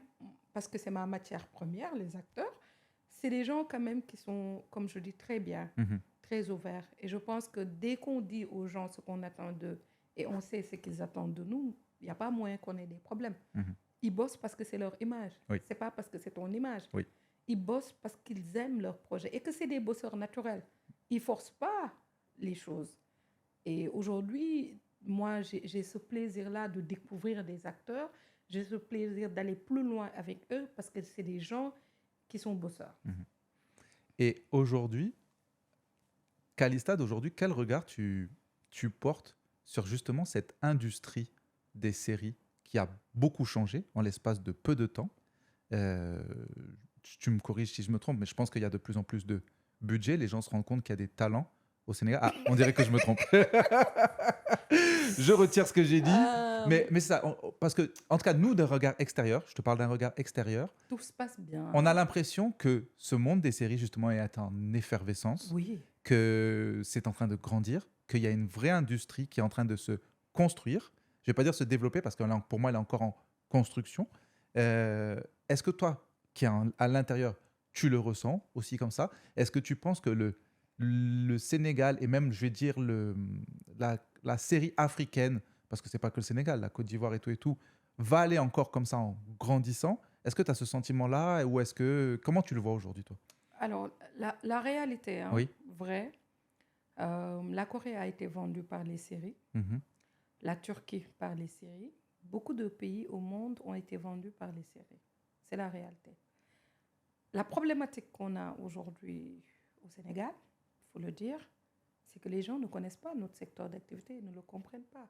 parce que c'est ma matière première, les acteurs, c'est des gens quand même qui sont, comme je dis, très bien, très ouverts. Et je pense que dès qu'on dit aux gens ce qu'on attend d'eux et on sait ce qu'ils attendent de nous, il n'y a pas moyen qu'on ait des problèmes. Ils bossent parce que c'est leur image. Oui. Ce n'est pas parce que c'est ton image. Oui. Ils bossent parce qu'ils aiment leur projet et que c'est des bosseurs naturels. Ils ne forcent pas les choses. Et aujourd'hui, moi, j'ai ce plaisir-là de découvrir des acteurs. J'ai ce plaisir d'aller plus loin avec eux parce que c'est des gens qui sont bosseurs. Et aujourd'hui, Calista, d'aujourd'hui, quel regard tu portes sur justement cette industrie des séries qui a beaucoup changé en l'espace de peu de temps? Tu me corriges si je me trompe, mais je pense qu'il y a de plus en plus de budget. Les gens se rendent compte qu'il y a des talents au Sénégal. Ah, on dirait que je me trompe. Je retire ce que j'ai dit. Mais c'est ça, parce que, en tout cas, nous, d'un regard extérieur, je te parle d'un regard extérieur, Tout se passe bien. on a l'impression que ce monde des séries, justement, est en effervescence, Oui. que c'est en train de grandir, qu'il y a une vraie industrie qui est en train de se construire. Je ne vais pas dire se développer, parce que pour moi, elle est encore en construction. Est-ce que toi, qui es à l'intérieur, tu le ressens aussi comme ça? Est-ce que tu penses que le Sénégal, et même, je vais dire, la série africaine, parce que ce n'est pas que le Sénégal, la Côte d'Ivoire et tout, va aller encore comme ça en grandissant? Est-ce que tu as ce sentiment-là, ou comment tu le vois aujourd'hui, toi? Alors, la réalité, hein, Oui. vraie, la Corée a été vendue par les séries, la Turquie par les séries. Beaucoup de pays au monde ont été vendus par les séries. C'est la réalité. La problématique qu'on a aujourd'hui au Sénégal, il faut le dire, c'est que les gens ne connaissent pas notre secteur d'activité, ils ne le comprennent pas.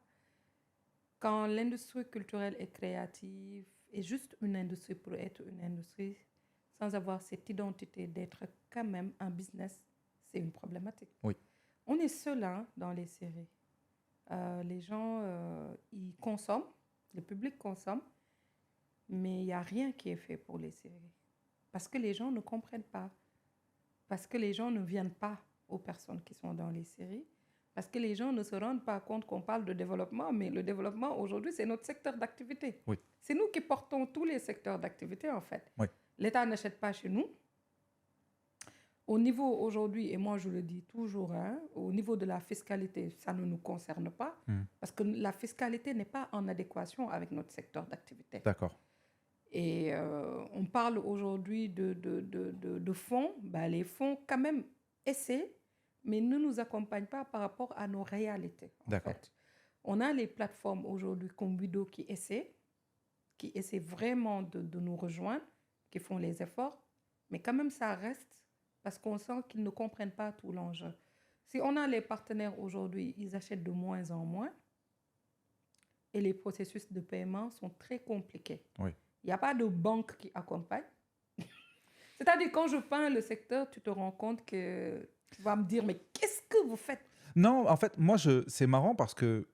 Quand l'industrie culturelle et créative est juste une industrie pour être une industrie, sans avoir cette identité d'être quand même un business, c'est une problématique. Oui. On est seul dans les séries. Les gens, ils consomment, le public consomme, mais il n'y a rien qui est fait pour les séries. Parce que les gens ne comprennent pas. parce que les gens ne viennent pas aux personnes qui sont dans les séries, parce que les gens ne se rendent pas compte qu'on parle de développement, mais le développement aujourd'hui, c'est notre secteur d'activité. Oui. C'est nous qui portons tous les secteurs d'activité, en fait. Oui. L'État n'achète pas chez nous. Au niveau aujourd'hui, et moi je le dis toujours, hein, au niveau de la fiscalité, ça ne nous concerne pas, parce que la fiscalité n'est pas en adéquation avec notre secteur d'activité. D'accord. Et on parle aujourd'hui de fonds. Ben, les fonds, quand même, essaient, mais ne nous accompagnent pas par rapport à nos réalités. D'accord. Fait. On a les plateformes aujourd'hui comme Bido qui essaient vraiment de nous rejoindre, qui font les efforts, mais quand même, ça reste parce qu'on sent qu'ils ne comprennent pas tout l'enjeu. Si on a les partenaires aujourd'hui, ils achètent de moins en moins et les processus de paiement sont très compliqués. Oui. Il n'y a pas de banque qui accompagne. C'est-à-dire, quand je peins le secteur, tu te rends compte que tu vas me dire, mais qu'est-ce que vous faites? Non, en fait, c'est marrant parce que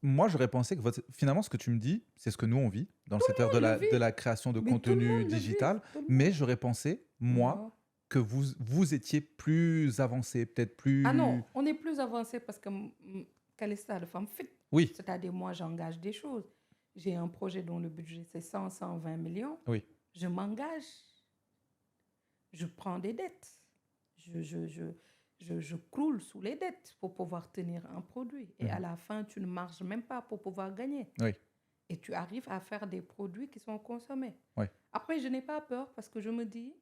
moi, j'aurais pensé que finalement, ce que tu me dis, c'est ce que nous, on vit dans le secteur de la création de Mais tout le contenu monde le vit, digital. tout le Mais monde. j'aurais pensé, moi, Non. que vous étiez plus avancé, peut-être plus... Ah non, on est plus avancé parce que Calista, de femme fit. Oui, C'est-à-dire, moi, j'engage des choses. J'ai un projet dont le budget, c'est 120 millions. oui, Je m'engage. Je prends des dettes. Je croule sous les dettes pour pouvoir tenir un produit. Et à la fin, tu ne marches même pas pour pouvoir gagner. oui, Et tu arrives à faire des produits qui sont consommés. oui. Après, je n'ai pas peur parce que je me dis,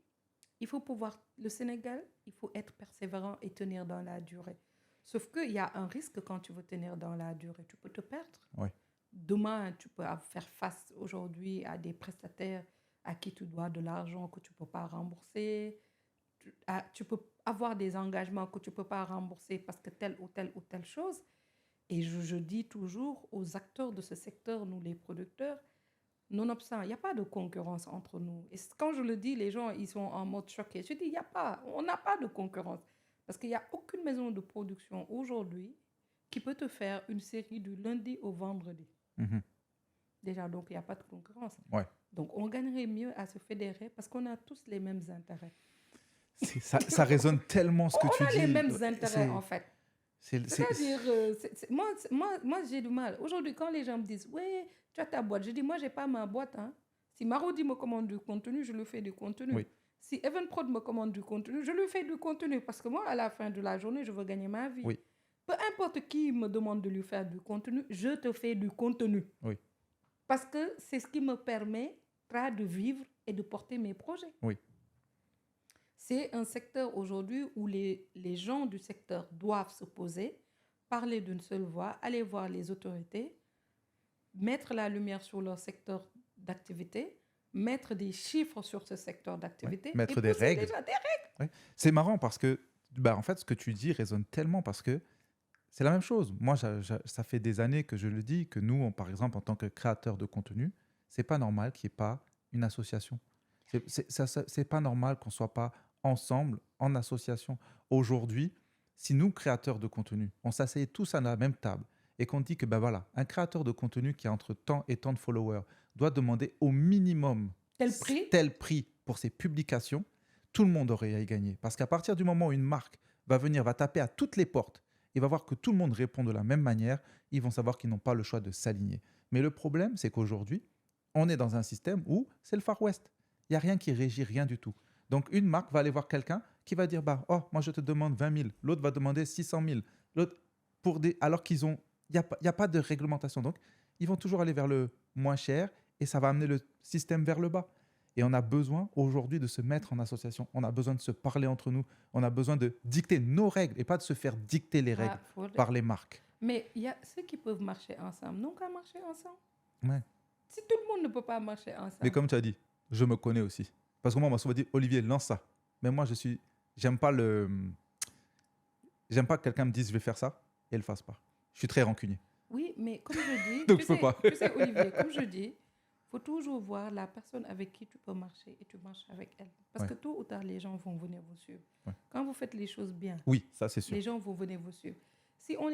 il faut pouvoir, le Sénégal, il faut être persévérant et tenir dans la durée. Sauf qu'il y a un risque quand tu veux tenir dans la durée. Tu peux te perdre. Oui. Demain, tu peux faire face aujourd'hui à des prestataires à qui tu dois de l'argent que tu ne peux pas rembourser. Tu peux avoir des engagements que tu ne peux pas rembourser parce que telle ou telle chose. Et je dis toujours aux acteurs de ce secteur, nous les producteurs, nonobstant, il n'y a pas de concurrence entre nous. Et quand je le dis, les gens, ils sont en mode choqué. Je dis, on n'a pas de concurrence. Parce qu'il n'y a aucune maison de production aujourd'hui qui peut te faire une série du lundi au vendredi. Mhm. Déjà, donc, il n'y a pas de concurrence. Ouais. Donc, on gagnerait mieux à se fédérer parce qu'on a tous les mêmes intérêts. Ça résonne tellement ce que tu On a dis. les mêmes intérêts, en fait. C'est- C'est-à-dire, moi j'ai du mal. Aujourd'hui, quand les gens me disent, oui, tu as ta boîte, je dis, moi, je n'ai pas ma boîte. Hein. Si Marodi me commande du contenu, je lui fais du contenu. Oui. Si Evenprod me commande du contenu, je lui fais du contenu. Parce que moi, à la fin de la journée, je veux gagner ma vie. Oui. Peu importe qui me demande de lui faire du contenu, je te fais du contenu. Oui. Parce que c'est ce qui me permettra de vivre et de porter mes projets. Oui. C'est un secteur aujourd'hui où les gens du secteur doivent se poser, parler d'une seule voix, aller voir les autorités, mettre la lumière sur leur secteur d'activité, mettre des chiffres sur ce secteur d'activité. Ouais, mettre et des poser règles. déjà des règles. Ouais. C'est marrant parce que, en fait, ce que tu dis résonne tellement parce que c'est la même chose. Moi, ça fait des années que je le dis, que nous, par exemple, en tant que créateurs de contenu, c'est pas normal qu'il n'y ait pas une association. C'est pas normal qu'on ne soit pas ensemble, en association. Aujourd'hui, si nous, créateurs de contenu, on s'asseyait tous à la même table et qu'on dit que, voilà, un créateur de contenu qui a entre tant et tant de followers doit demander au minimum tel prix pour ses publications, tout le monde aurait à y gagner. Parce qu'à partir du moment où une marque va taper à toutes les portes et va voir que tout le monde répond de la même manière, ils vont savoir qu'ils n'ont pas le choix de s'aligner. Mais le problème, c'est qu'aujourd'hui, on est dans un système où c'est le Far West. Il n'y a rien qui régit rien du tout. Donc, une marque va aller voir quelqu'un qui va dire, moi, je te demande 20 000. L'autre va demander 600 000. L'autre, alors qu'il n'y a pas de réglementation. Donc, ils vont toujours aller vers le moins cher et ça va amener le système vers le bas. Et on a besoin aujourd'hui de se mettre en association. On a besoin de se parler entre nous. On a besoin de dicter nos règles et pas de se faire dicter les règles par les marques. Mais il y a ceux qui peuvent marcher ensemble. Non, qu'à marcher ensemble. Ouais. Si tout le monde ne peut pas marcher ensemble. Mais comme tu as dit, je me connais aussi. Parce que moi, on m'a souvent dit, Olivier, lance ça. Mais moi, j'aime pas que quelqu'un me dise, je vais faire ça et elle le fasse pas. Je suis très rancunier. Oui, mais comme je dis, Donc, je peux pas. Tu sais, Olivier, comme je dis, il faut toujours voir la personne avec qui tu peux marcher et tu marches avec elle. Parce que tôt ou tard, les gens vont venir vous suivre. Ouais. Quand vous faites les choses bien, oui, ça c'est sûr. Les gens vont venir vous suivre. Si on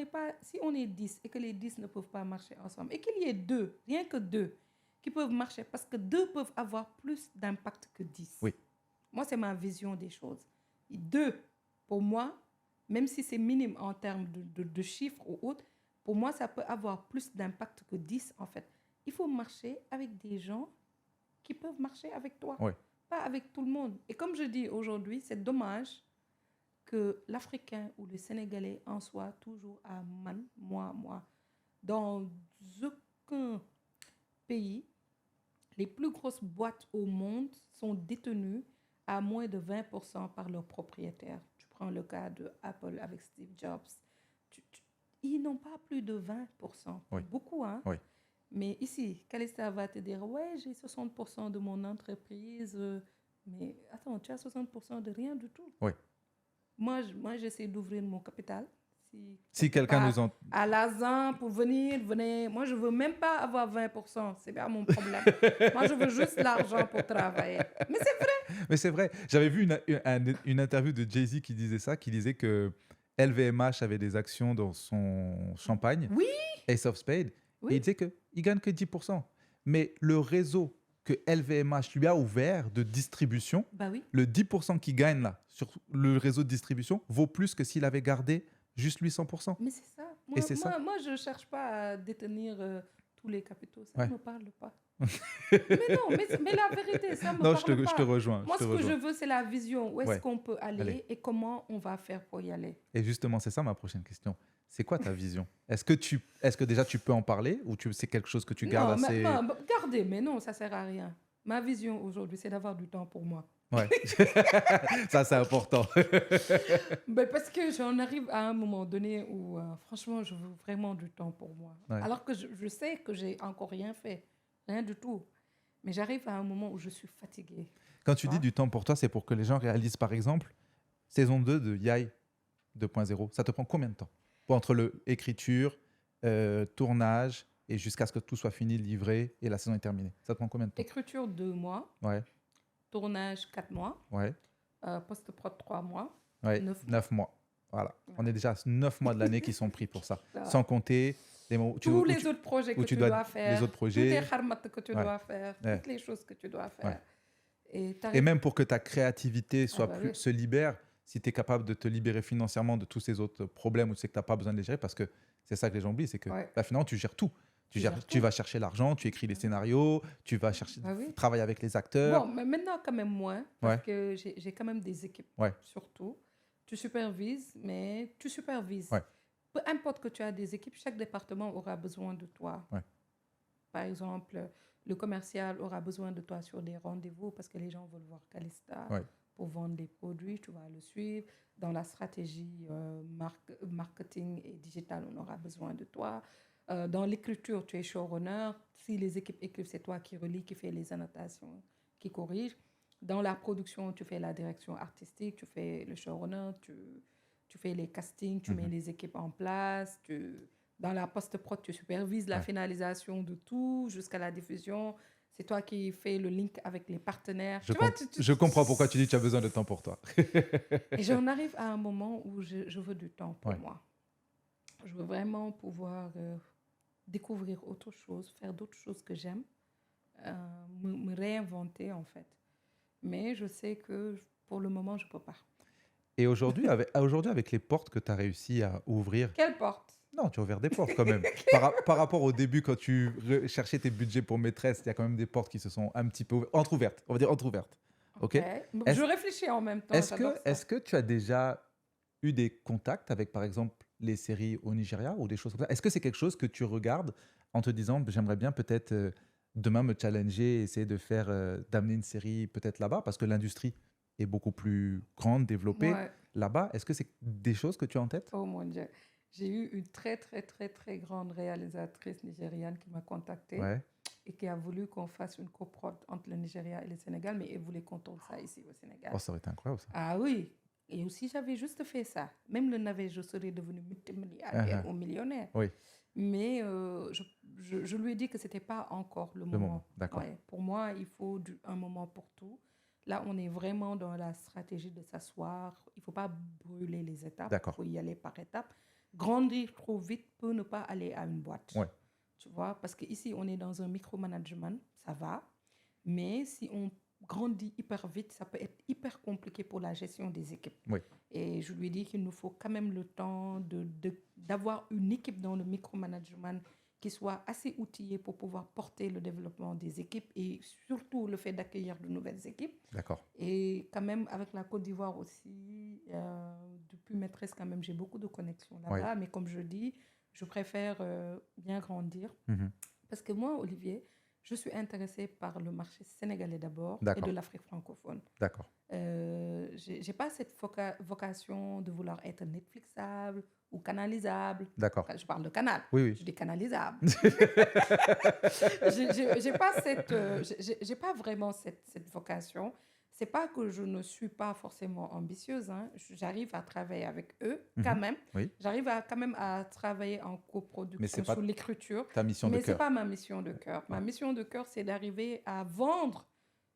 est 10 et que les 10 ne peuvent pas marcher ensemble, et qu'il y ait 2, rien que 2, qui peuvent marcher, parce que 2 peuvent avoir plus d'impact que 10. Oui. Moi, c'est ma vision des choses. 2, pour moi, même si c'est minime en termes de chiffres ou autres, pour moi, ça peut avoir plus d'impact que 10, en fait. Il faut marcher avec des gens qui peuvent marcher avec toi, Ouais. pas avec tout le monde. Et comme je dis aujourd'hui, c'est dommage que l'Africain ou le Sénégalais en soit toujours à man, moi. Dans aucun pays, les plus grosses boîtes au monde sont détenues à moins de 20% par leurs propriétaires. Tu prends le cas de Apple avec Steve Jobs. Ils n'ont pas plus de 20%. Oui. Beaucoup, hein? Oui. Mais ici, Calista va te dire, ouais, j'ai 60% de mon entreprise. Mais attends, tu as 60% de rien du tout. Oui. Moi, j'essaie d'ouvrir mon capital. Si quelqu'un nous en... À l'ASAN pour venez. Moi, je ne veux même pas avoir 20%. Ce n'est pas mon problème. Moi, je veux juste l'argent pour travailler. Mais c'est vrai. Mais c'est vrai. J'avais vu une interview de Jay-Z qui disait ça, qui disait que LVMH avait des actions dans son champagne, Oui. Ace of Spades, Oui. et il disait qu'il ne gagne que 10%. Mais le réseau que LVMH lui a ouvert de distribution, Bah oui. le 10% qu'il gagne là, sur le réseau de distribution, vaut plus que s'il avait gardé juste lui 100%. Mais c'est ça. Et c'est ça. Moi, je ne cherche pas à détenir tous les capitaux. Ça Ouais. ne me parle pas. Mais non, mais la vérité, ça me Non, parle pas. je te rejoins. Moi, je te ce que je rejoins. veux, c'est la vision. Où est-ce Ouais. qu'on peut aller Allez. et comment on va faire pour y aller. Et justement, c'est ça ma prochaine question. C'est quoi ta vision? Est-ce que déjà tu peux en parler ou c'est quelque chose que tu gardes Non, assez... gardez, mais non, ça ne sert à rien. Ma vision aujourd'hui, c'est d'avoir du temps pour moi. Ouais. Ça, c'est important. Ben parce que j'en arrive à un moment donné où, franchement, je veux vraiment du temps pour moi. Ouais. Alors que je sais que j'ai encore rien fait, rien du tout. Mais j'arrive à un moment où je suis fatiguée. Quand tu dis du temps pour toi, c'est pour que les gens réalisent, par exemple, saison 2 de Yai 2.0. Ça te prend combien de temps? Entre écriture, tournage et jusqu'à ce que tout soit fini, livré et la saison est terminée. Ça te prend combien de temps? Écriture 2 mois, Ouais, tournage 4 mois, ouais, post-prod 3 mois. ouais. 9 mois. Voilà. Ouais. On est déjà à 9 mois de l'année qui sont pris pour ça. Ça. Sans compter les moments où Tous les autres projets que tu dois faire, les autres projets. tous les kharmat que tu Ouais. dois faire, Ouais. toutes les choses que tu dois faire. Ouais. Et, Et même pour que ta créativité soit bah plus, oui. se libère, si tu es capable de te libérer financièrement de tous ces autres problèmes ou c'est que tu n'as pas besoin de les gérer, parce que c'est ça que les gens oublient, c'est que Ouais. finalement, tu gères tout. Tu gères tu tout. vas chercher l'argent, tu écris les scénarios, tu vas chercher, Bah oui. travailler avec les acteurs. Bon, mais maintenant, quand même moins, parce Ouais. que j'ai quand même des équipes, Ouais. surtout. Tu supervises, mais tu supervises. Ouais. Peu importe que tu as des équipes, chaque département aura besoin de toi. Ouais. Par exemple, le commercial aura besoin de toi sur des rendez-vous parce que les gens veulent voir Calista Ouais. pour vendre des produits, tu vas le suivre. Dans la stratégie marketing et digital, on aura besoin de toi. Dans l'écriture, tu es showrunner. Si les équipes écrivent, c'est toi qui relis, qui fais les annotations, qui corrige. Dans la production, tu fais la direction artistique, tu fais le showrunner, tu fais les castings, tu mets les équipes en place. Dans la post-prod, tu supervises la Ouais. finalisation de tout jusqu'à la diffusion. C'est toi qui fais le link avec les partenaires. Je comprends pourquoi tu dis que tu as besoin de temps pour toi. Et j'en arrive à un moment où je veux du temps pour Ouais. moi. Je veux vraiment pouvoir découvrir autre chose, faire d'autres choses que j'aime, me réinventer en fait. Mais je sais que pour le moment, je ne peux pas. Et aujourd'hui, avec les portes que tu as réussi à ouvrir, Quelle porte? non, tu as ouvert des portes quand même. Par rapport au début, quand tu cherchais tes budgets pour maîtresse, il y a quand même des portes qui se sont un petit peu entrouvertes. On va dire entrouvertes. OK. Je réfléchis en même temps. Est-ce que tu as déjà eu des contacts avec, par exemple, les séries au Nigeria ou des choses comme ça? Est-ce que c'est quelque chose que tu regardes en te disant, j'aimerais bien peut-être demain me challenger, essayer de faire, d'amener une série peut-être là-bas, parce que l'industrie est beaucoup plus grande, développée là-bas. Est-ce que c'est des choses que tu as en tête? Oh mon Dieu. J'ai eu une très, très, très, très grande réalisatrice nigériane qui m'a contactée Ouais. et qui a voulu qu'on fasse une coprod entre le Nigeria et le Sénégal, mais elle voulait qu'on tourne ça ici au Sénégal. Oh, ça aurait été incroyable, ça. Ah oui. Et aussi, j'avais juste fait ça. Même le navet, je serais devenue multimilliardaire ou millionnaire. Oui. Mais je lui ai dit que ce n'était pas encore le moment. D'accord. Ouais. Pour moi, il faut un moment pour tout. Là, on est vraiment dans la stratégie de s'asseoir. Il ne faut pas brûler les étapes. D'accord. Il faut y aller par étapes. Grandir trop vite peut ne pas aller à une boîte. Ouais. Tu vois, parce qu'ici, on est dans un micromanagement, ça va. Mais si on grandit hyper vite, ça peut être hyper compliqué pour la gestion des équipes. Oui. Et je lui dis qu'il nous faut quand même le temps d'avoir une équipe dans le micromanagement qui soit assez outillée pour pouvoir porter le développement des équipes et surtout le fait d'accueillir de nouvelles équipes. D'accord. Et quand même, avec la Côte d'Ivoire aussi, depuis maîtresse, quand même, j'ai beaucoup de connexions là-bas. Oui. Mais comme je dis, je préfère bien grandir. Mhm. Parce que moi, Olivier, je suis intéressée par le marché sénégalais d'abord et D'accord. de l'Afrique francophone. D'accord. Je n'ai pas cette vocation de vouloir être Netflixable ou canalisable. D'accord. Je parle de canal. Oui, oui. Je dis canalisable. J'ai pas j'ai pas vraiment cette vocation. C'est pas que je ne suis pas forcément ambitieuse. Hein. J'arrive à travailler avec eux quand même. Oui. J'arrive quand même à travailler en Mais coproduction c'est pas sur l'écriture. ta mission de Mais ce n'est cœur. pas ma mission de cœur. Ma mission de cœur, c'est d'arriver à vendre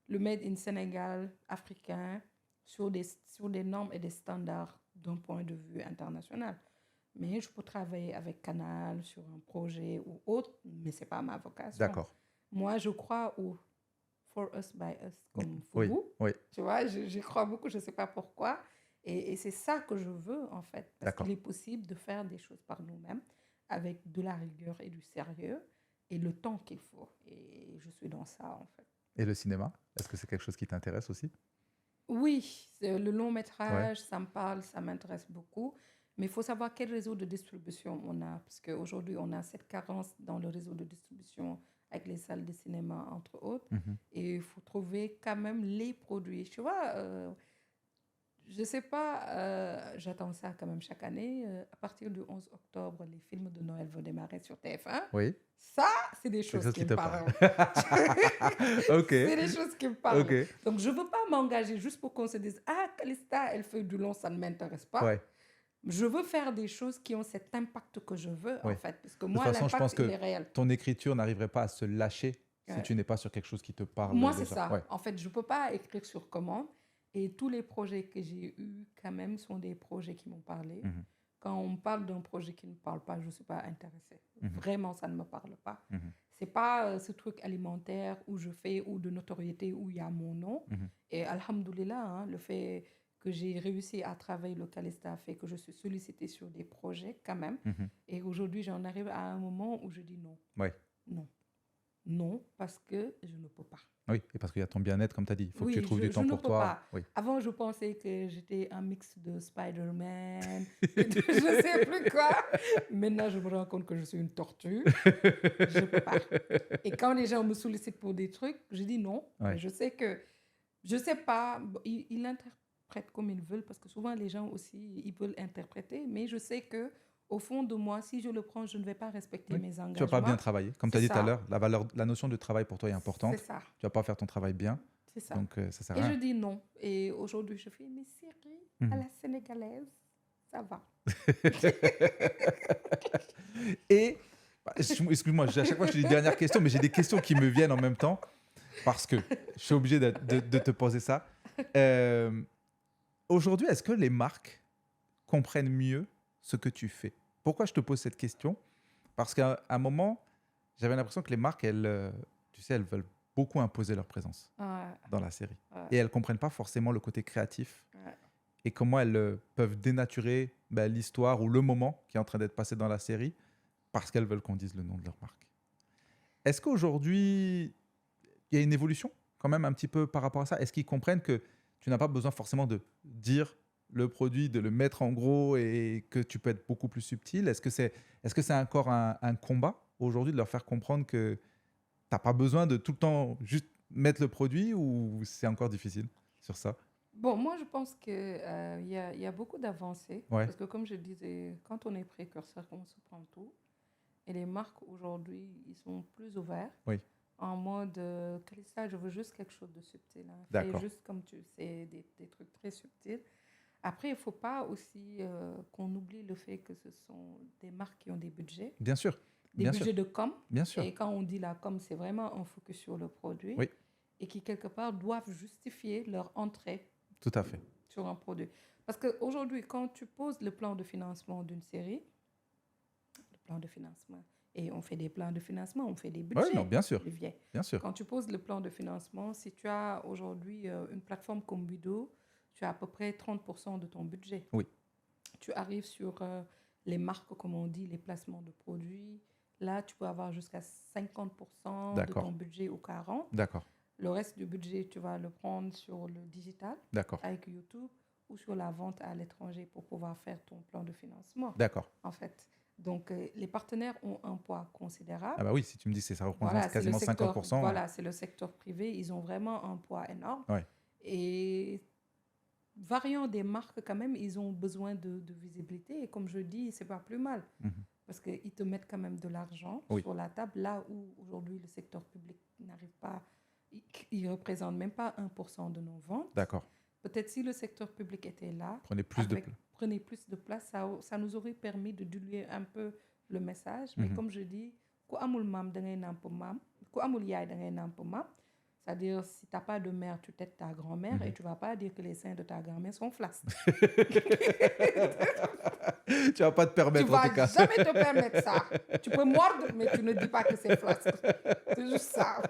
le Made in Sénégal africain sur des normes et des standards d'un point de vue international. Mais je peux travailler avec Canal sur un projet ou autre, mais ce n'est pas ma vocation. D'accord. Moi, je crois au for us, by us, comme Oui, Foubou. oui. Tu vois, j'y crois beaucoup, je ne sais pas pourquoi. Et c'est ça que je veux, en fait. Parce D'accord. qu'il est possible de faire des choses par nous-mêmes avec de la rigueur et du sérieux et le temps qu'il faut. Et je suis dans ça, en fait. Et le cinéma, est-ce que c'est quelque chose qui t'intéresse aussi? Oui, le long métrage, ça me parle, ça m'intéresse beaucoup. Mais il faut savoir quel réseau de distribution on a. Parce qu'aujourd'hui, on a cette carence dans le réseau de distribution avec les salles de cinéma, entre autres. Mhm. Et il faut trouver quand même les produits. Tu vois, je ne sais pas, j'attends ça quand même chaque année. À partir du 11 octobre, les films de Noël vont démarrer sur TF1. Oui. Ça, c'est des choses qui me parlent. Ok. C'est des choses qui me parlent. Ok. Donc, je ne veux pas m'engager juste pour qu'on se dise « Ah, Calista, elle fait du long, ça ne m'intéresse pas. Ouais. Je veux faire des choses qui ont cet impact que je veux, Oui. en fait. Parce que De moi, toute façon, je pense l'impact, il que est réel. ton écriture n'arriverait pas à se lâcher si Ouais. tu n'es pas sur quelque chose qui te parle. Moi, c'est déjà. ça. Ouais. En fait, je ne peux pas écrire sur commande. Et tous les projets que j'ai eus, quand même, sont des projets qui m'ont parlé. Mhm. Quand on me parle d'un projet qui ne me parle pas, je ne suis pas intéressée. Mhm. Vraiment, ça ne me parle pas. Mhm. Ce n'est pas ce truc alimentaire où je fais, ou de notoriété, où il y a mon nom. Mhm. Et alhamdoulilah, hein, le fait que j'ai réussi à travailler le Calista fait que je suis sollicitée sur des projets quand même. Mhm. Et aujourd'hui, j'en arrive à un moment où je dis non. Ouais. Non. Non, parce que je ne peux pas. Oui, et parce qu'il y a ton bien-être, comme tu as dit. Il faut Oui, que tu trouves du temps je ne pour peux toi. pas. Oui. Avant, je pensais que j'étais un mix de Spider-Man, et de je ne sais plus quoi. Maintenant, je me rends compte que je suis une tortue. Je ne peux pas. Et quand les gens me sollicitent pour des trucs, je dis non. Ouais. Mais je sais que, je ne sais pas, ils l'interprètent comme ils veulent, parce que souvent, les gens aussi, ils veulent interpréter. Mais je sais que au fond de moi, si je le prends, je ne vais pas respecter Oui. mes engagements. Tu vas pas bien travailler. Comme tu as C'est dit tout à ça. l'heure, la notion de travail pour toi est importante. C'est ça. Tu vas pas faire ton travail bien. C'est ça. Donc, ça sert à Et rien. je dis non. Et aujourd'hui, je fais mes séries Mhm. à la sénégalaise. Ça va. Et, excuse-moi, à chaque fois je te dis dernière question, mais j'ai des questions qui me viennent en même temps parce que je suis obligé de te poser ça. Aujourd'hui, est-ce que les marques comprennent mieux ce que tu fais? Pourquoi je te pose cette question? Parce qu'à un moment, j'avais l'impression que les marques, elles, tu sais, elles veulent beaucoup imposer leur présence Ouais, dans la série. ouais, Et elles ne comprennent pas forcément le côté créatif ouais. et comment elles peuvent dénaturer l'histoire ou le moment qui est en train d'être passé dans la série parce qu'elles veulent qu'on dise le nom de leur marque. Est-ce qu'aujourd'hui, il y a une évolution quand même un petit peu par rapport à ça? Est-ce qu'ils comprennent que tu n'as pas besoin forcément de dire le produit, de le mettre en gros et que tu peux être beaucoup plus subtil? Est-ce que c'est encore un combat aujourd'hui de leur faire comprendre que tu n'as pas besoin de tout le temps juste mettre le produit, ou c'est encore difficile sur ça? Bon, moi, je pense qu'il y a beaucoup d'avancées. Ouais. Parce que, comme je disais, quand on est précurseur, on se prend tout. Et les marques, aujourd'hui, ils sont plus ouverts. Oui. En mode, Calista, je veux juste quelque chose de subtil. Hein. Fais D'accord. juste comme tu sais, des trucs très subtils. Après, il ne faut pas aussi qu'on oublie le fait que ce sont des marques qui ont des budgets. Bien sûr. Des Bien budgets sûr. de com. Bien sûr. Et quand on dit la com, c'est vraiment un focus sur le produit. Oui. Et qui, quelque part, doivent justifier leur entrée Tout à fait. sur un produit. Parce qu'aujourd'hui, quand tu poses le plan de financement d'une série, le plan de financement, Et on fait des plans de financement, on fait des budgets. Oui, non, bien sûr. Olivier. Bien sûr. Quand tu poses le plan de financement, si tu as aujourd'hui une plateforme comme Budo, tu as à peu près 30% de ton budget. Oui. Tu arrives sur les marques, comme on dit, les placements de produits. Là, tu peux avoir jusqu'à 50% de D'accord. ton budget ou 40%. D'accord. Le reste du budget, tu vas le prendre sur le digital D'accord. avec YouTube ou sur la vente à l'étranger pour pouvoir faire ton plan de financement, D'accord. en fait. Donc, les partenaires ont un poids considérable. Ah bah oui, si tu me dis que ça représente Voilà, c'est le quasiment secteur, 50%. voilà, c'est le secteur privé. Ils ont vraiment un poids énorme. Ouais. Et variant des marques, quand même, ils ont besoin de visibilité. Et comme je dis, c'est pas plus mal. Mhm. Parce qu'ils te mettent quand même de l'argent Oui. sur la table, là où aujourd'hui le secteur public n'arrive pas, il ne représente même pas 1% de nos ventes. D'accord. Peut-être si le secteur public était là, Prenez plus de avec- place. prenez plus de place, ça nous aurait permis de diluer un peu le message. Mais Mhm. comme je dis, ku amul mam da ngay namp mam, ku amul yaay da ngay namp mam. C'est-à-dire, si tu n'as pas de mère, tu t'aides ta grand-mère et tu ne vas pas dire que les seins de ta grand-mère sont flasques. Tu vas pas te Tu permettre ne en tout vas cas. jamais te permettre ça. Tu peux mordre, mais tu ne dis pas que c'est flasque. C'est juste ça.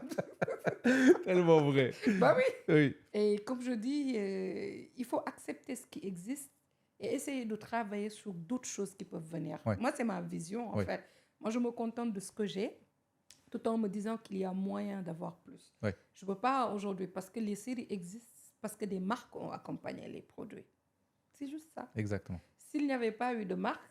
Tellement vrai. Bah oui. Oui. Et comme je dis, il faut accepter ce qui existe et essayer de travailler sur d'autres choses qui peuvent venir. Ouais. Moi, c'est ma vision, en Ouais. fait. Moi, je me contente de ce que j'ai, tout en me disant qu'il y a moyen d'avoir plus. Ouais. Je ne peux pas aujourd'hui, parce que les séries existent, parce que des marques ont accompagné les produits. C'est juste ça. Exactement. S'il n'y avait pas eu de marque,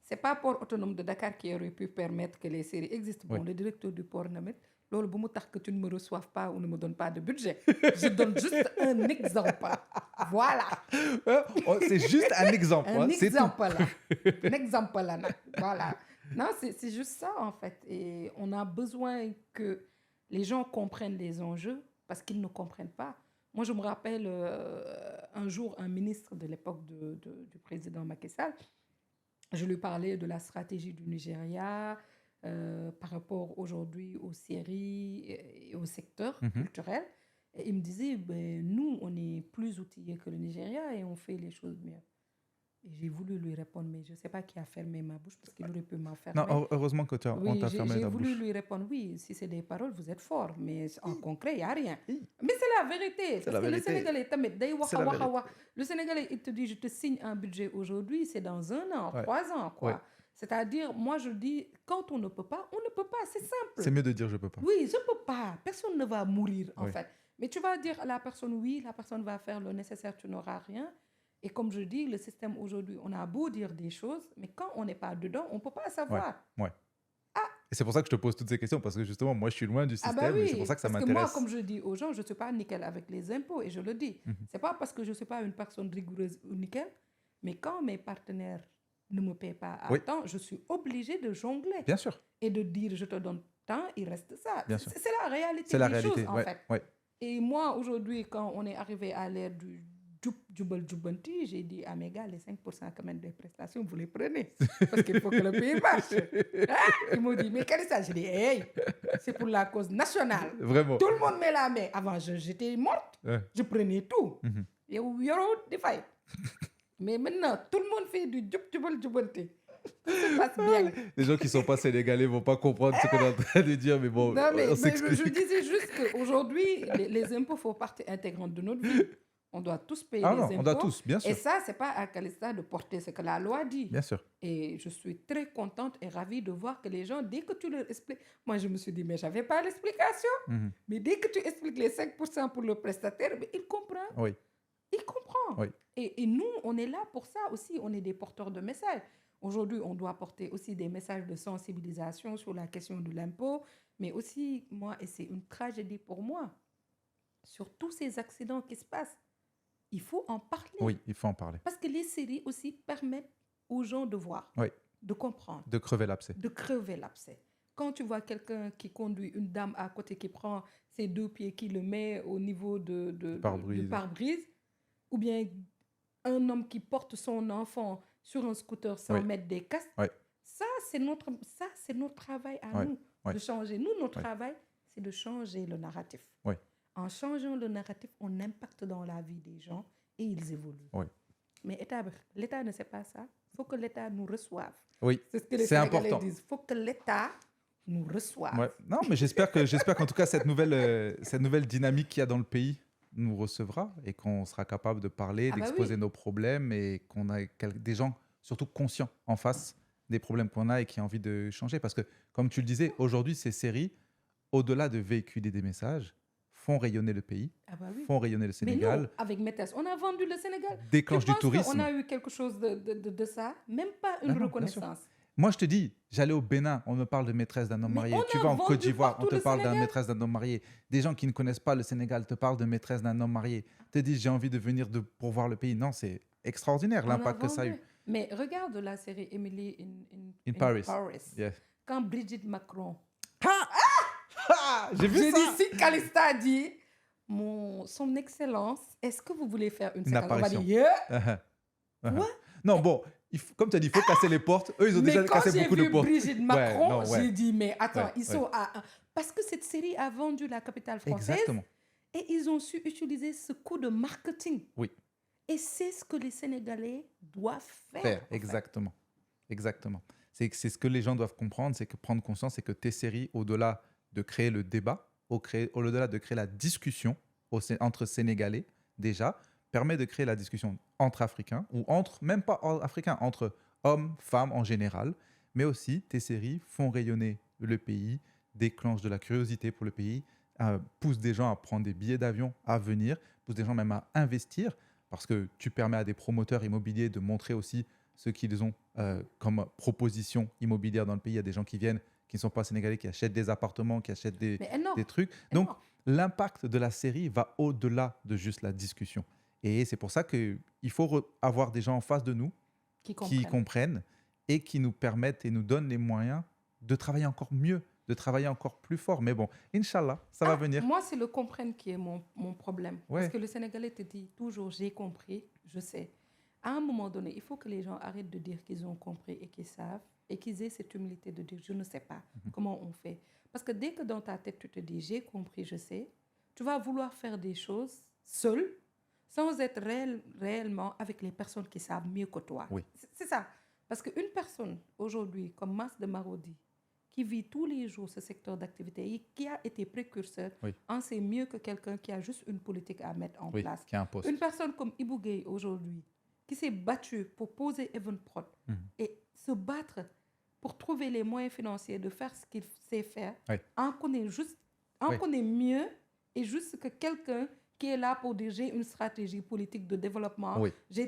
c'est pas Port autonome de Dakar qui aurait pu permettre que les séries existent. Bon, Oui. le directeur du port Namet, lolo bu mu tax que tu ne me reçoives pas ou ne me donnes pas de budget. Je donne juste un exemple. Voilà. C'est juste un exemple. Un hein, c'est tout. exemple là. Un exemple là. Voilà. Non, c'est juste ça en fait. Et on a besoin que les gens comprennent les enjeux parce qu'ils ne comprennent pas. Moi, je me rappelle un jour, un ministre de l'époque du président Macky Sall, je lui parlais de la stratégie du Nigeria par rapport aujourd'hui aux séries et au secteur Mhm. culturel. Et il me disait, ben, nous, on est plus outillés que le Nigeria et on fait les choses mieux. Et j'ai voulu lui répondre, mais je ne sais pas qui a fermé ma bouche parce qu'il aurait pu m'enfermer. Non, heureusement que on Oui, t'a j'ai fermé j'ai la voulu bouche. lui répondre, oui, si c'est des paroles, vous êtes fort, mais en concret, il n'y a rien. Mais c'est la vérité. Parce la que le vérité. Sénégalais, tamit, day C'est waha la waha vérité. waha. Le Sénégalais, il te dit, je te signe un budget aujourd'hui, c'est dans 1 an, Ouais. 3 ans, quoi. Ouais. C'est-à-dire, moi, je dis, quand on ne peut pas, on ne peut pas, c'est simple. C'est mieux de dire je peux pas. Oui, je ne peux pas. Personne ne va mourir, en Oui. fait. Mais tu vas dire à la personne, oui, la personne va faire le nécessaire, tu n'auras rien. Et comme je dis, le système aujourd'hui, on a beau dire des choses, mais quand on n'est pas dedans, on ne peut pas savoir. Et c'est pour ça que je te pose toutes ces questions, parce que justement, moi, je suis loin du Ah système, bah oui, et c'est pour ça que ça parce que moi, m'intéresse. comme je dis aux gens, je ne suis pas nickel avec les impôts, et je le dis. Mhm. C'est pas parce que je ne suis pas une personne rigoureuse ou nickel, mais quand mes partenaires ne me paient pas à Oui. temps, je suis obligée de jongler Bien sûr, et de dire je te donne tant, il reste ça. Bien sûr. C'est la réalité c'est la des réalité. choses, en Ouais, fait. ouais. Et moi, aujourd'hui, quand on est arrivé à l'ère du Jubal Jubanti, j'ai dit à mes gars, les 5% quand même des prestations, vous les prenez. Parce qu'il faut que le pays marche. Hein? Ils m'ont dit, mais quel est ça? J'ai dit, hey, c'est pour la cause nationale. Vraiment. Tout le monde met la main. Avant, j'étais morte. Ouais. Je prenais tout. Mhm. Yoro, des failles. Mais maintenant, tout le monde fait du Jubal Jubanti. Tout se passe bien. Les gens qui sont pas sénégalais vont pas comprendre ce qu'on est en train de dire, mais bon, Non, mais on je s'explique. disais juste qu'aujourd'hui, les impôts font partie intégrante de notre vie. On doit tous payer Ah les non, impôts. on doit tous, bien Et sûr. ça, c'est pas à Calista de porter ce que la loi dit. Bien sûr. Et je suis très contente et ravie de voir que les gens, dès que tu leur expliques... Moi, je me suis dit, mais j'avais pas l'explication. Mhm. Mais dès que tu expliques les 5% pour le prestataire, mais il comprend. Oui. Il comprend. Oui. Et nous, on est là pour ça aussi. On est des porteurs de messages. Aujourd'hui, on doit porter aussi des messages de sensibilisation sur la question de l'impôt. Mais aussi, moi, et c'est une tragédie pour moi, sur tous ces accidents qui se passent, il faut en parler. Oui, il faut en parler. Parce que les séries aussi permettent aux gens de voir, Oui. de comprendre, De crever l'abcès. de crever l'abcès. Quand tu vois quelqu'un qui conduit une dame à côté qui prend ses 2 pieds, qui le met au niveau du Pare-brise. pare-brise, ou bien un homme qui porte son enfant sur un scooter sans Oui. mettre des casques, Oui. ça, c'est notre travail à Oui. nous, Oui. de changer. Nous, notre Oui. travail, c'est de changer le narratif. Oui. En changeant le narratif, on impacte dans la vie des gens et ils évoluent. Oui. Mais l'État ne sait pas ça. faut que l'État nous reçoive. Oui, C'est ce que les c'est Sénégalais important. disent. Il faut que l'État nous reçoive. Ouais. Non, mais j'espère qu'en tout cas, cette nouvelle dynamique qu'il y a dans le pays nous recevra et qu'on sera capable de parler, Ah bah d'exposer oui. nos problèmes et qu'on a des gens surtout conscients en face des problèmes qu'on a et qui ont envie de changer. Parce que, comme tu le disais, aujourd'hui, ces séries, au-delà de véhiculer des messages, font rayonner le pays, Ah bah oui. font rayonner le Mais nous, Sénégal, avec Métis, on a vendu le Sénégal. Tu déclenchent du penses qu'on tourisme. a eu quelque chose de ça? Même pas une Ah non, bien sûr. reconnaissance. Moi, je te dis, j'allais au Bénin, on me parle de maîtresse d'un homme Mais marié. on Tu a vas en Côte vendu d'Ivoire, on partout te le parle d'un Sénégal. maîtresse d'un homme marié. Des gens qui ne connaissent pas le Sénégal te parlent de maîtresse d'un homme marié. Te disent, j'ai envie de venir pour voir le pays. Non, c'est extraordinaire On a l'impact que ça a eu. vendu. Mais regarde la série Emily In Paris. Yeah. Quand Brigitte Macron. Ah, j'ai vu J'ai ça. dit, si Calista a dit, son excellence, est-ce que vous voulez faire une séquence? On va apparition. dire, yeah. Uh-huh. Uh-huh. Quoi? Non, bon, comme tu as dit, il faut casser les portes. Eux, ils ont Mais déjà quand cassé j'ai beaucoup de vu portes. Brigitte Macron, non, ouais. j'ai dit, mais attends, Ouais, ils sont à... Parce que cette série a vendu la capitale française. Exactement. Et ils ont su utiliser ce coup de marketing. Oui. Et c'est ce que les Sénégalais doivent faire. en fait. Exactement. Exactement. C'est ce que les gens doivent comprendre, c'est que prendre conscience, c'est que tes séries, au-delà de créer le débat, au-delà de créer la discussion entre Sénégalais, déjà, permet de créer la discussion entre Africains, ou même pas Africains, entre hommes, femmes en général, mais aussi tes séries font rayonner le pays, déclenchent de la curiosité pour le pays, poussent des gens à prendre des billets d'avion, à venir, poussent des gens même à investir, parce que tu permets à des promoteurs immobiliers de montrer aussi ce qu'ils ont comme proposition immobilière dans le pays. Il y a des gens qui viennent, qui ne sont pas sénégalais, qui achètent des appartements, qui achètent des trucs. Donc, l'impact de la série va au-delà de juste la discussion. Et c'est pour ça qu'il faut avoir des gens en face de nous qui comprennent et qui nous permettent et nous donnent les moyens de travailler encore mieux, de travailler encore plus fort. Mais bon, Inch'Allah, ça va venir. Moi, c'est le comprendre qui est mon problème. Ouais. Parce que le Sénégalais te dit toujours, j'ai compris, je sais. À un moment donné, il faut que les gens arrêtent de dire qu'ils ont compris et qu'ils savent et qu'ils aient cette humilité de dire, je ne sais pas comment on fait. Parce que dès que dans ta tête, tu te dis, j'ai compris, je sais, tu vas vouloir faire des choses seul, sans être réellement avec les personnes qui savent mieux que toi. Oui. C'est ça. Parce qu'une personne, aujourd'hui, comme Mas de Marodi, qui vit tous les jours ce secteur d'activité et qui a été précurseur, en sait mieux que quelqu'un qui a juste une politique à mettre en place. Qui a un poste. Une personne comme Ibou Gueye aujourd'hui, qui s'est battue pour poser Evenprod et se battre pour trouver les moyens financiers de faire ce qu'il sait faire, en connaît mieux et juste que quelqu'un qui est là pour dire j'ai une stratégie politique de développement, j'ai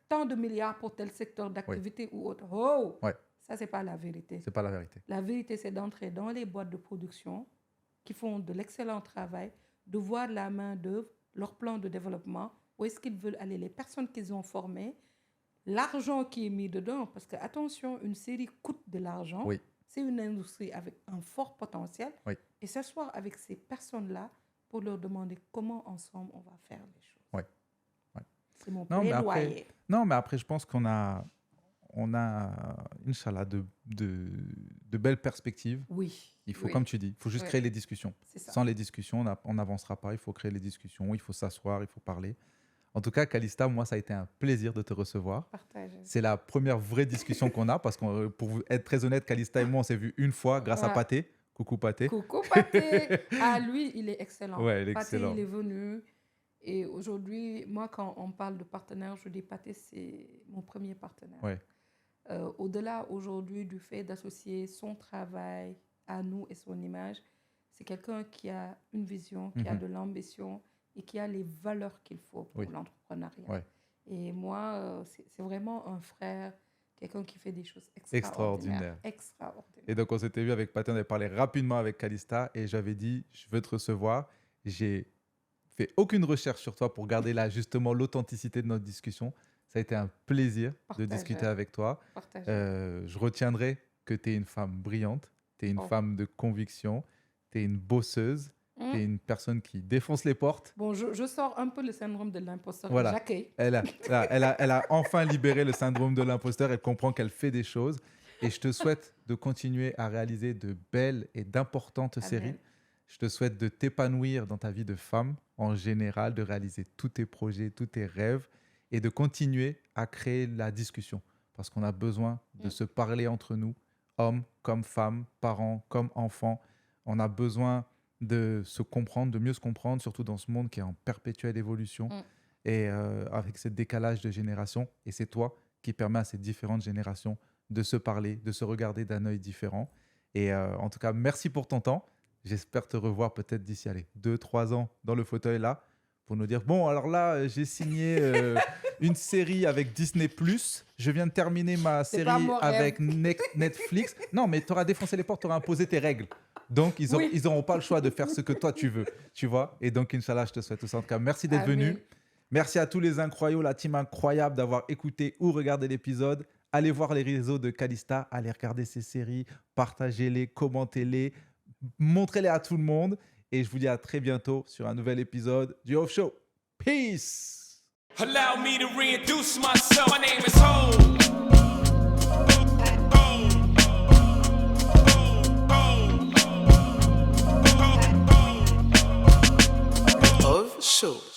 tant de milliards pour tel secteur d'activité ou autre. Ça, c'est pas la vérité. C'est pas la vérité. La vérité, c'est d'entrer dans les boîtes de production qui font de l'excellent travail, de voir la main-d'œuvre, leur plan de développement, où est-ce qu'ils veulent aller, les personnes qu'ils ont formées, l'argent qui est mis dedans. Parce que, attention, une série coûte de l'argent. C'est une industrie avec un fort potentiel. Et s'asseoir avec ces personnes-là pour leur demander comment, ensemble, on va faire les choses. C'est mon plaidoyer. Mais après, je pense qu'on a, Inch'Allah, de belles perspectives. Il faut, comme tu dis, il faut juste créer les discussions. Sans les discussions, on n'avancera pas. Il faut créer les discussions, il faut s'asseoir, il faut parler. En tout cas, Calista, moi, ça a été un plaisir de te recevoir. C'est la première vraie discussion qu'on a, parce que pour être très honnête, Calista et moi, on s'est vus une fois grâce à Pathé. Coucou Pathé. Coucou Pathé. Ah, lui, il est excellent. Ouais, Pathé, il est venu. Et aujourd'hui, moi, quand on parle de partenaire, je dis Pathé, c'est mon premier partenaire. Au-delà aujourd'hui du fait d'associer son travail à nous et son image, c'est quelqu'un qui a une vision, qui a de l'ambition et qui a les valeurs qu'il faut pour l'entrepreneuriat. Et moi, c'est vraiment un frère, quelqu'un qui fait des choses extraordinaires. Et donc, on s'était vu avec Pathé, on avait parlé rapidement avec Calista et j'avais dit, je veux te recevoir. J'ai fait aucune recherche sur toi pour garder là, justement, l'authenticité de notre discussion. Ça a été un plaisir de discuter avec toi. Je retiendrai que tu es une femme brillante, tu es une femme de conviction, tu es une bosseuse, tu es une personne qui défonce les portes. Bon, je sors un peu le syndrome de l'imposteur. Voilà. J'accueille. Elle a enfin libéré le syndrome de l'imposteur. Elle comprend qu'elle fait des choses. Et je te souhaite de continuer à réaliser de belles et d'importantes séries. Je te souhaite de t'épanouir dans ta vie de femme en général, de réaliser tous tes projets, tous tes rêves et de continuer à créer la discussion. parce qu'on a besoin de se parler entre nous, hommes comme femmes, parents comme enfants. On a besoin de se comprendre, de mieux se comprendre, surtout dans ce monde qui est en perpétuelle évolution et avec ce décalage de générations. Et c'est toi qui permets à ces différentes générations de se parler, de se regarder d'un œil différent. Et en tout cas, merci pour ton temps. J'espère te revoir peut-être d'ici 2-3 ans dans le fauteuil là pour nous dire, bon, alors là, j'ai signé une série avec Disney+. Je viens de terminer ma C'est série pas mon avec Netflix. Non, mais tu auras défoncé les portes, tu auras imposé tes règles. Donc, ils n'auront pas le choix de faire ce que toi, tu veux. Tu vois. Et donc, Inch'Allah, je te souhaite tout ça. En tout cas, merci d'être venu. Merci à tous les incroyables, la team incroyable d'avoir écouté ou regardé l'épisode. Allez voir les réseaux de Calista, allez regarder ses séries, partagez-les, commentez-les, montrez-les à tout le monde. Et je vous dis à très bientôt sur un nouvel épisode du Off Show. Peace! Allow me to reintroduce myself. My name is Ho. Of Show.